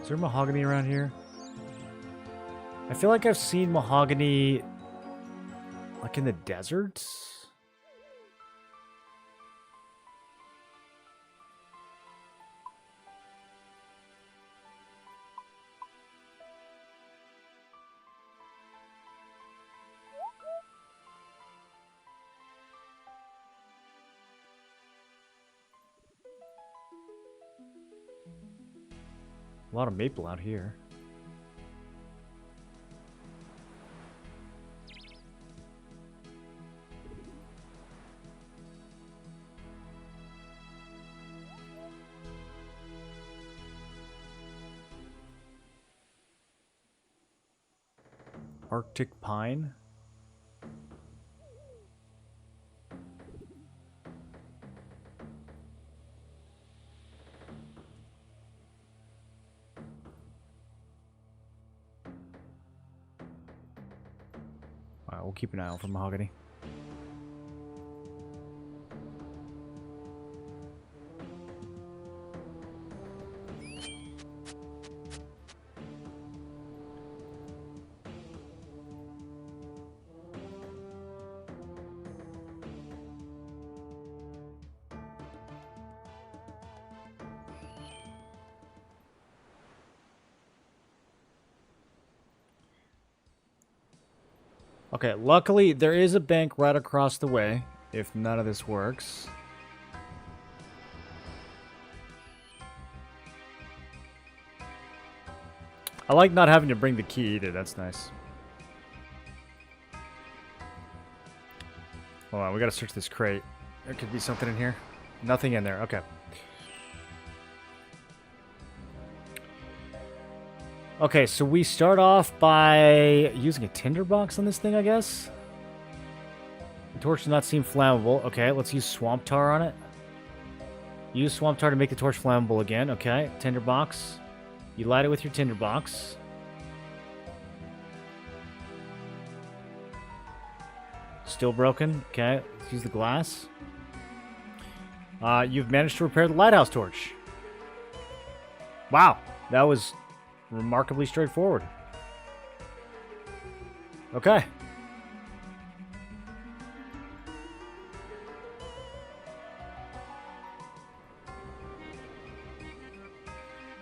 Is there mahogany around here? I feel like I've seen mahogany like in the deserts. A lot of maple out here. Arctic pine. Alright, we'll keep an eye out for mahogany. Okay, luckily there is a bank right across the way, if none of this works. I like not having to bring the key either, that's nice. Hold on, we gotta search this crate. There could be something in here. Nothing in there, okay. Okay, so we start off by using a tinderbox on this thing, I guess. The torch does not seem flammable. Okay, let's use swamp tar on it. Use swamp tar to make the torch flammable again. Okay, tinderbox. You light it with your tinderbox. Still broken. Okay, let's use the glass. You've managed to repair the lighthouse torch. Wow, that was remarkably straightforward. Okay.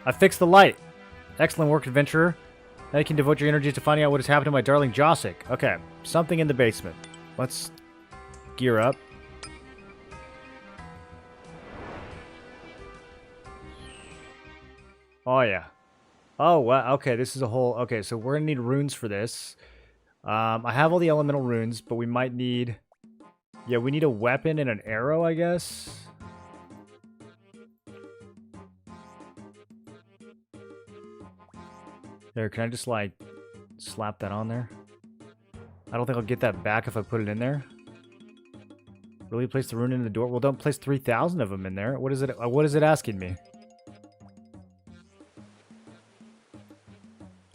I fixed the light. Excellent work, adventurer. Now you can devote your energies to finding out what has happened to my darling Josic. Okay, something in the basement. Let's gear up. Oh, yeah. Oh, wow. Okay, this is a whole... Okay, so we're going to need runes for this. I have all the elemental runes, but we might need... Yeah, we need a weapon and an arrow, I guess. There, can I just, like, slap that on there? I don't think I'll get that back if I put it in there. Really place the rune in the door? Well, don't place 3,000 of them in there. What is it asking me?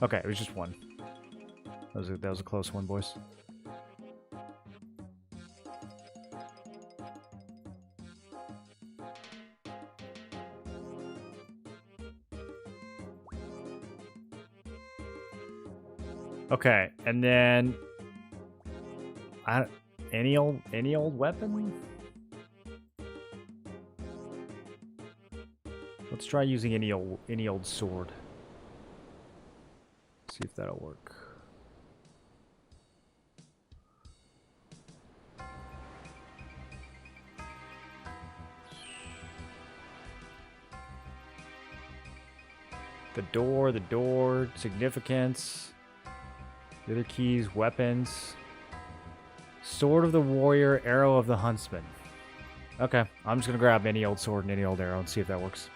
Okay, it was just one. That was a close one, boys. Okay, and then any old weapon? Let's try using any old sword. See if that'll work. The door, significance. The other keys, weapons. Sword of the warrior, arrow of the huntsman. Okay, I'm just gonna grab any old sword and any old arrow and see if that works.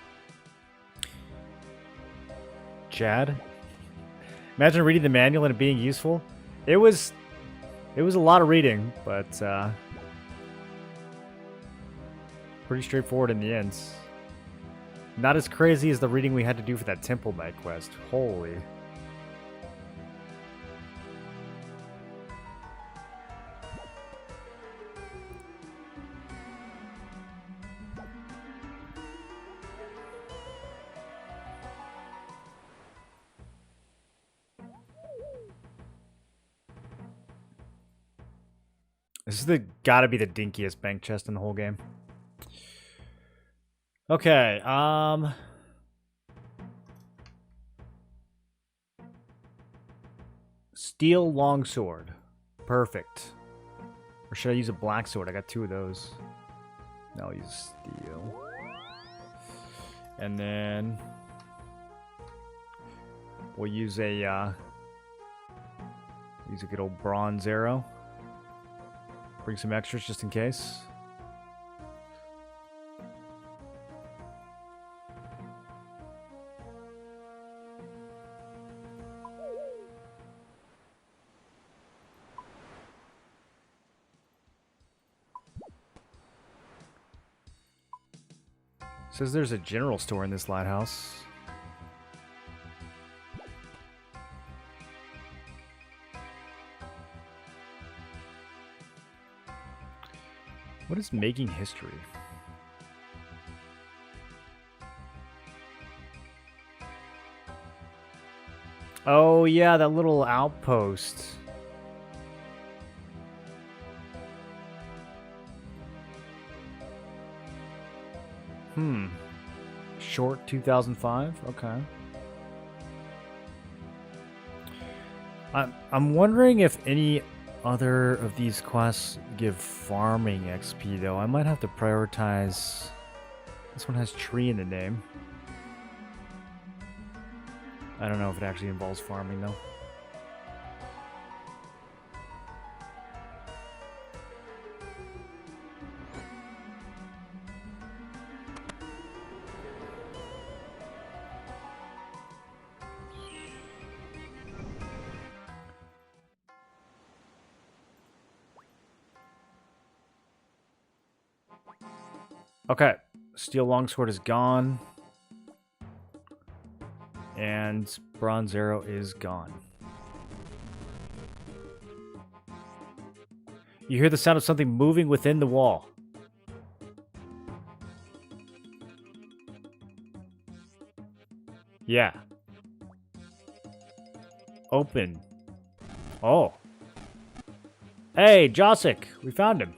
Chad? Imagine reading the manual and it being useful. It was a lot of reading, but pretty straightforward in the end. Not as crazy as the reading we had to do for that Temple Knight quest. Holy. This is gotta be the dinkiest bank chest in the whole game. Okay, steel longsword. Perfect. Or should I use a black sword? I got two of those. No, I'll use steel. And then We'll use a good old bronze arrow. Bring some extras just in case. Says there's a general store in this lighthouse. What is making history? Oh yeah, that little outpost. Short 2005? Okay. I'm wondering if any other of these quests give farming XP though. I might have to prioritize. This one has tree in the name. I don't know if it actually involves farming though. Okay, steel longsword is gone. And bronze arrow is gone. You hear the sound of something moving within the wall. Yeah. Open. Oh. Hey, Josik, we found him.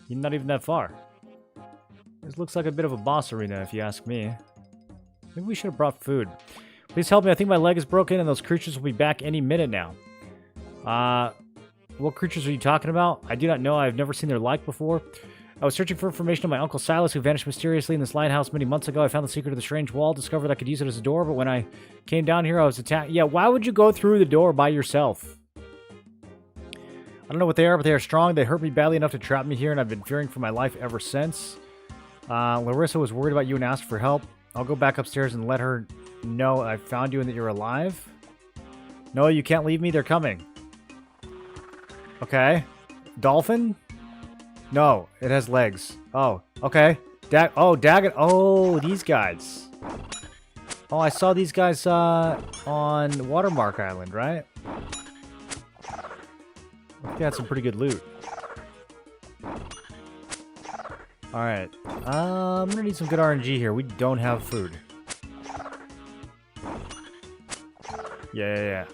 He's not even that far. This looks like a bit of a boss arena, if you ask me. Maybe we should have brought food. Please help me. I think my leg is broken and those creatures will be back any minute now. What creatures are you talking about? I do not know. I've never seen their like before. I was searching for information on my Uncle Silas, who vanished mysteriously in this lighthouse many months ago. I found the secret of the strange wall, discovered I could use it as a door, but when I came down here, I was attacked. Yeah, why would you go through the door by yourself? I don't know what they are, but they are strong. They hurt me badly enough to trap me here, and I've been fearing for my life ever since. Larissa was worried about you and asked for help. I'll go back upstairs and let her know I found you and that you're alive. No, you can't leave me. They're coming. Okay. Dolphin? No, it has legs. Oh, okay. Dagon. Oh, these guys. Oh, I saw these guys on Watermark Island, right? They had some pretty good loot. Alright. I'm gonna need some good RNG here. We don't have food. Yeah.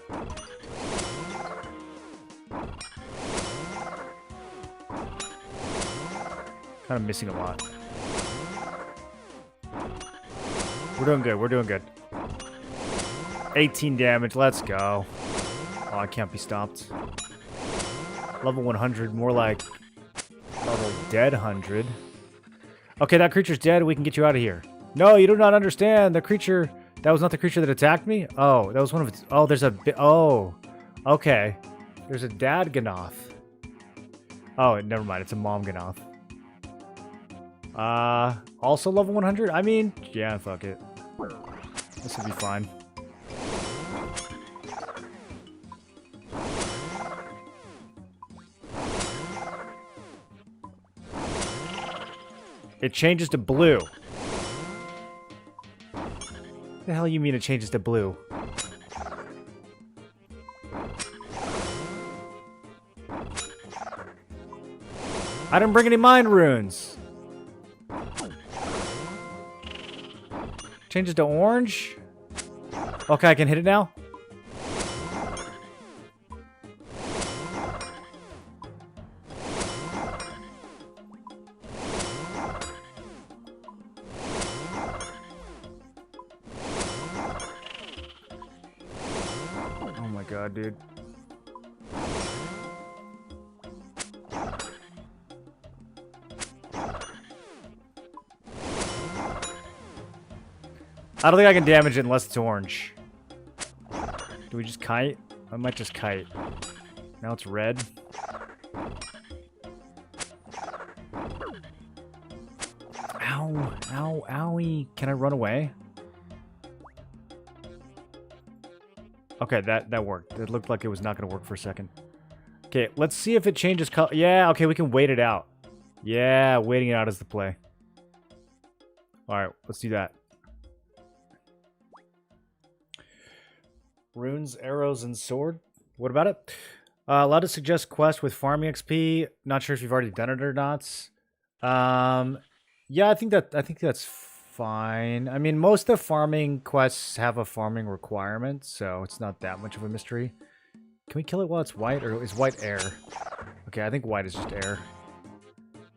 Kind of missing a lot. We're doing good. 18 damage, let's go. Oh, I can't be stopped. Level 100, more like level dead 100. Okay, that creature's dead. We can get you out of here. No, you do not understand. The creature... That was not the creature that attacked me? Oh, that was one of its... Oh, there's a... Oh, okay. There's a dad Ganoth. Oh, never mind. It's a mom Ganoth. Also level 100? I mean, yeah, fuck it. This will be fine. It changes to blue. What the hell you mean it changes to blue? I didn't bring any mind runes. Changes to orange? Okay, I can hit it now? Oh my god, dude. I don't think I can damage it unless it's orange. we just kite? I might just kite. Now it's red. Ow, ow, owie. Can I run away? Okay, that worked. It looked like it was not going to work for a second. Okay, let's see if it changes color. Yeah, okay, we can wait it out. Yeah, waiting it out is the play. Alright, let's do that. Runes, arrows, and sword. What about it? Allowed to suggest quest with farming XP. Not sure if you've already done it or not. Yeah, I think that's fine. I mean, most of the farming quests have a farming requirement, so it's not that much of a mystery. Can we kill it while it's white, or is white air? Okay, I think white is just air.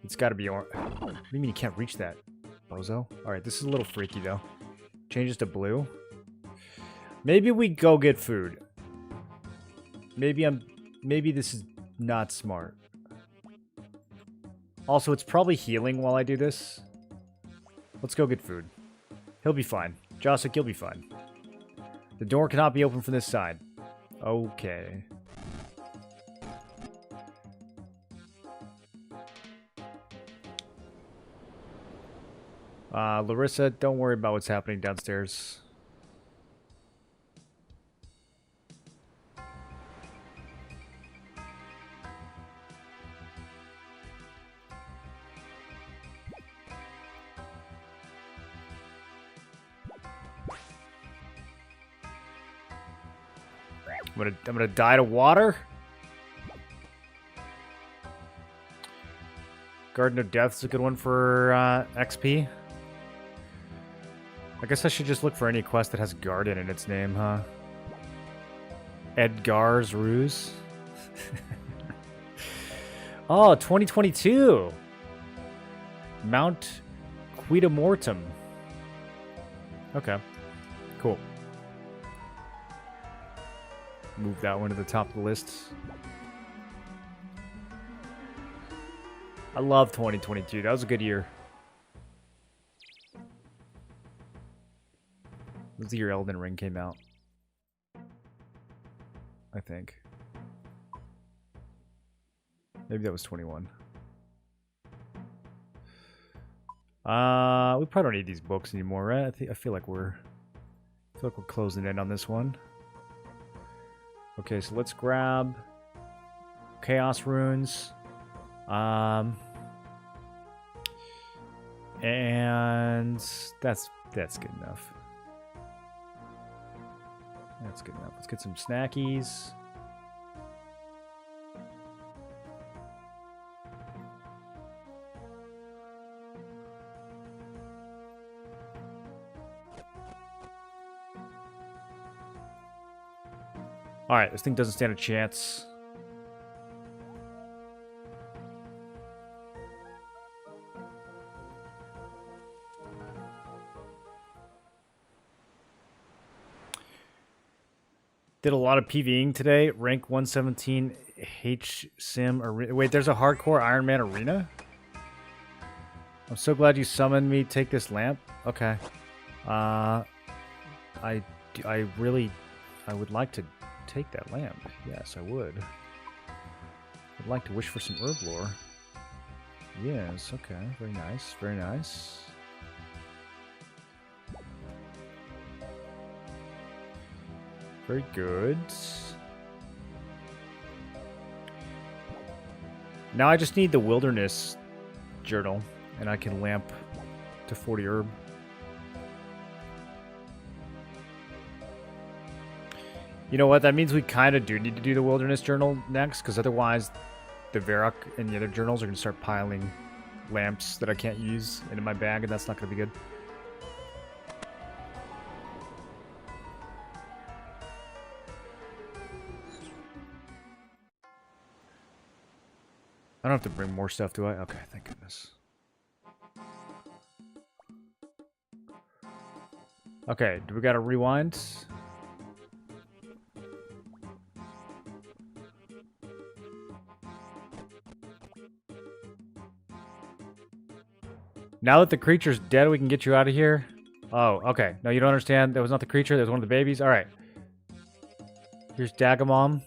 It's got to be orange. What do you mean you can't reach that, bozo? All right, this is a little freaky though. Changes to blue. Maybe we go get food. Maybe this is not smart. Also, it's probably healing while I do this. Let's go get food. He'll be fine. Josik, you'll be fine. The door cannot be opened from this side. Okay. Larissa, don't worry about what's happening downstairs. I'm gonna die to water. Garden of Death is a good one for XP. I guess I should just look for any quest that has garden in its name, huh? Edgar's Ruse. Oh, 2022. Mount Quidamortum. Okay, cool. Move that one to the top of the list. I love 2022. That was a good year. It was the year Elden Ring came out, I think. Maybe that was 21. We probably don't need these books anymore, right? I feel like we're closing in on this one. Okay, so let's grab Chaos Runes. And that's good enough. That's good enough. Let's get some snackies. Alright, this thing doesn't stand a chance. Did a lot of PvEing today. Rank 117 H-Sim Arena. Wait, there's a hardcore Iron Man arena? I'm so glad you summoned me. Take this lamp. Okay. I would like to take that lamp. Yes, I would. I'd like to wish for some herb lore. Yes, okay. Very nice. Very nice. Very good. Now I just need the wilderness journal, and I can lamp to 40 herb. You know what? That means we kind of do need to do the wilderness journal next, because otherwise the Varrock and the other journals are going to start piling lamps that I can't use into my bag, and that's not going to be good. I don't have to bring more stuff, do I? Okay, thank goodness. Okay, do we gotta rewind? Now that the creature's dead, we can get you out of here? Oh, okay. No, you don't understand. That was not the creature. That was one of the babies. All right. Here's Dagamon.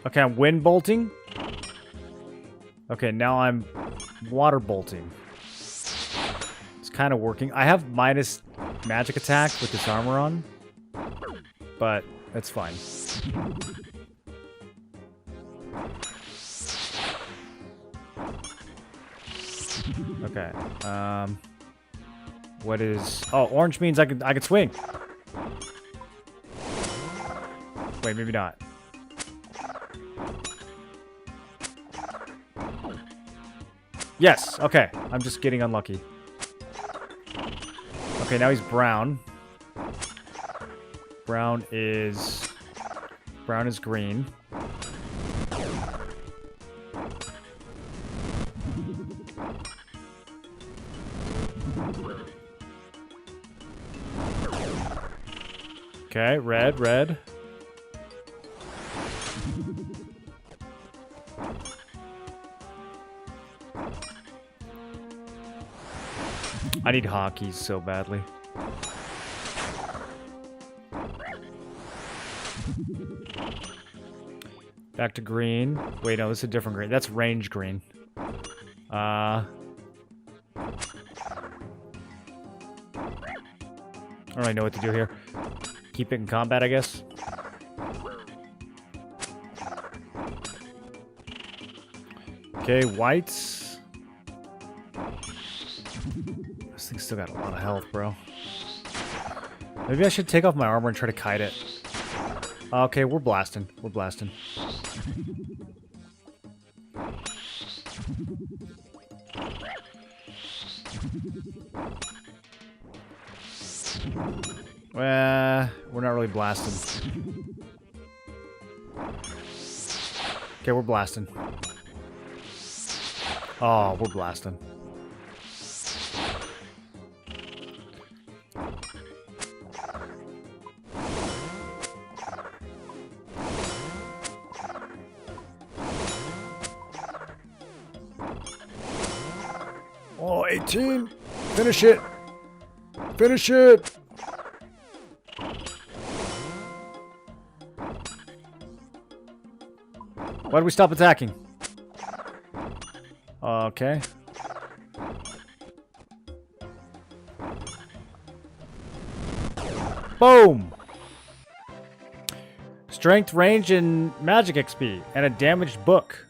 Okay, I'm wind bolting. Okay, now I'm water bolting. It's kind of working. I have minus magic attack with this armor on, but that's fine. Okay. What is? Oh, orange means I can swing. Wait, maybe not. Yes. Okay. I'm just getting unlucky. Okay, now he's brown. Brown is green. Okay, red. I need hotkeys so badly. Back to green. Wait, no, this is a different green. That's range green. I don't really know what to do here. Keep it in combat, I guess. Okay, whites. This thing's still got a lot of health, bro. Maybe I should take off my armor and try to kite it. Okay, we're blasting. We're blasting. We're not really blasting. Okay, we're blasting. Oh, we're blasting. Oh, 18! Finish it! Finish it! Why did we stop attacking? Okay. Boom! Strength, range, and magic XP. And a damaged book.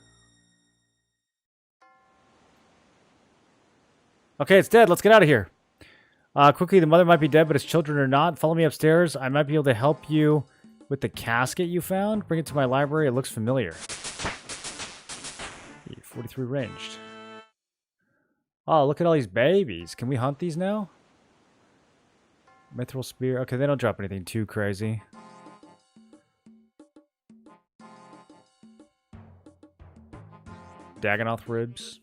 Okay, it's dead. Let's get out of here. Quickly, the mother might be dead, but his children are not. Follow me upstairs. I might be able to help you with the casket you found. Bring it to my library. It looks familiar. 43 ranged. Oh, look at all these babies. Can we hunt these now? Mithril spear. Okay, they don't drop anything too crazy. Dagonoth ribs.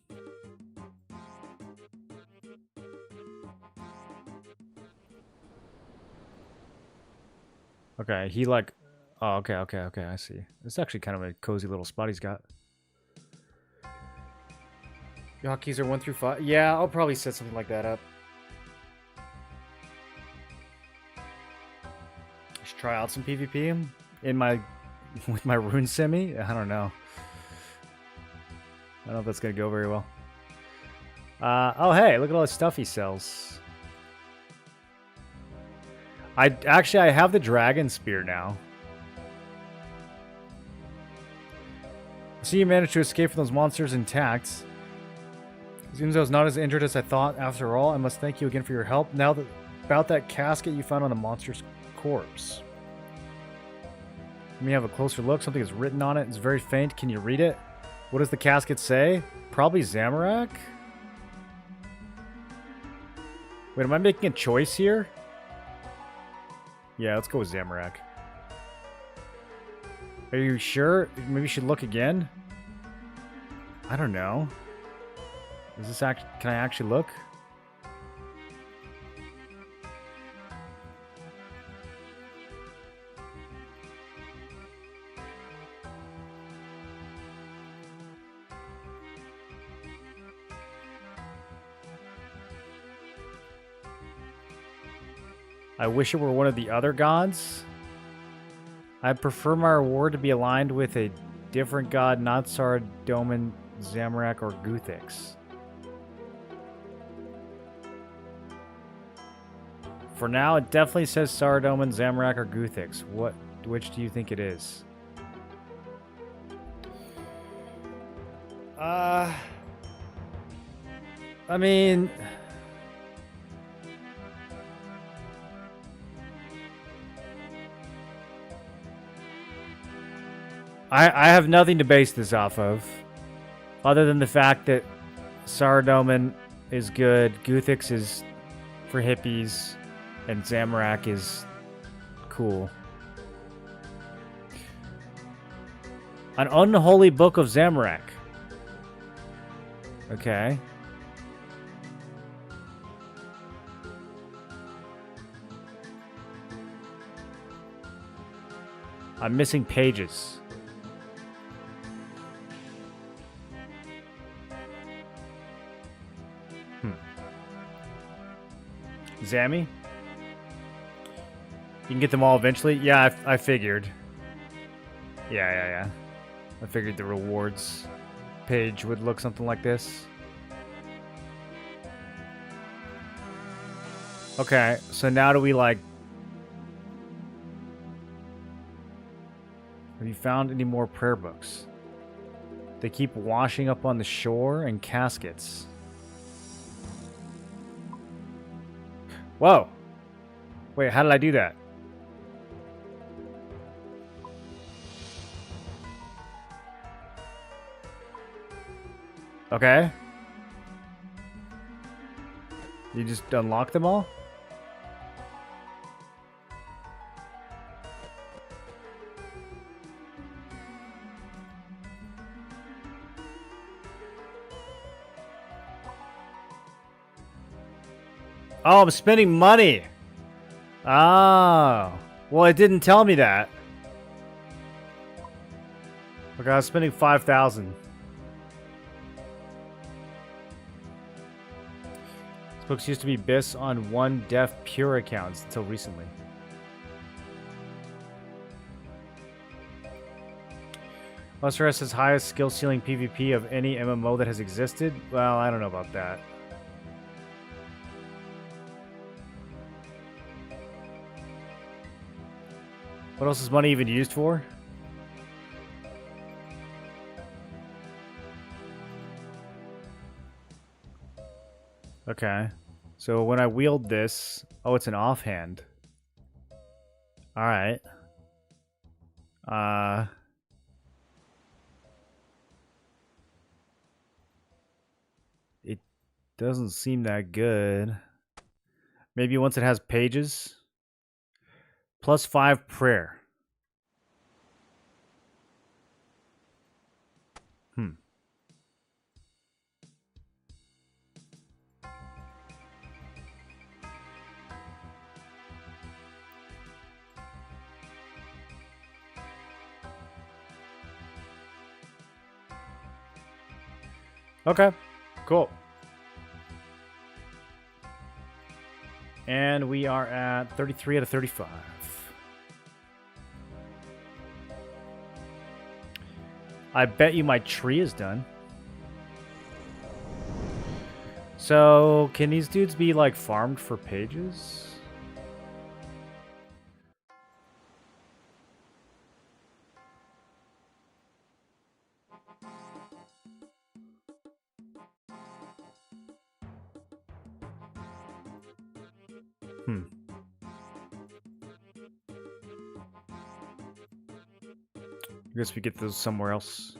Okay, he like... Oh, okay, I see. This is actually kind of a cozy little spot he's got. Your hotkeys are 1 through 5. Yeah, I'll probably set something like that up. I should try out some PvP in my... with my rune semi? I don't know. I don't know if that's going to go very well. Oh, hey, look at all the stuff he sells. I have the dragon spear now. See, you managed to escape from those monsters intact. Seems I was not as injured as I thought after all. I must thank you again for your help. Now about that casket you found on the monster's corpse. Let me have a closer look. Something is written on it. It's very faint. Can you read it? What does the casket say? Probably Zamorak? Wait, am I making a choice here? Yeah, let's go with Zamorak. Are you sure? Maybe you should look again? I don't know. Is this can I actually look? I wish it were one of the other gods. I prefer my reward to be aligned with a different god, not Saradomin, Zamorak, or Guthix. For now, it definitely says Saradomin, Zamorak, or Guthix. Which do you think it is? I mean... I have nothing to base this off of, other than the fact that Saradomin is good, Guthix is for hippies, and Zamorak is cool. An unholy book of Zamorak. Okay. I'm missing pages. Zammy? You can get them all eventually? Yeah, I figured. Yeah. I figured the rewards page would look something like this. Okay, so now do we like... Have you found any more prayer books? They keep washing up on the shore and caskets. Whoa! Wait, how did I do that? Okay. You just unlock them all? Oh, I'm spending money. Oh. Well, it didn't tell me that. Okay, I was spending 5,000. These books used to be BIS on one deaf pure accounts until recently. OSRS has highest skill ceiling PvP of any MMO that has existed? Well, I don't know about that. What else is money even used for? Okay. So when I wield this... Oh, it's an offhand. Alright. It doesn't seem that good. Maybe once it has pages... +5 prayer. Okay, cool. And we are at 33 out of 35. I bet you my tree is done. So, can these dudes be, like, farmed for pages? I guess we get those somewhere else.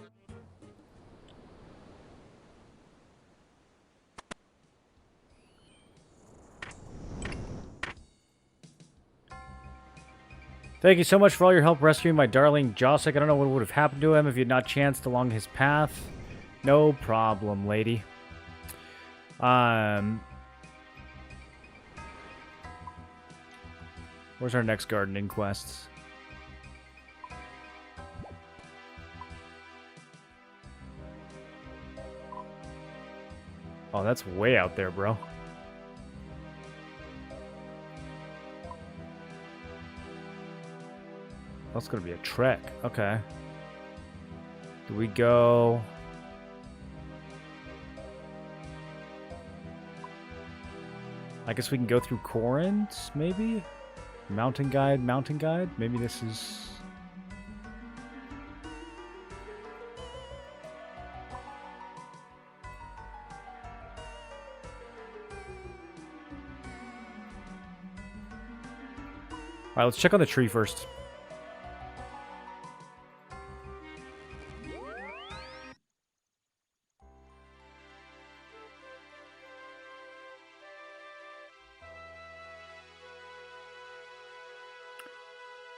Thank you so much for all your help rescuing my darling Josik. I don't know what would have happened to him if you had not chanced along his path. No problem, lady. Where's our next gardening quest? Oh, that's way out there, bro. That's gonna be a trek. Okay. Do we go? I guess we can go through Corinth, maybe? Mountain guide, mountain guide? Maybe this is... Alright, let's check on the tree first.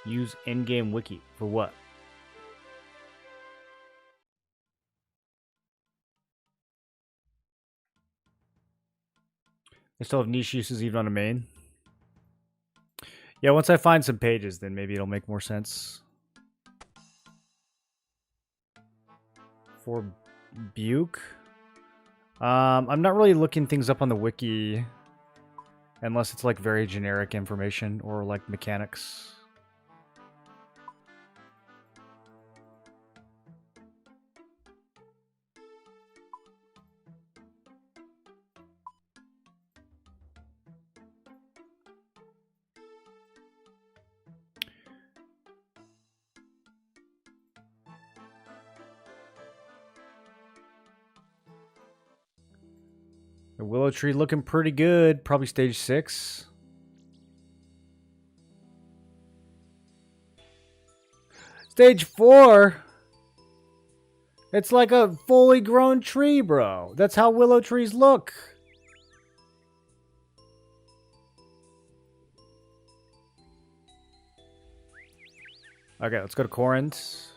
Use in-game wiki. For what? They still have niche uses even on a main. Yeah, once I find some pages, then maybe it'll make more sense. For Buke? I'm not really looking things up on the wiki unless it's like very generic information or like mechanics. The willow tree looking pretty good. Probably stage 6. Stage 4? It's like a fully grown tree, bro. That's how willow trees look. Okay, let's go to Corinth.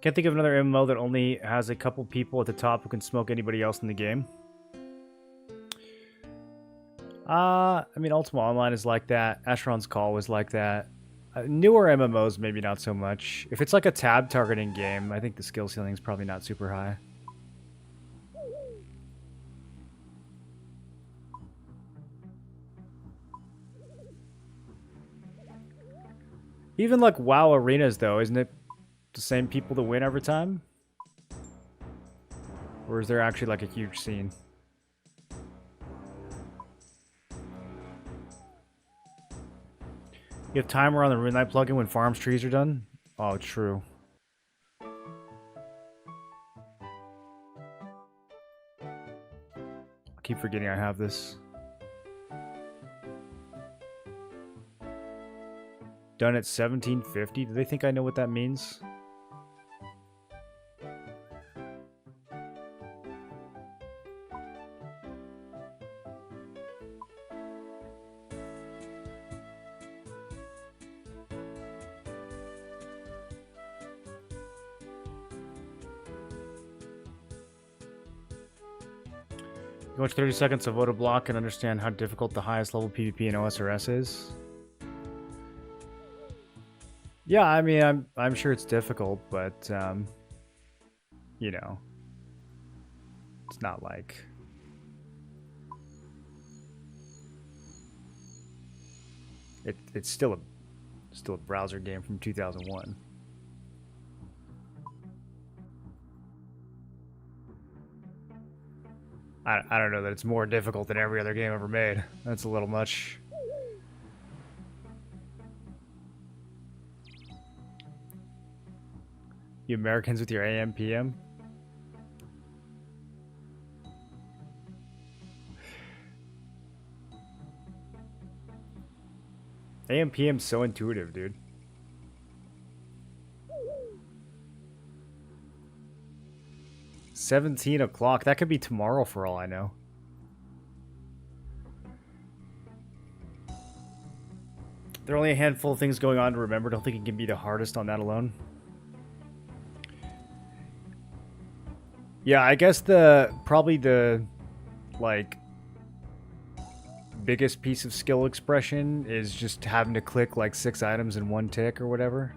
Can't think of another MMO that only has a couple people at the top who can smoke anybody else in the game. I mean, Ultima Online is like that. Asheron's Call was like that. Newer MMOs, maybe not so much. If it's like a tab targeting game, I think the skill ceiling is probably not super high. Even like WoW arenas, though, isn't it the same people that win every time? Or is there actually like a huge scene? You have timer on the RuneLite plugin when farms trees are done? Oh, true. I keep forgetting I have this. Done at 1750? Do they think I know what that means? You watch 30 seconds of Vote a Block and understand how difficult the highest level PvP in OSRS is. Yeah, I mean, I'm sure it's difficult, but you know, it's not like it's still a browser game from 2001. I don't know that it's more difficult than every other game ever made. That's a little much. You Americans with your AM PM? AM PM's so intuitive, dude. $17 That could be tomorrow for all I know. There are only a handful of things going on to remember. Don't think it can be the hardest on that alone. Yeah, I guess probably the like, biggest piece of skill expression is just having to click, like, 6 items in one tick or whatever.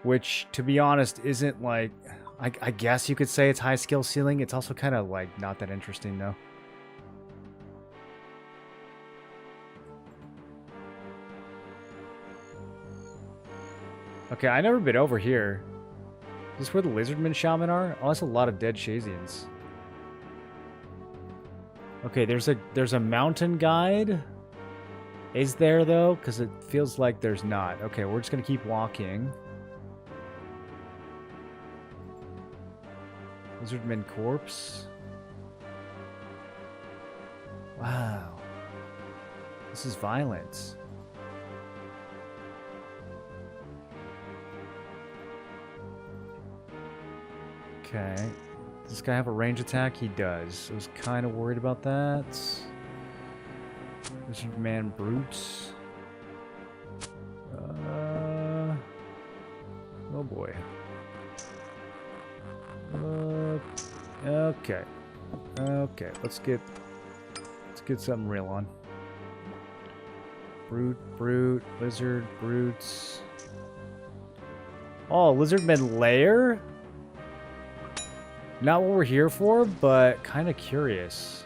Which, to be honest, isn't, like... I guess you could say it's high skill ceiling. It's also kind of, like, not that interesting, though. Okay, I've never been over here. Is this where the Lizardman Shaman are? Oh, that's a lot of dead Shazians. Okay, there's a mountain guide. Is there, though? Because it feels like there's not. Okay, we're just going to keep walking. Lizardman corpse. Wow. This is violent. Okay. Does this guy have a range attack? He does. I was kind of worried about that. Lizardman brutes. Oh boy. Okay. Okay, let's get something real on. Brute, lizard, brutes. Oh, Lizardman lair? Not what we're here for, but kind of curious.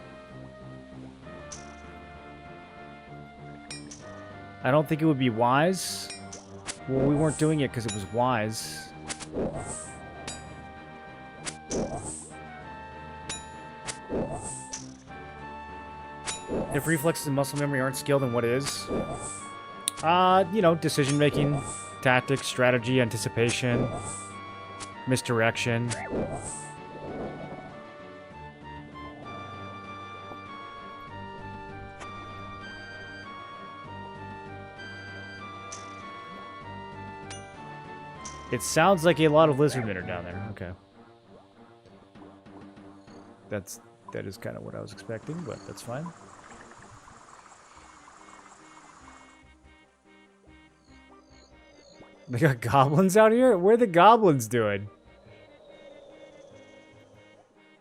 I don't think it would be wise. Well, we weren't doing it because it was wise. If reflexes and muscle memory aren't skilled, then what is? You know, decision making, tactics, strategy, anticipation, misdirection. It sounds like a lot of lizardmen are down there. Okay. That is kind of what I was expecting, but that's fine. They got goblins out here? What are the goblins doing?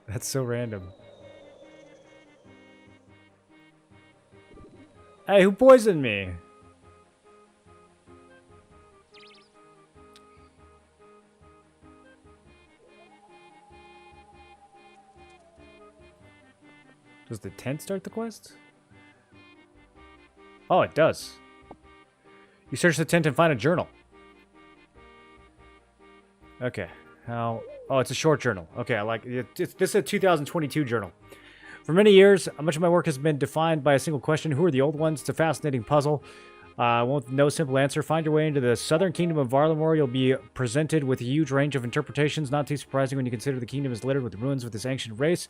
That's so random. Hey, who poisoned me? Does the tent start the quest? Oh, it does. You search the tent and find a journal. Okay. How? Oh, it's a short journal. Okay, I like it. This is a 2022 journal. For many years, much of my work has been defined by a single question. Who are the old ones? It's a fascinating puzzle. With no simple answer. Find your way into the southern kingdom of Varlamore. You'll be presented with a huge range of interpretations. Not too surprising when you consider the kingdom is littered with ruins with this ancient race.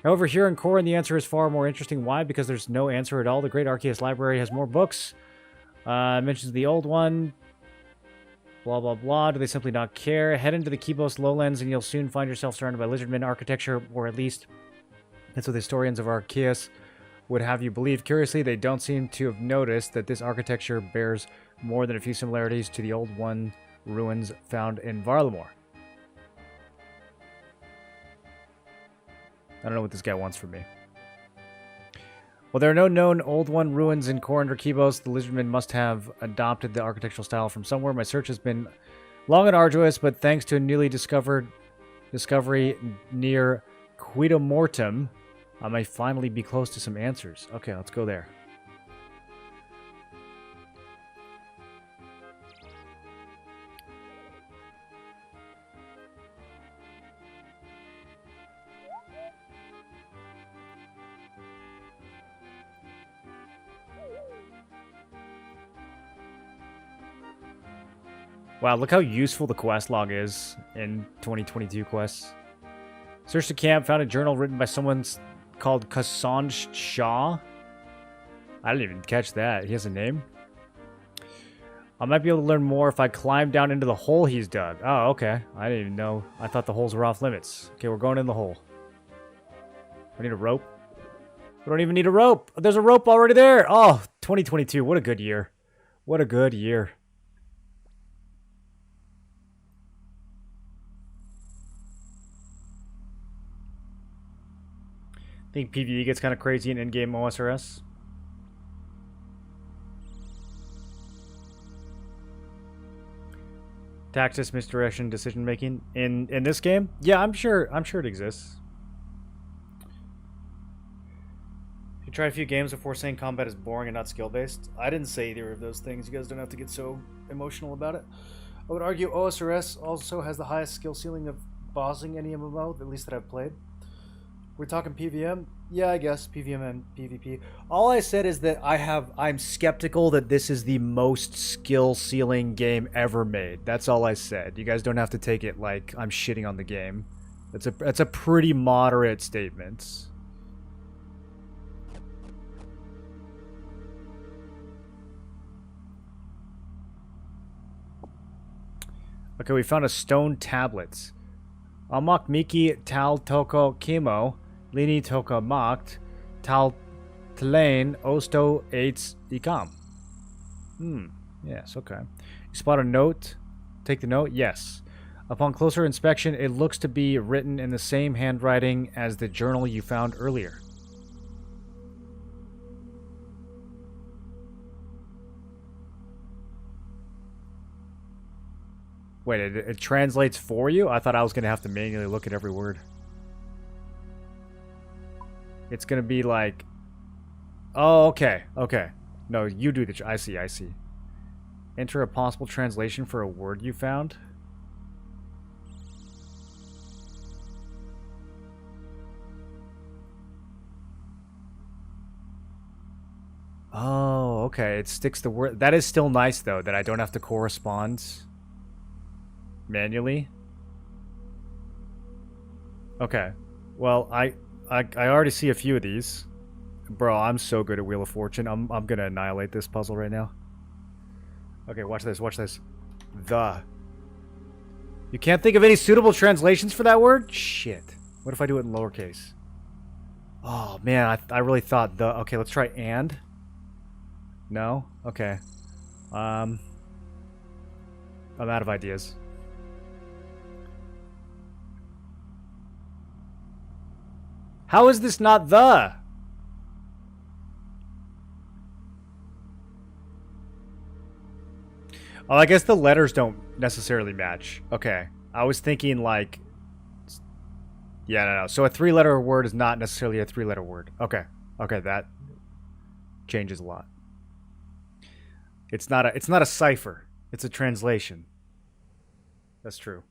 However, here in Korin, the answer is far more interesting. Why? Because there's no answer at all. The Great Arceus Library has more books. Mentions the old one. Blah, blah, blah. Do they simply not care? Head into the Kibos lowlands and you'll soon find yourself surrounded by lizardmen architecture, or at least that's what the historians of Arceus would have you believe. Curiously, they don't seem to have noticed that this architecture bears more than a few similarities to the old one ruins found in Varlamore. I don't know what this guy wants from me. Well, there are no known Old One ruins in Korin or Kibos. The lizardmen must have adopted the architectural style from somewhere. My search has been long and arduous, but thanks to a newly discovery near Quidamortum, I may finally be close to some answers. Okay, let's go there. Wow, look how useful the quest log is in 2022 quests. Search the camp, found a journal written by someone called Kassanj Shah. I didn't even catch that. He has a name? I might be able to learn more if I climb down into the hole he's dug. Oh, okay. I didn't even know. I thought the holes were off limits. Okay, we're going in the hole. I need a rope. We don't even need a rope. There's a rope already there. Oh, 2022. What a good year. What a good year. think PvE gets kind of crazy in in-game OSRS. Tactics, misdirection, decision making in this game. Yeah, I'm sure it exists. You tried a few games before saying combat is boring and not skill based. I didn't say either of those things. You guys don't have to get so emotional about it. I would argue OSRS also has the highest skill ceiling of bossing any MMO, at least that I've played. We're talking PVM? Yeah, I guess PVM and PvP. All I said is that I'm skeptical that this is the most skill ceiling game ever made. That's all I said. You guys don't have to take it like I'm shitting on the game. That's a pretty moderate statement. Okay, we found a stone tablet. Amak Miki Tal Toko Kimo, Lini Toka Makt, Tal Tlane Osto Eights Ikam. Yes, okay. You spot a note. Take the note? Yes. Upon closer inspection, it looks to be written in the same handwriting as the journal you found earlier. Wait, it translates for you? I thought I was going to have to manually look at every word. It's going to be like... Oh, okay. Okay. No, you do the... I see. Enter a possible translation for a word you found. Oh, okay. It sticks the word... That is still nice, though, that I don't have to correspond... manually. Okay. Well, I already see a few of these. Bro, I'm so good at Wheel of Fortune. I'm gonna annihilate this puzzle right now. Okay, watch this. The. You can't think of any suitable translations for that word? Shit. What if I do it in lowercase? Oh, man, I really thought the... Okay, let's try and. No? Okay. I'm out of ideas. How is this not the? Oh, I guess the letters don't necessarily match. Okay. I was thinking like... Yeah, no. So a three-letter word is not necessarily a three-letter word. Okay. Okay, that changes a lot. It's not a cipher. It's a translation. That's true.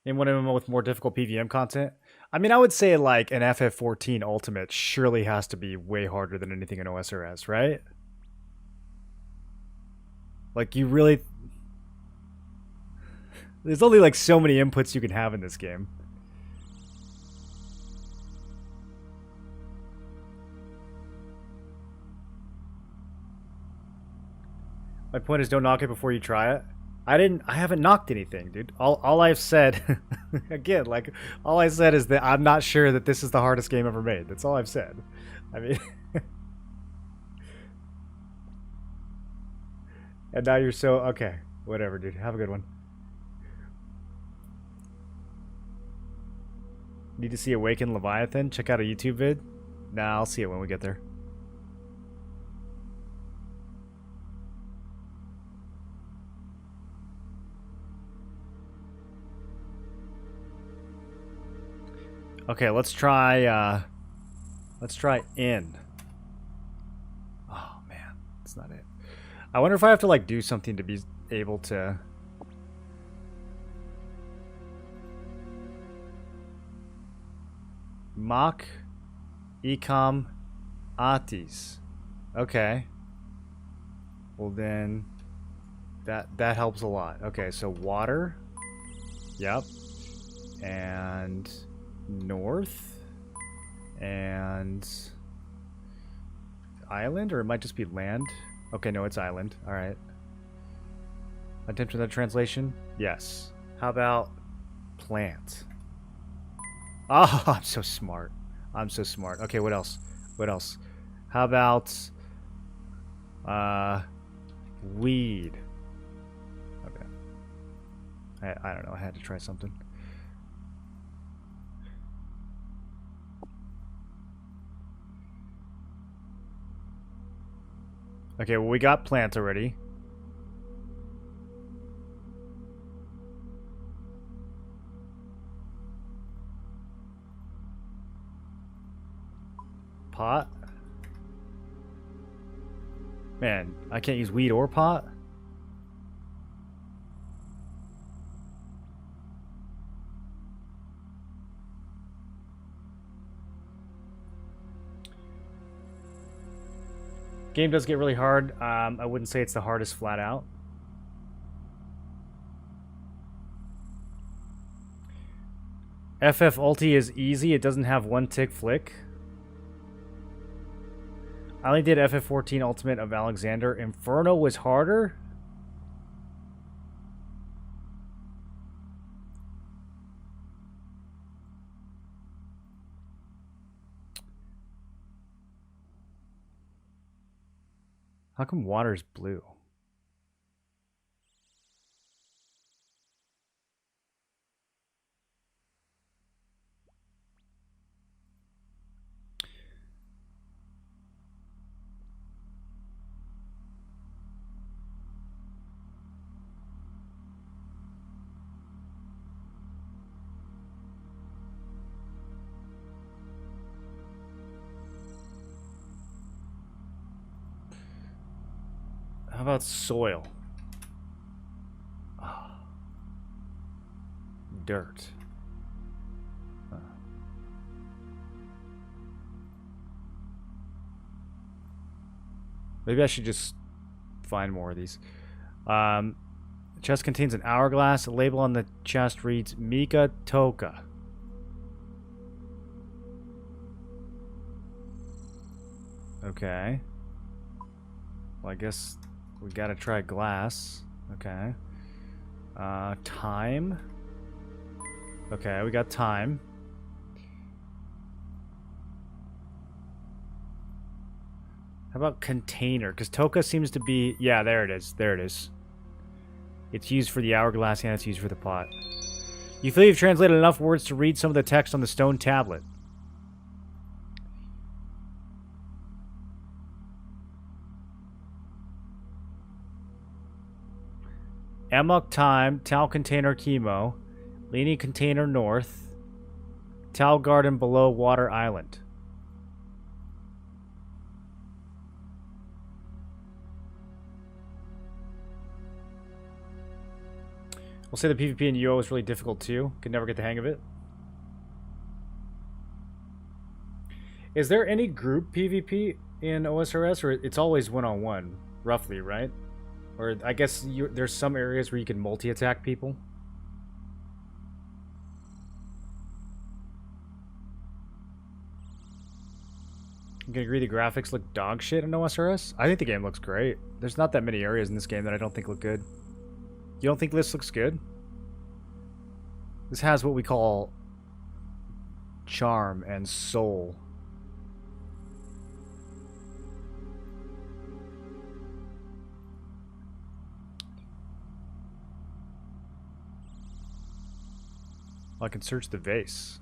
In one MMO with more difficult PVM content? I mean, I would say like an FF14 Ultimate surely has to be way harder than anything in OSRS, right? Like, you really... There's only like so many inputs you can have in this game. My point is, don't knock it before you try it. I haven't knocked anything, dude. All I've said, again, like, all I said is that I'm not sure that this is the hardest game ever made. That's all I've said. I mean... And now you're so... Okay, whatever, dude. Have a good one. Need to see Awaken Leviathan? Check out a YouTube vid? Nah, I'll see it when we get there. Okay, let's try in. Oh man, that's not it. I wonder if I have to like do something to be able to... Mock Ecom Atis. Okay. Well then that helps a lot. Okay, so water. Yep. And north and island, or it might just be land. Okay, no, it's island. All right. Attempt to the translation? Yes. How about plant? Oh, I'm so smart. I'm so smart. Okay, what else? What else? How about weed? Okay. I don't know. I had to try something. Okay, well, we got plant already. Pot? Man, I can't use weed or pot? Game does get really hard. I wouldn't say it's the hardest flat out. FF ulti is easy. It doesn't have one tick flick. I only did FF14 Ultimate of Alexander. Inferno was harder? How come water's blue? How about soil? Oh. Dirt. Maybe I should just find more of these. The chest contains an hourglass. The label on the chest reads Mika Toka. Okay. Well, I guess we gotta try glass. Okay. Time. Okay, we got time. How about container? Because Toka seems to be... Yeah, there it is. There it is. It's used for the hourglass and it's used for the pot. You feel you've translated enough words to read some of the text on the stone tablet. Amok time, Tau container chemo, Lini container north, Tau garden below Water Island. We'll say the PvP in UO is really difficult too. Could never get the hang of it. Is there any group PvP in OSRS, or it's always one-on-one, roughly, right? Or I guess there's some areas where you can multi-attack people. You can agree the graphics look dog shit in OSRS? I think the game looks great. There's not that many areas in this game that I don't think look good. You don't think this looks good? This has what we call charm and soul. I can search the vase.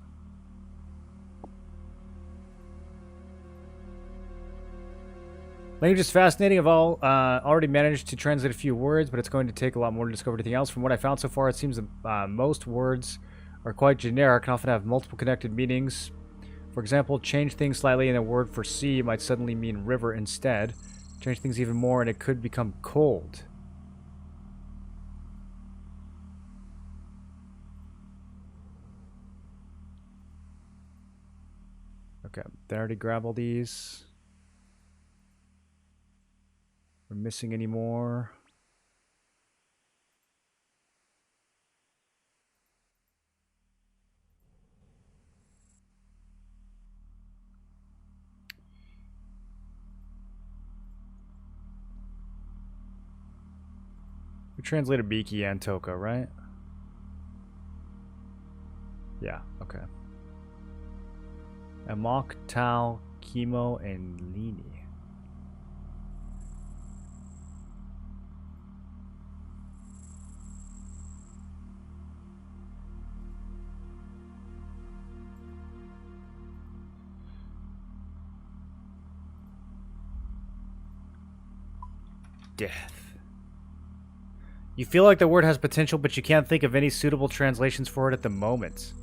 Language is fascinating. I've already managed to translate a few words, but it's going to take a lot more to discover anything else. From what I found so far, it seems that most words are quite generic and often have multiple connected meanings. For example, change things slightly and a word for sea might suddenly mean river instead. Change things even more and it could become cold. Okay, did I already grab all these? We're missing any more? We translated Biki and Toka, right? Yeah, okay. Amok, Tau, Chemo, and Lini. Death. You feel like the word has potential, but you can't think of any suitable translations for it at the moment.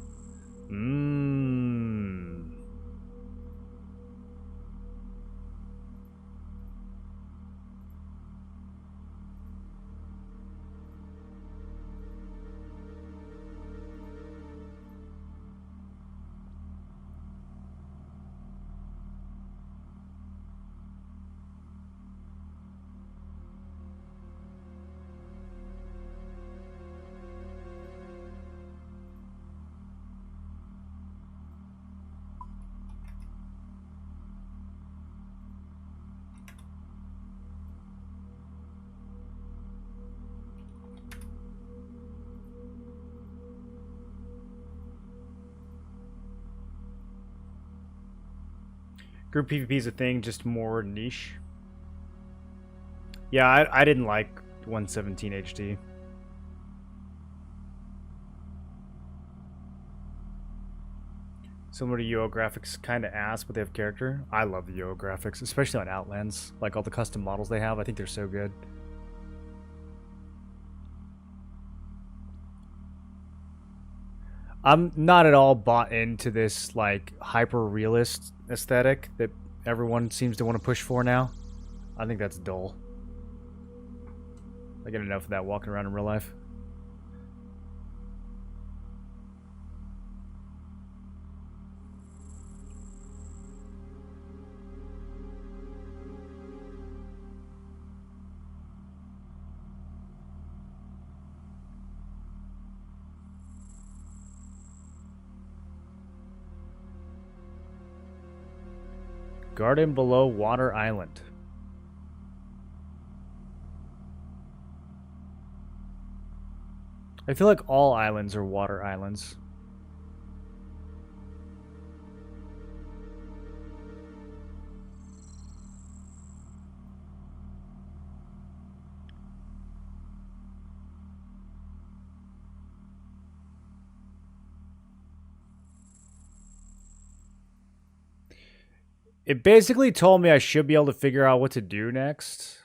Group PvP is a thing, just more niche. Yeah, I didn't like 117 HD. Similar to Yo graphics, kind of ass, but they have character. I love the Yo graphics, especially on Outlands. Like all the custom models they have, I think they're so good. I'm not at all bought into this like hyper realist aesthetic that everyone seems to want to push for now. I think that's dull. I get enough of that walking around in real life. Garden below Water Island. I feel like all islands are water islands. It basically told me I should be able to figure out what to do next.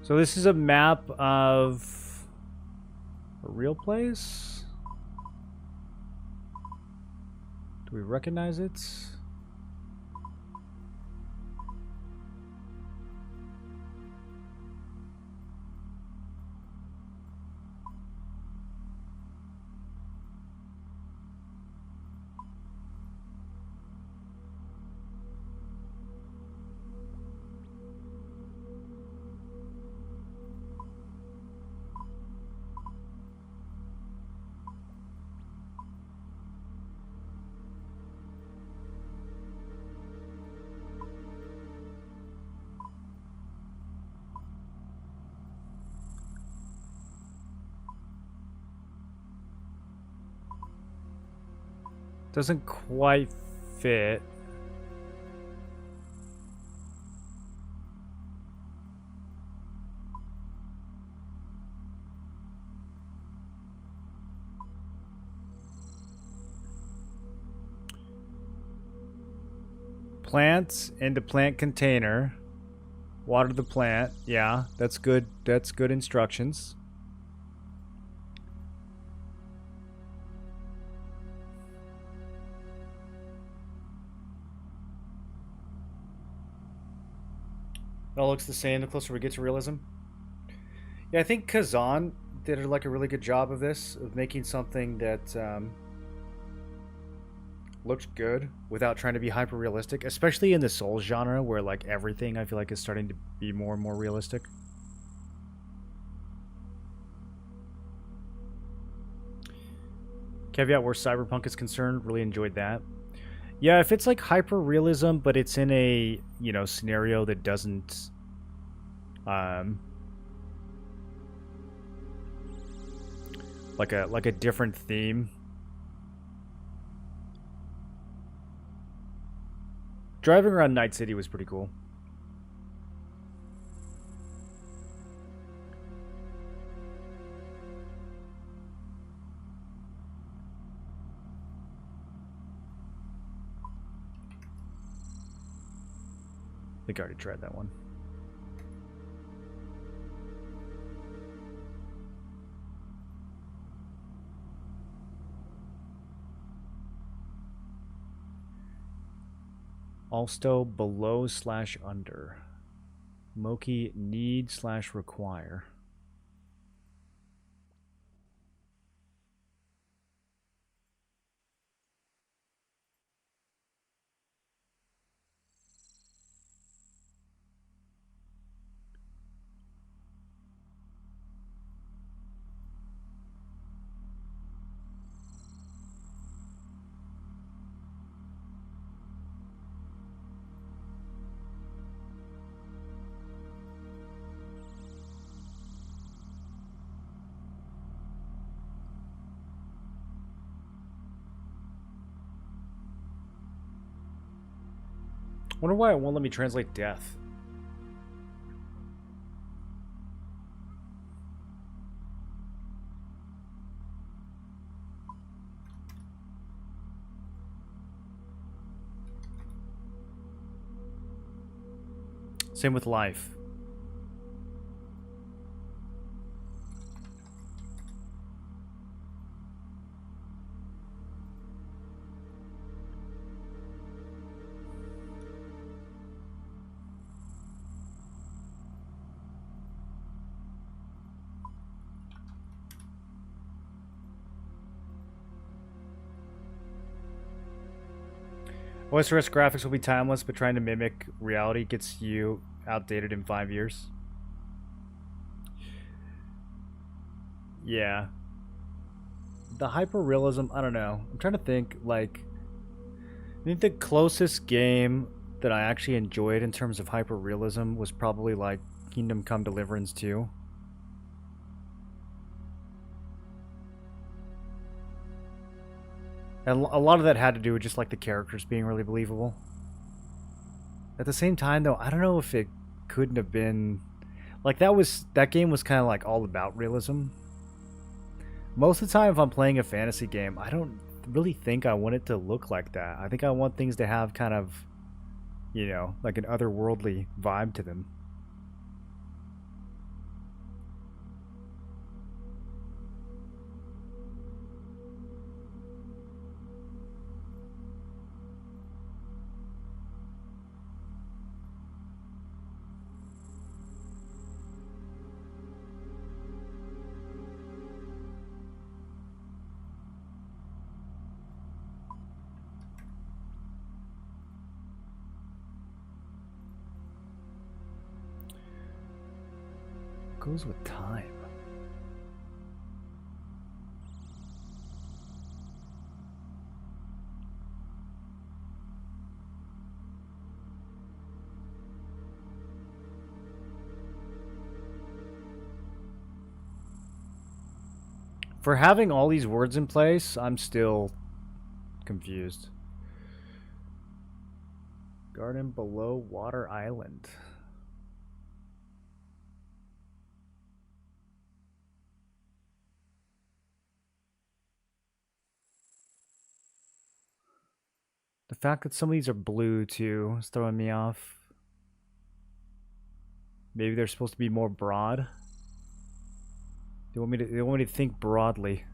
So this is a map of a real place? Do we recognize it? Doesn't quite fit. Plants into plant container. Water the plant. Yeah, that's good. That's good instructions. It all looks the same the closer we get to realism. Yeah, I think Kazan did like a really good job of this, of making something that looked good without trying to be hyper realistic, especially in the Souls genre where like everything I feel like is starting to be more and more realistic. Caveat where Cyberpunk is concerned, really enjoyed that. Yeah, if it's like hyper realism, but it's in a, you know, scenario that doesn't like a different theme. Driving around Night City was pretty cool. I think I already tried that one. Also below / under. Moki need / require. Wonder why it won't let me translate death. Same with life. OSRS graphics will be timeless, but trying to mimic reality gets you outdated in 5 years. Yeah. The hyper-realism, I don't know. I'm trying to think, like... I think the closest game that I actually enjoyed in terms of hyper-realism was probably, like, Kingdom Come Deliverance 2. And a lot of that had to do with just like the characters being really believable. At the same time though, I don't know if it couldn't have been like that game was kind of like all about realism. Most of the time if I'm playing a fantasy game, I don't really think I want it to look like that. I think I want things to have kind of, you know, like an otherworldly vibe to them. Goes with time. For having all these words in place, I'm still confused. Garden below Water Island. The fact that some of these are blue too is throwing me off. Maybe they're supposed to be more broad. They want me to think broadly.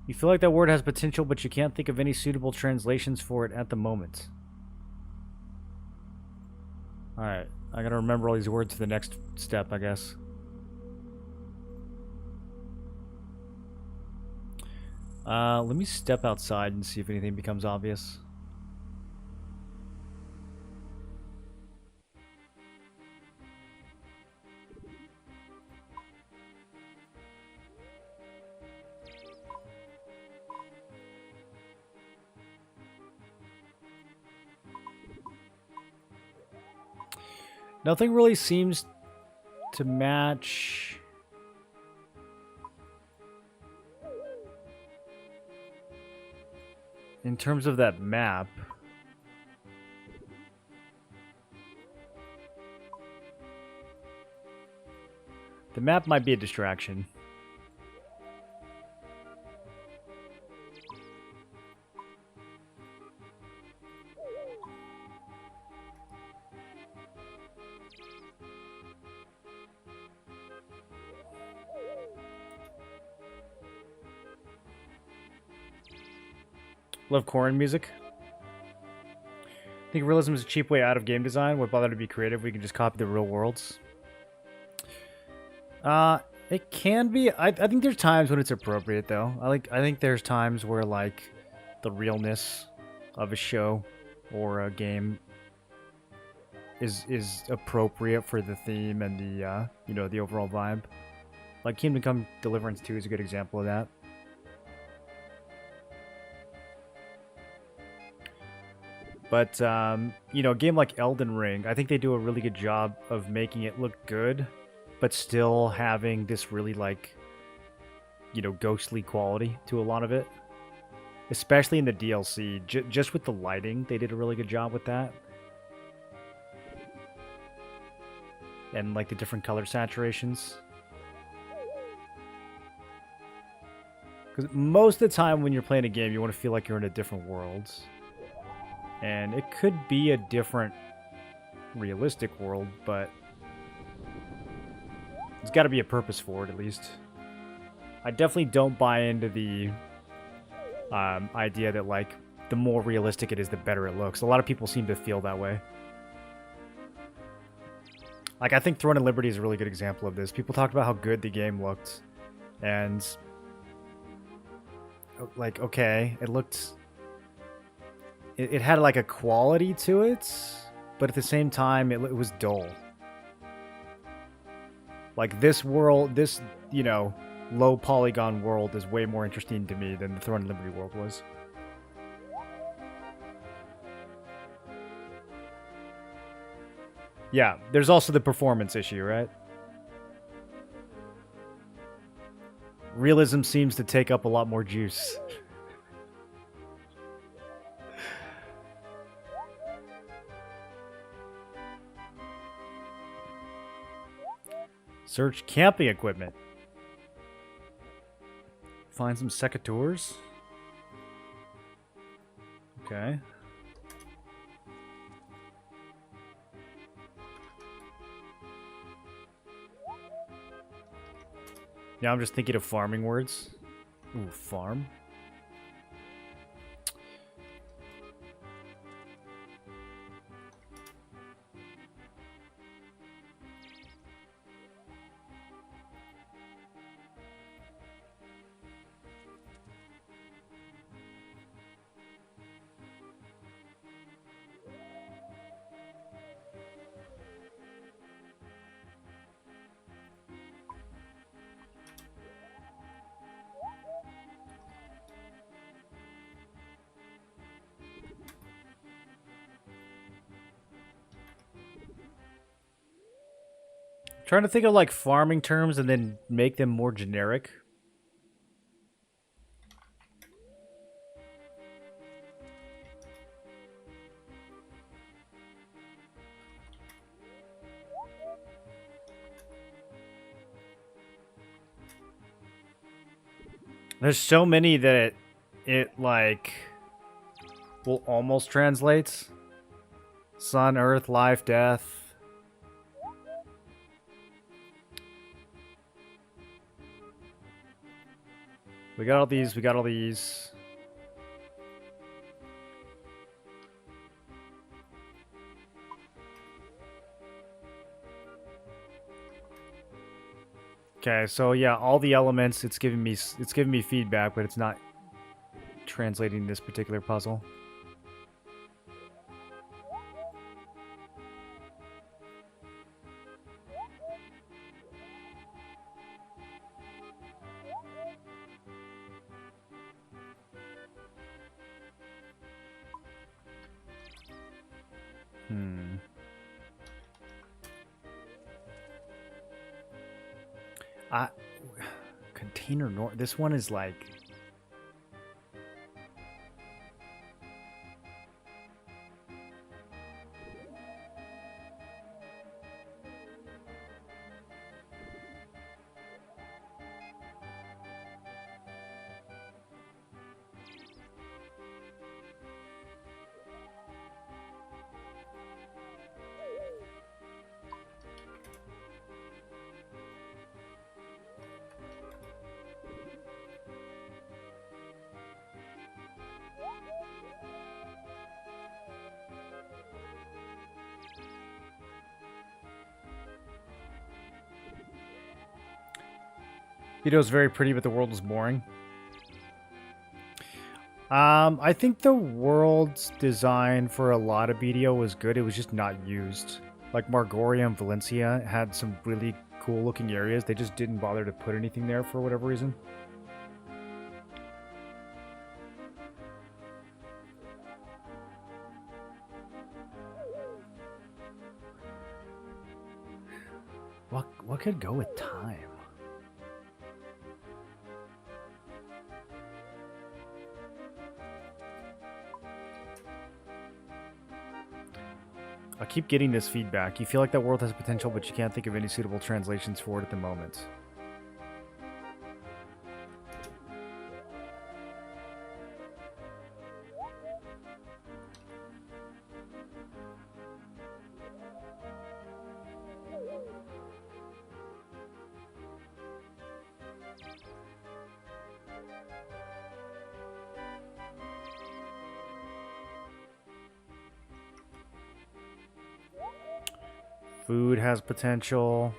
You feel like that word has potential, but you can't think of any suitable translations for it at the moment. Alright, I gotta remember all these words for the next step, I guess. Let me step outside and see if anything becomes obvious. Nothing really seems to match. In terms of that map. The map might be a distraction. Love Corrin music. I think realism is a cheap way out of game design. What bother to be creative? We can just copy the real worlds. It can be. I think there's times when it's appropriate though. I think there's times where like the realness of a show or a game is appropriate for the theme and the you know, the overall vibe. Like Kingdom Come Deliverance 2 is a good example of that. But, you know, a game like Elden Ring, I think they do a really good job of making it look good, but still having this really, like, you know, ghostly quality to a lot of it. Especially in the DLC. Just with the lighting, they did a really good job with that. And, like, the different color saturations. Because most of the time when you're playing a game, you want to feel like you're in a different world. And it could be a different realistic world, but there's got to be a purpose for it, at least. I definitely don't buy into the idea that, like, the more realistic it is, the better it looks. A lot of people seem to feel that way. Like, I think Throne of Liberty is a really good example of this. People talked about how good the game looked. And, like, okay, it looked... It had, like, a quality to it, but at the same time, it was dull. Like, this world, this, you know, low polygon world is way more interesting to me than the Throne of Liberty world was. Yeah, there's also the performance issue, right? Realism seems to take up a lot more juice. Search camping equipment. Find some secateurs. Okay. Now I'm just thinking of farming words. Ooh, farm. Trying to think of like farming terms and then make them more generic. There's so many that it like will almost translate. Sun, earth, life, death. We got all these, we got all these. Okay, so yeah, all the elements, it's giving me feedback, but it's not translating this particular puzzle. I Container North. This one is like. Video's very pretty, but the world was boring. I think the world's design for a lot of BDO was good. It was just not used. Like Margoria and Valencia had some really cool looking areas. They just didn't bother to put anything there for whatever reason. What could go with time? I keep getting this feedback. You feel like that world has potential, but you can't think of any suitable translations for it at the moment. Food has potential.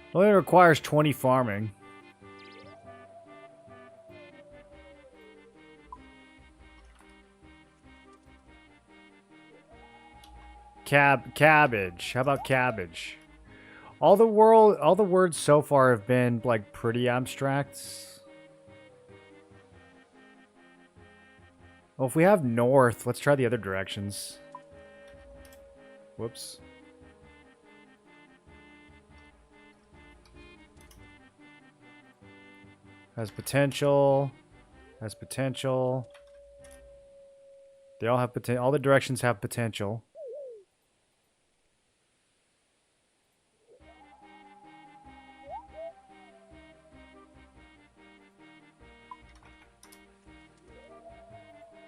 It only requires 20 farming. Cabbage. How about cabbage? All the words so far have been like pretty abstract. Well, if we have north, let's try the other directions. Whoops. Has potential. Has potential. They all have potential. All the directions have potential.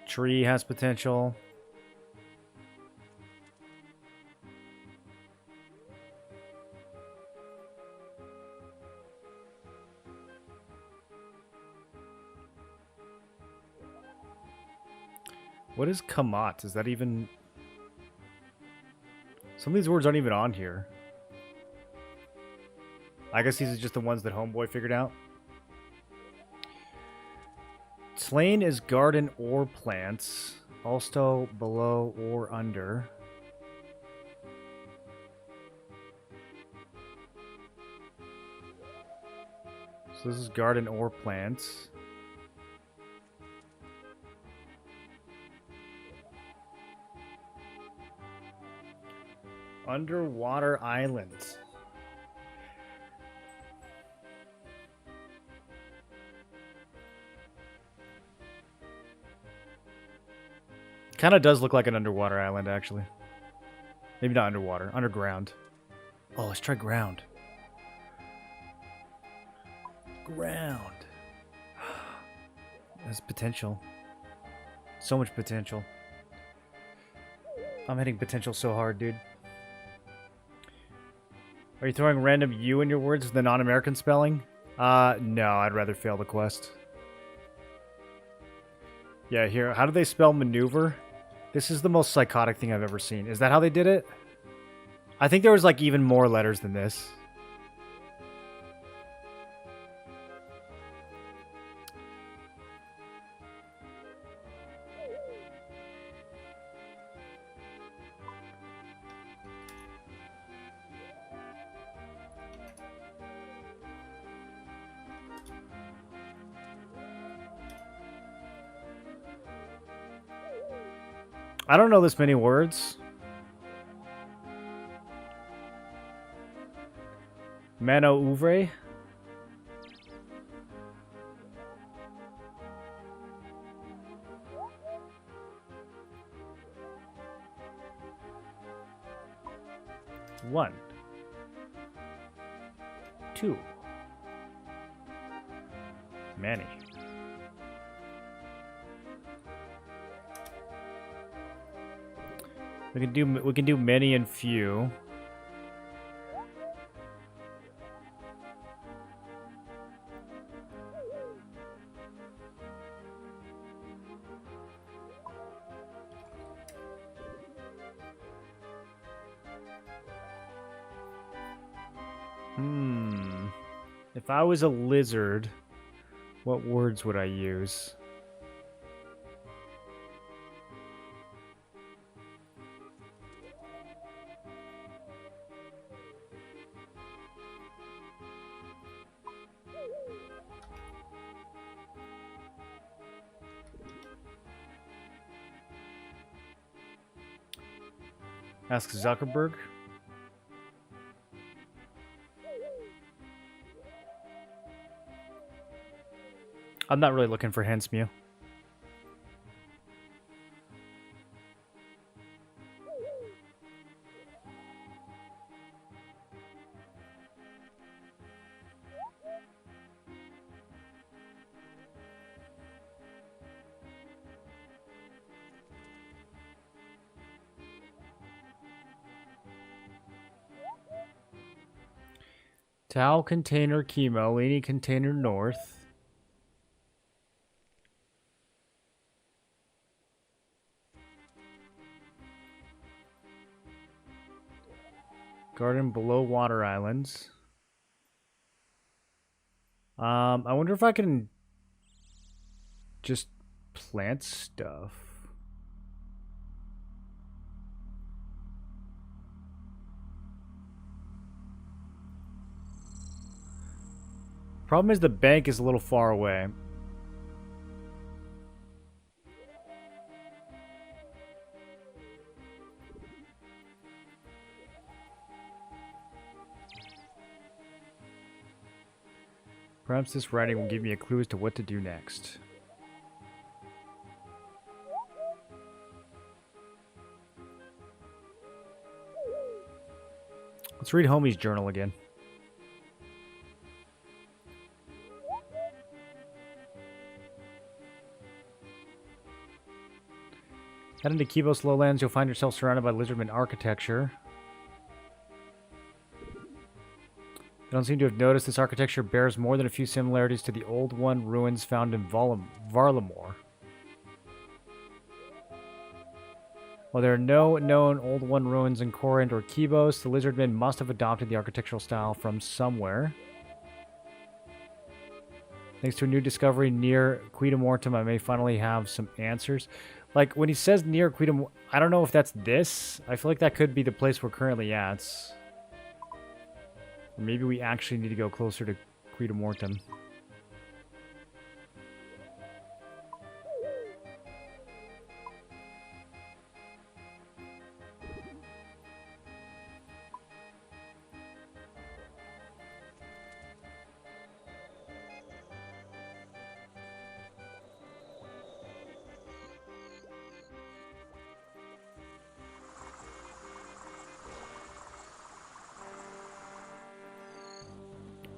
Tree has potential. What is Kamat? Is that even... Some of these words aren't even on here. I guess these are just the ones that Homeboy figured out. Slain is garden or plants. Also below or under. So this is garden or plants. Underwater islands. Kind of does look like an underwater island, actually. Maybe not underwater. Underground. Oh, let's try ground. Ground. There's potential. So much potential. I'm hitting potential so hard, dude. Are you throwing random U in your words with the non-American spelling? No, I'd rather fail the quest. Yeah, here. How do they spell maneuver? This is the most psychotic thing I've ever seen. Is that how they did it? I think there was like even more letters than this. I don't know this many words. Mano ouvre. One. Two. Many. We can do many and few. If I was a lizard, what words would I use? Ask Zuckerberg. I'm not really looking for hints, Mew. Tau container chemo, Leany container north. Garden below water islands. I wonder if I can just plant stuff. Problem is the bank is a little far away. Perhaps this writing will give me a clue as to what to do next. Let's read Homie's journal again. Head into Kibos Lowlands, you'll find yourself surrounded by lizardman architecture. You don't seem to have noticed this architecture bears more than a few similarities to the Old One ruins found in Varlamore. While there are no known Old One ruins in Corinth or Kibos, the lizardmen must have adopted the architectural style from somewhere. Thanks to a new discovery near Quidamortum, I may finally have some answers. Like, when he says near Quidamortum, I don't know if that's this. I feel like that could be the place we're currently at. Or maybe we actually need to go closer to Quidamortum.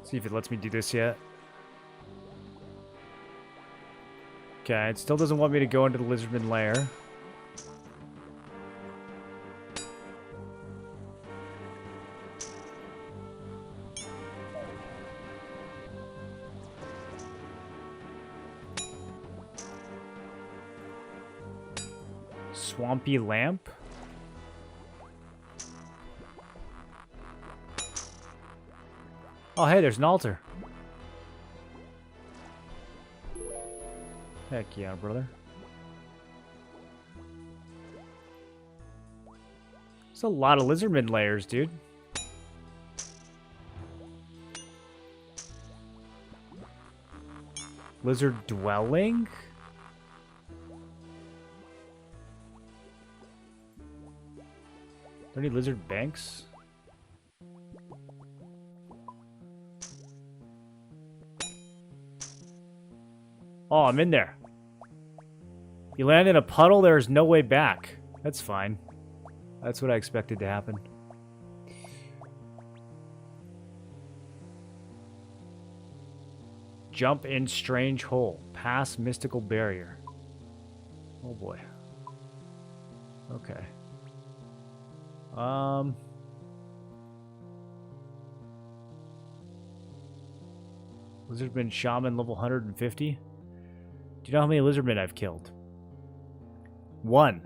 See if it lets me do this yet. Okay, it still doesn't want me to go into the lizardman lair. Swampy lamp? Oh, hey, there's an altar. Heck yeah, brother. There's a lot of lizardman layers, dude. Lizard dwelling? there any lizard banks? Oh, I'm in there. You land in a puddle, there is no way back. That's fine. That's what I expected to happen. Jump in strange hole. Pass mystical barrier. Oh boy. Okay. Lizardman Shaman level 150. Do you know how many lizardmen I've killed? 1.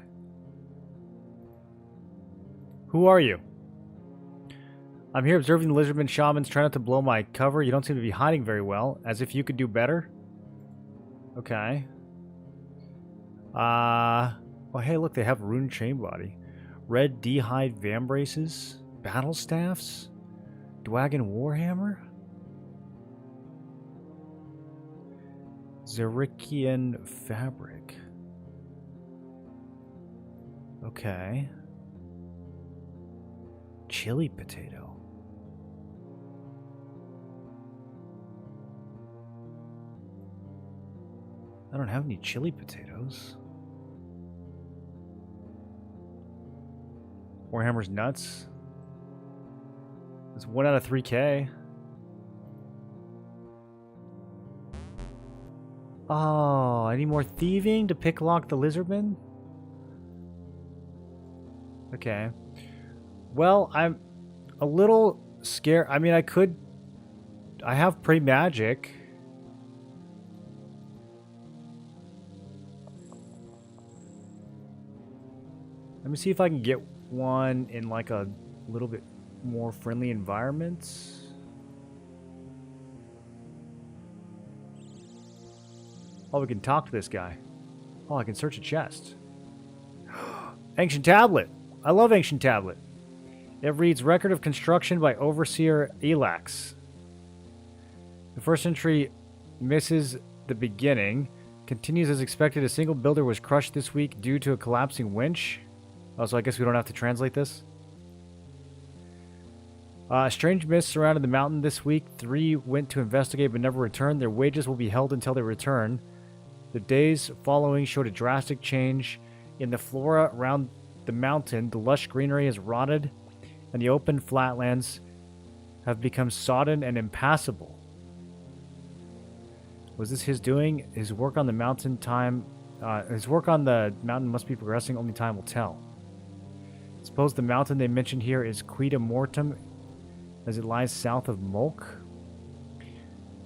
Who are you? I'm here observing the lizardman shamans. Try not to blow my cover. You don't seem to be hiding very well. As if you could do better. Okay. Oh, hey, look, they have rune chain body. Red D-hide vambraces. Battle staffs. Dwagon warhammer. Zerikian fabric. Okay. Chili potato. I don't have any chili potatoes. Warhammer's nuts. It's 1 out of 3K. Oh, any more thieving to pick lock the lizardman? Okay. Well, I'm a little scared. I mean, I have pre-magic. Let me see if I can get one in like a little bit more friendly environment. Oh, we can talk to this guy. Oh, I can search a chest. Ancient tablet. I love ancient tablet. It reads record of construction by Overseer Elax. The first entry misses the beginning. Continues as expected. A single builder was crushed this week due to a collapsing winch. Oh, so I guess we don't have to translate this. Strange mist surrounded the mountain this week. 3 went to investigate but never returned. Their wages will be held until they return. The days following showed a drastic change in the flora around the mountain. The lush greenery has rotted, and the open flatlands have become sodden and impassable. Was this his doing? His work on the mountain must be progressing. Only time will tell. Suppose the mountain they mentioned here is Quida Mortem, as it lies south of Mulk.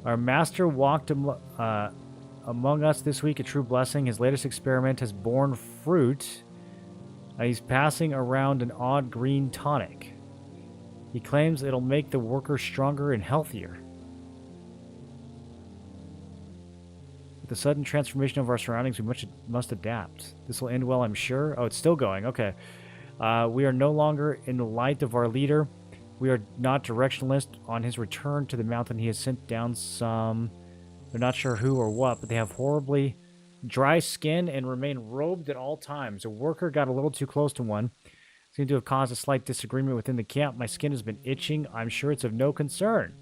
Our master walked among us this week, a true blessing. His latest experiment has borne fruit. He's passing around an odd green tonic. He claims it'll make the workers stronger and healthier. With the sudden transformation of our surroundings, we must adapt. This will end well, I'm sure. Oh, it's still going. Okay. We are no longer in the light of our leader. We are not directionless. On his return to the mountain, he has sent down some... They're not sure who or what, but they have horribly dry skin and remain robed at all times. A worker got a little too close to one. Seemed to have caused a slight disagreement within the camp. My skin has been itching. I'm sure it's of no concern.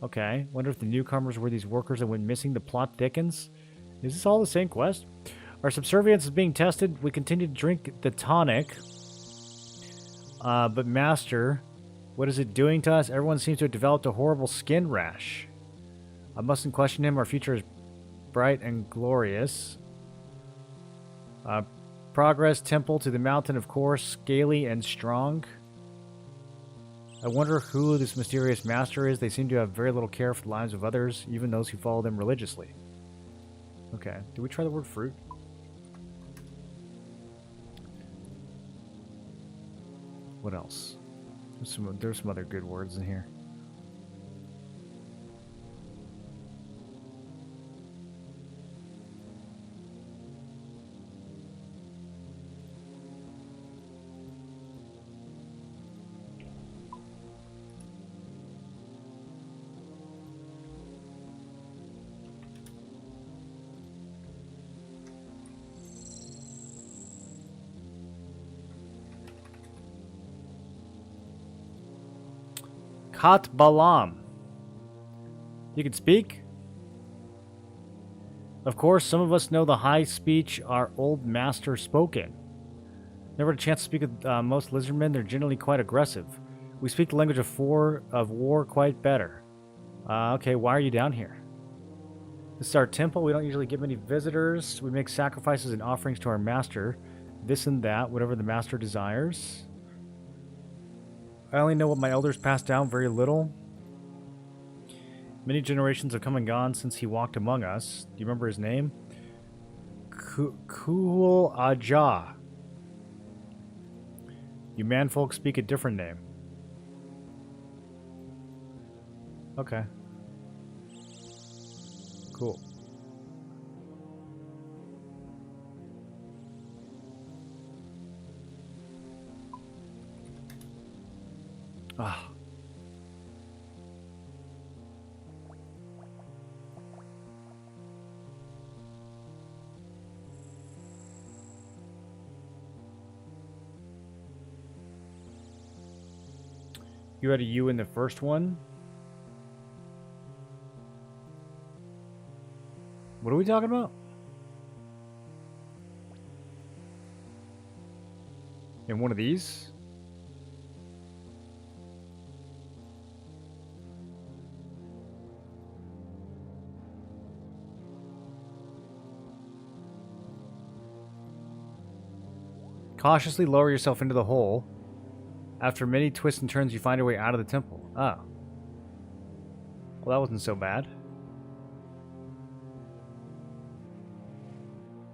Okay. Wonder if the newcomers were these workers that went missing. The plot thickens. Is this all the same quest? Our subservience is being tested. We continue to drink the tonic. But Master, what is it doing to us? Everyone seems to have developed a horrible skin rash. I mustn't question him. Our future is bright and glorious. Progress temple to the mountain, of course. Scaly and strong. I wonder who this mysterious master is. They seem to have very little care for the lives of others, even those who follow them religiously. Okay. Did we try the word fruit? What else? There's some other good words in here. Kat Balam. You can speak? Of course, some of us know the high speech our old master spoke in. Never had a chance to speak with most lizardmen. They're generally quite aggressive. We speak the language of war quite better. Okay, why are you down here? This is our temple. We don't usually get many visitors. We make sacrifices and offerings to our master. This and that, whatever the master desires. I only know what my elders passed down, very little. Many generations have come and gone since he walked among us. Do you remember his name? Kuhul Ajah. You manfolk speak a different name. Okay. Cool. Ah. You had a U in the first one? What are we talking about? In one of these? Cautiously lower yourself into the hole. After many twists and turns, you find your way out of the temple. Oh. Well, that wasn't so bad.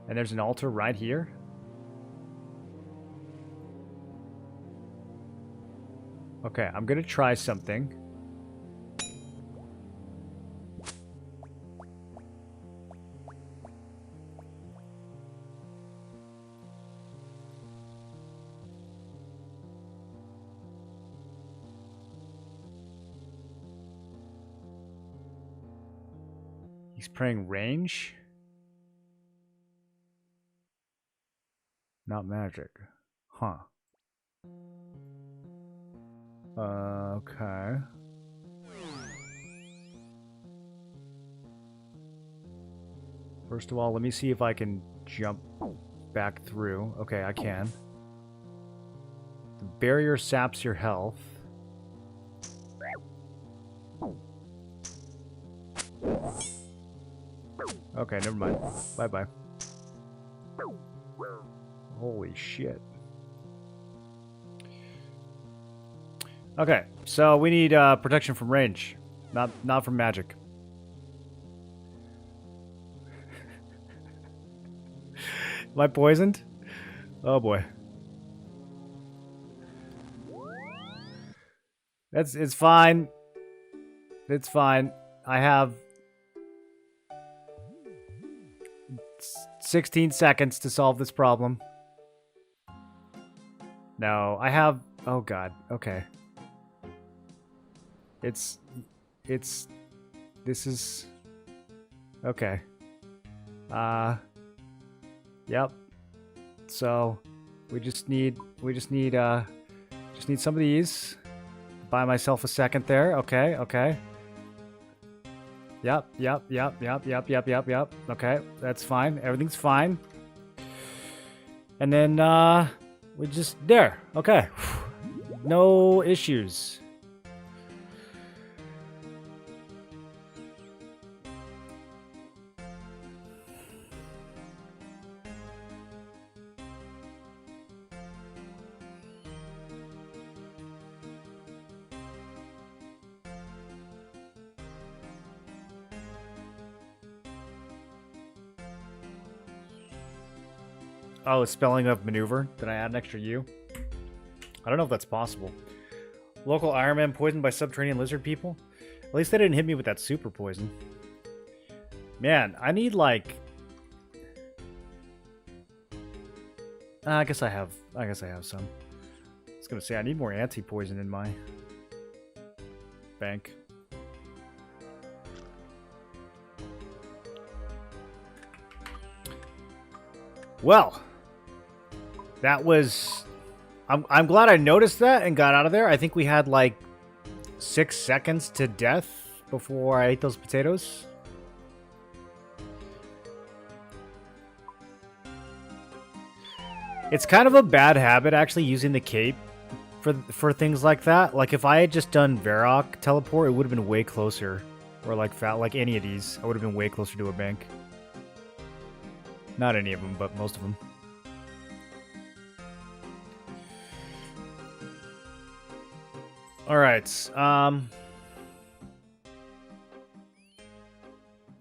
And there's an altar right here. Okay, I'm gonna try something. He's praying range. Not magic. Huh. Okay. First of all, let me see if I can jump back through. Okay, I can. The barrier saps your health. Okay, never mind. Bye-bye. Holy shit. Okay, so we need protection from range, not from magic. Am I poisoned? Oh boy. It's fine. It's fine. I have 16 seconds to solve this problem. No, I have... Oh god, okay. This is... Okay. Yep. So, we just need some of these. Buy myself a second there. Okay, okay. Yep. Okay, that's fine. Everything's fine. And then, we just... There. Okay. No issues. Oh, spelling of maneuver. Did I add an extra U? I don't know if that's possible. Local Iron Man poisoned by subterranean lizard people? At least they didn't hit me with that super poison. Man, I need like... I guess I have some. I was gonna say I need more anti-poison in my bank. Well, that was... I'm glad I noticed that and got out of there. I think we had like 6 seconds to death before I ate those potatoes. It's kind of a bad habit actually using the cape for things like that. Like if I had just done Varrock teleport, it would have been way closer. Or like any of these, I would have been way closer to a bank. Not any of them, but most of them. All right.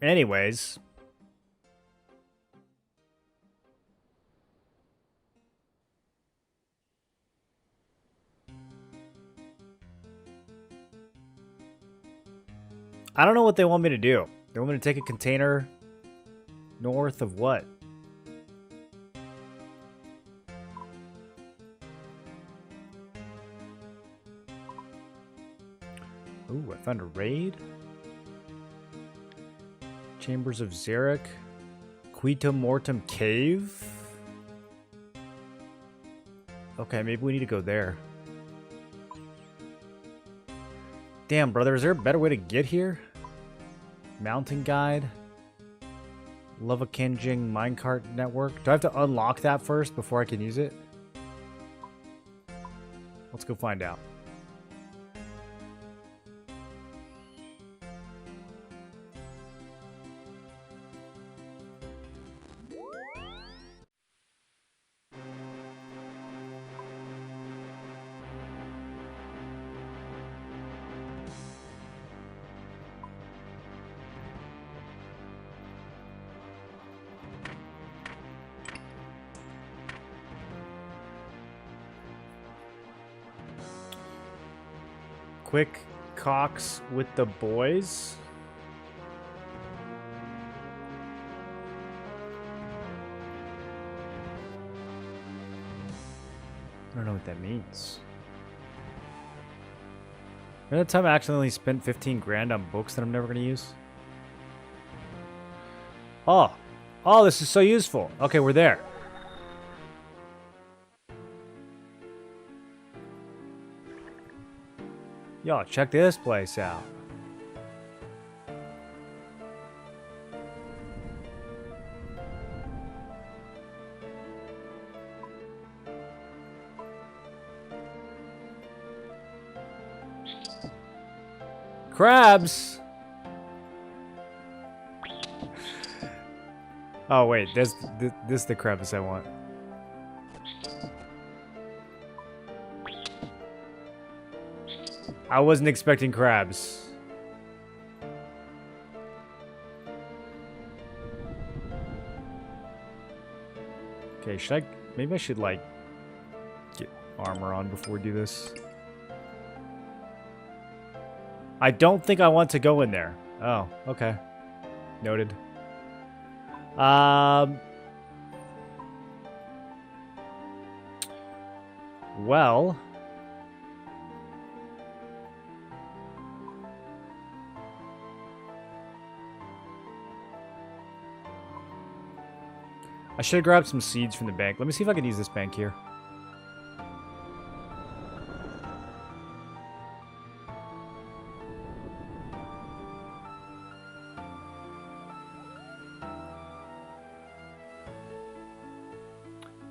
Anyways. I don't know what they want me to do. They want me to take a container north of what? Ooh, I found a raid. Chambers of Xeric. Quita Mortem Cave. Okay, maybe we need to go there. Damn, brother, is there a better way to get here? Mountain guide. Lava Kenjing minecart network. Do I have to unlock that first before I can use it? Let's go find out. Quick Cox with the boys. I don't know what that means. Remember that time I accidentally spent 15 grand on books that I'm never going to use? Oh, this is so useful. Okay, we're there. Yo, check this place out. Crabs! Oh wait, this is the crevice I want. I wasn't expecting crabs. Okay, maybe I should like get armor on before we do this. I don't think I want to go in there. Oh, okay. Noted. Well, I should have grabbed some seeds from the bank. Let me see if I can use this bank here.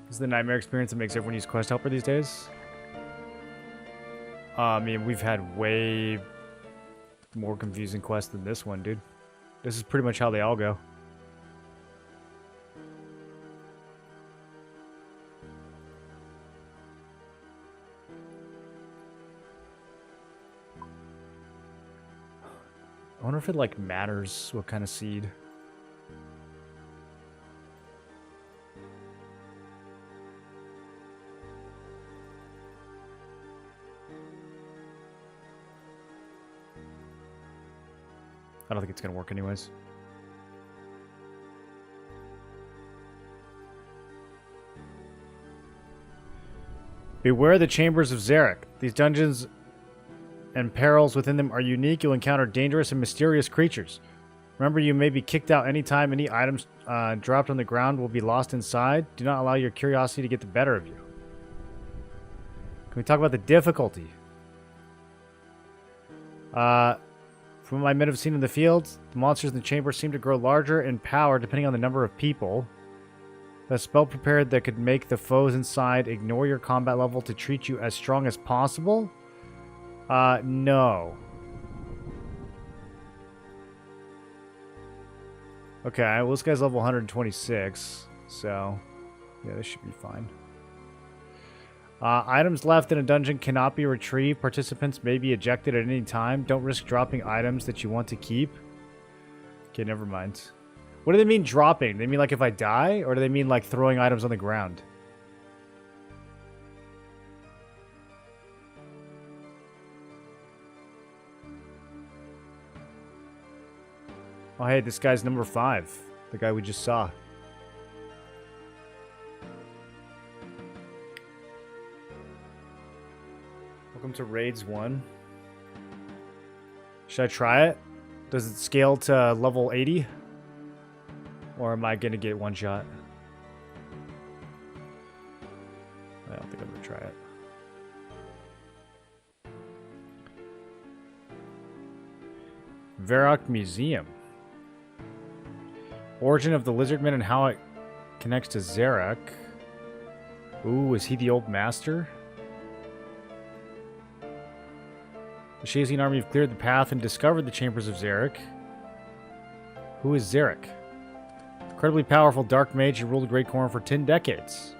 This is the nightmare experience that makes everyone use Quest Helper these days. I mean, we've had way more confusing quests than this one, dude. This is pretty much how they all go. I wonder if it, like, matters what kind of seed. I don't think it's going to work anyways. Beware the Chambers of Xeric. These dungeons and perils within them are unique. You'll encounter dangerous and mysterious creatures. Remember, you may be kicked out anytime. Any items dropped on the ground will be lost inside. Do not allow your curiosity to get the better of you. Can we talk about the difficulty? From what my men have seen in the field, the monsters in the chamber seem to grow larger in power depending on the number of people. A spell prepared that could make the foes inside ignore your combat level to treat you as strong as possible? No. Okay, well this guy's level 126, so yeah, this should be fine. Items left in a dungeon cannot be retrieved. Participants may be ejected at any time. Don't risk dropping items that you want to keep. Okay, never mind. What do they mean dropping? They mean like if I die? Or do they mean like throwing items on the ground? Oh, hey, this guy's number 5. The guy we just saw. Welcome to Raids 1. Should I try it? Does it scale to level 80? Or am I going to get one shot? I don't think I'm going to try it. Varrock Museum. Origin of the Lizardman and how it connects to Zarek. Ooh, is he the old master? The Shazian army have cleared the path and discovered the chambers of Zarek. Who is Zarek? Incredibly powerful dark mage who ruled Great Corn for 10 decades.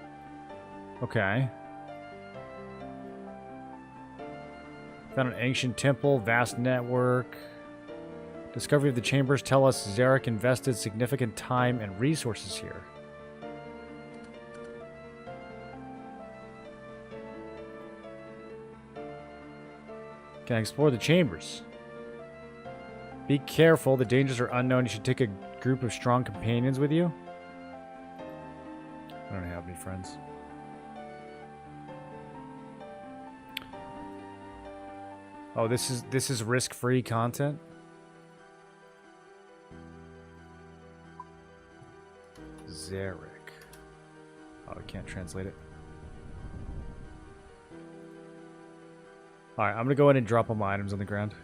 Okay. Found an ancient temple, vast network. Discovery of the chambers tell us Zarek invested significant time and resources here. Can I explore the chambers? Be careful, the dangers are unknown. You should take a group of strong companions with you. I don't have any friends. Oh, this is risk-free content? Zarek. Oh, I can't translate it. Alright, I'm gonna go in and drop all my items on the ground.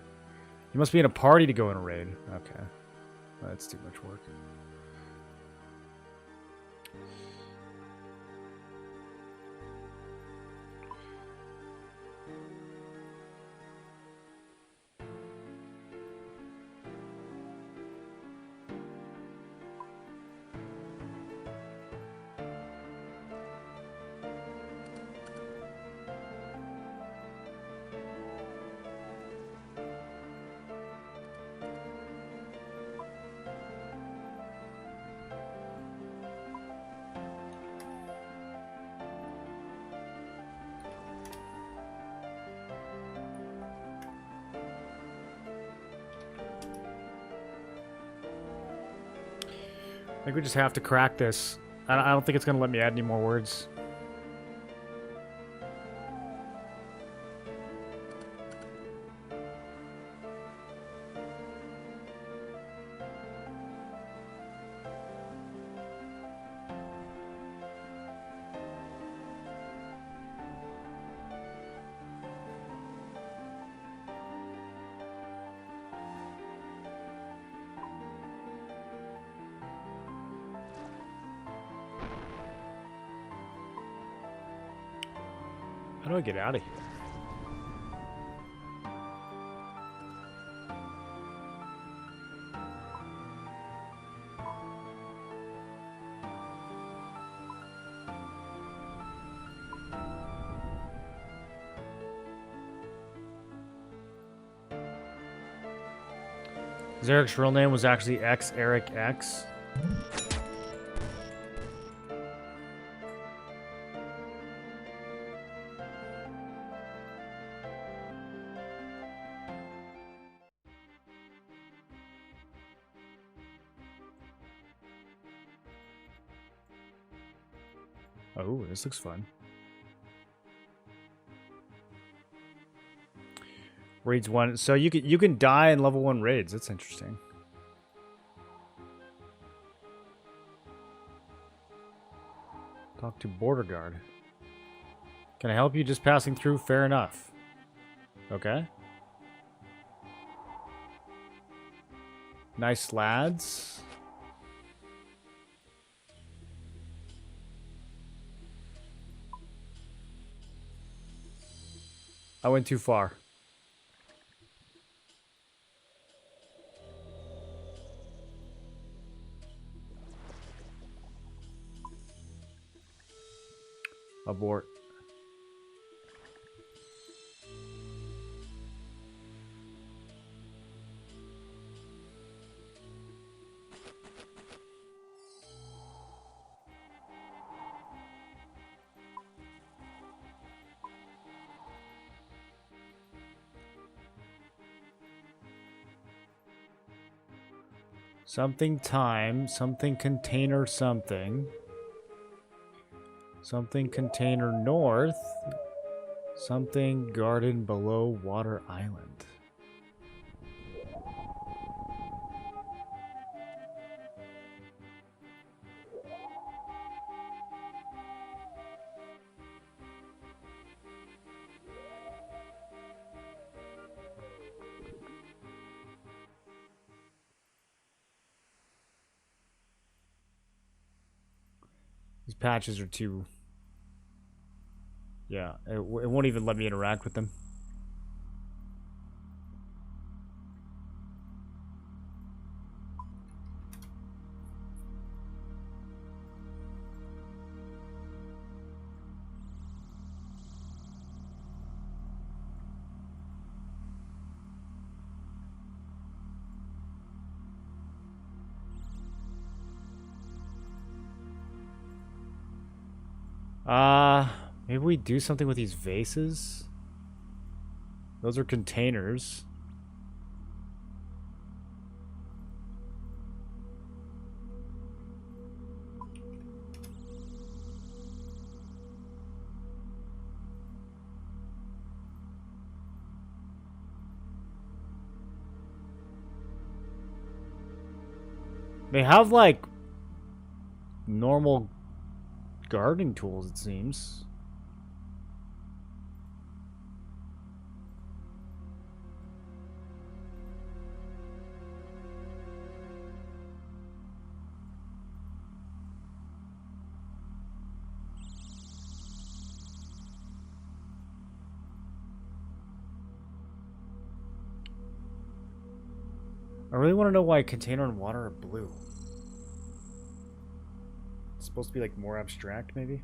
You must be in a party to go in a raid. Okay. That's too much work. I think we just have to crack this. I don't think it's going to let me add any more words. How do I get out of here? Zarek's real name was actually X Eric X. Oh, this looks fun. Raids 1. So you can die in level 1 raids. That's interesting. Talk to border guard. Can I help you? Just passing through? Fair enough. Okay. Nice lads. I went too far. Abort. Something time, something container something. Something container north. Something garden below water island. These patches are too... Yeah, it won't even let me interact with them. Maybe we do something with these vases? Those are containers. They have, like, normal gardening tools, it seems. I really want to know why container and water are blue. It's supposed to be like more abstract, maybe?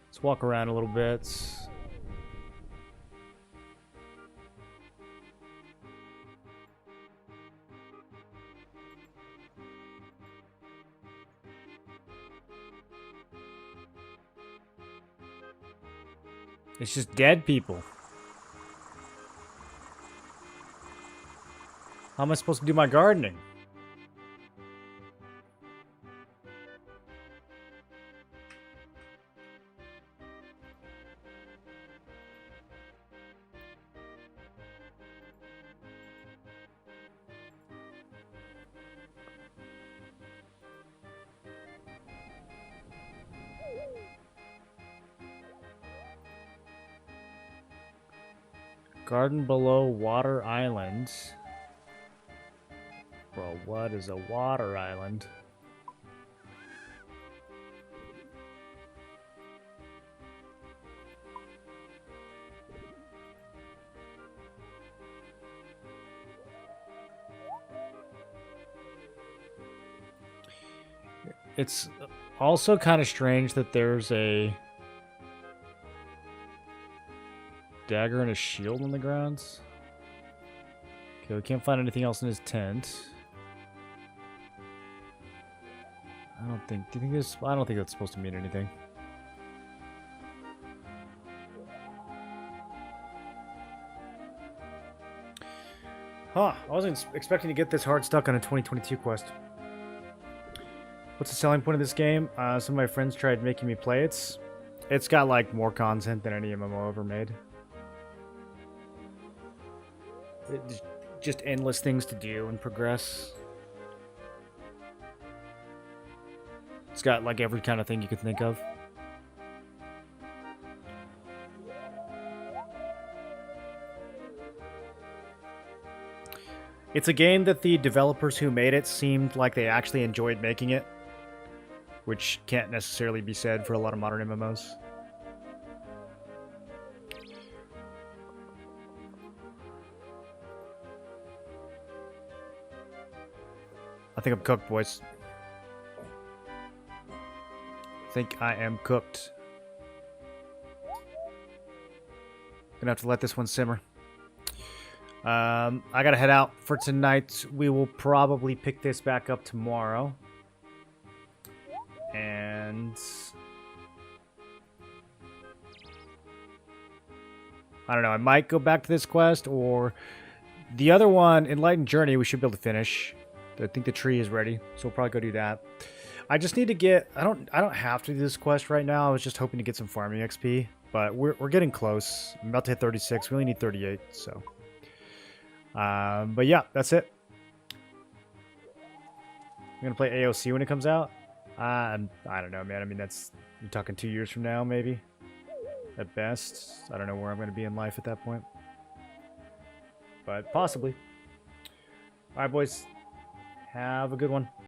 Let's walk around a little bit. It's just dead people. How am I supposed to do my gardening? Garden below water island. Bro, what is a water island? It's Also kind of strange that there's a dagger and a shield on the grounds. Okay, we can't find anything else in his tent. I don't think. Do you think this? I don't think that's supposed to mean anything. Huh, I wasn't expecting to get this hard stuck on a 2022 quest. What's the selling point of this game? Some of my friends tried making me play it. It's got like more content than any MMO ever made. Just endless things to do and progress. It's got like every kind of thing you could think of. It's a game that the developers who made it seemed like they actually enjoyed making it, which can't necessarily be said for a lot of modern MMOs. I think I'm cooked, boys. I think I am cooked. Gonna have to let this one simmer. I gotta head out for tonight. We will probably pick this back up tomorrow. And I don't know, I might go back to this quest, or the other one, Enlightened Journey, we should be able to finish. I think the tree is ready, so we'll probably go do that. I just need to get, I don't have to do this quest right now. I was just hoping to get some farming XP, but we're getting close. I'm about to hit 36. We only need 38, so. But yeah, that's it. I'm gonna play AOC when it comes out. I don't know, man. I mean, you're talking 2 years from now, maybe. At best. I don't know where I'm gonna be in life at that point. But possibly. Alright, boys. Have a good one.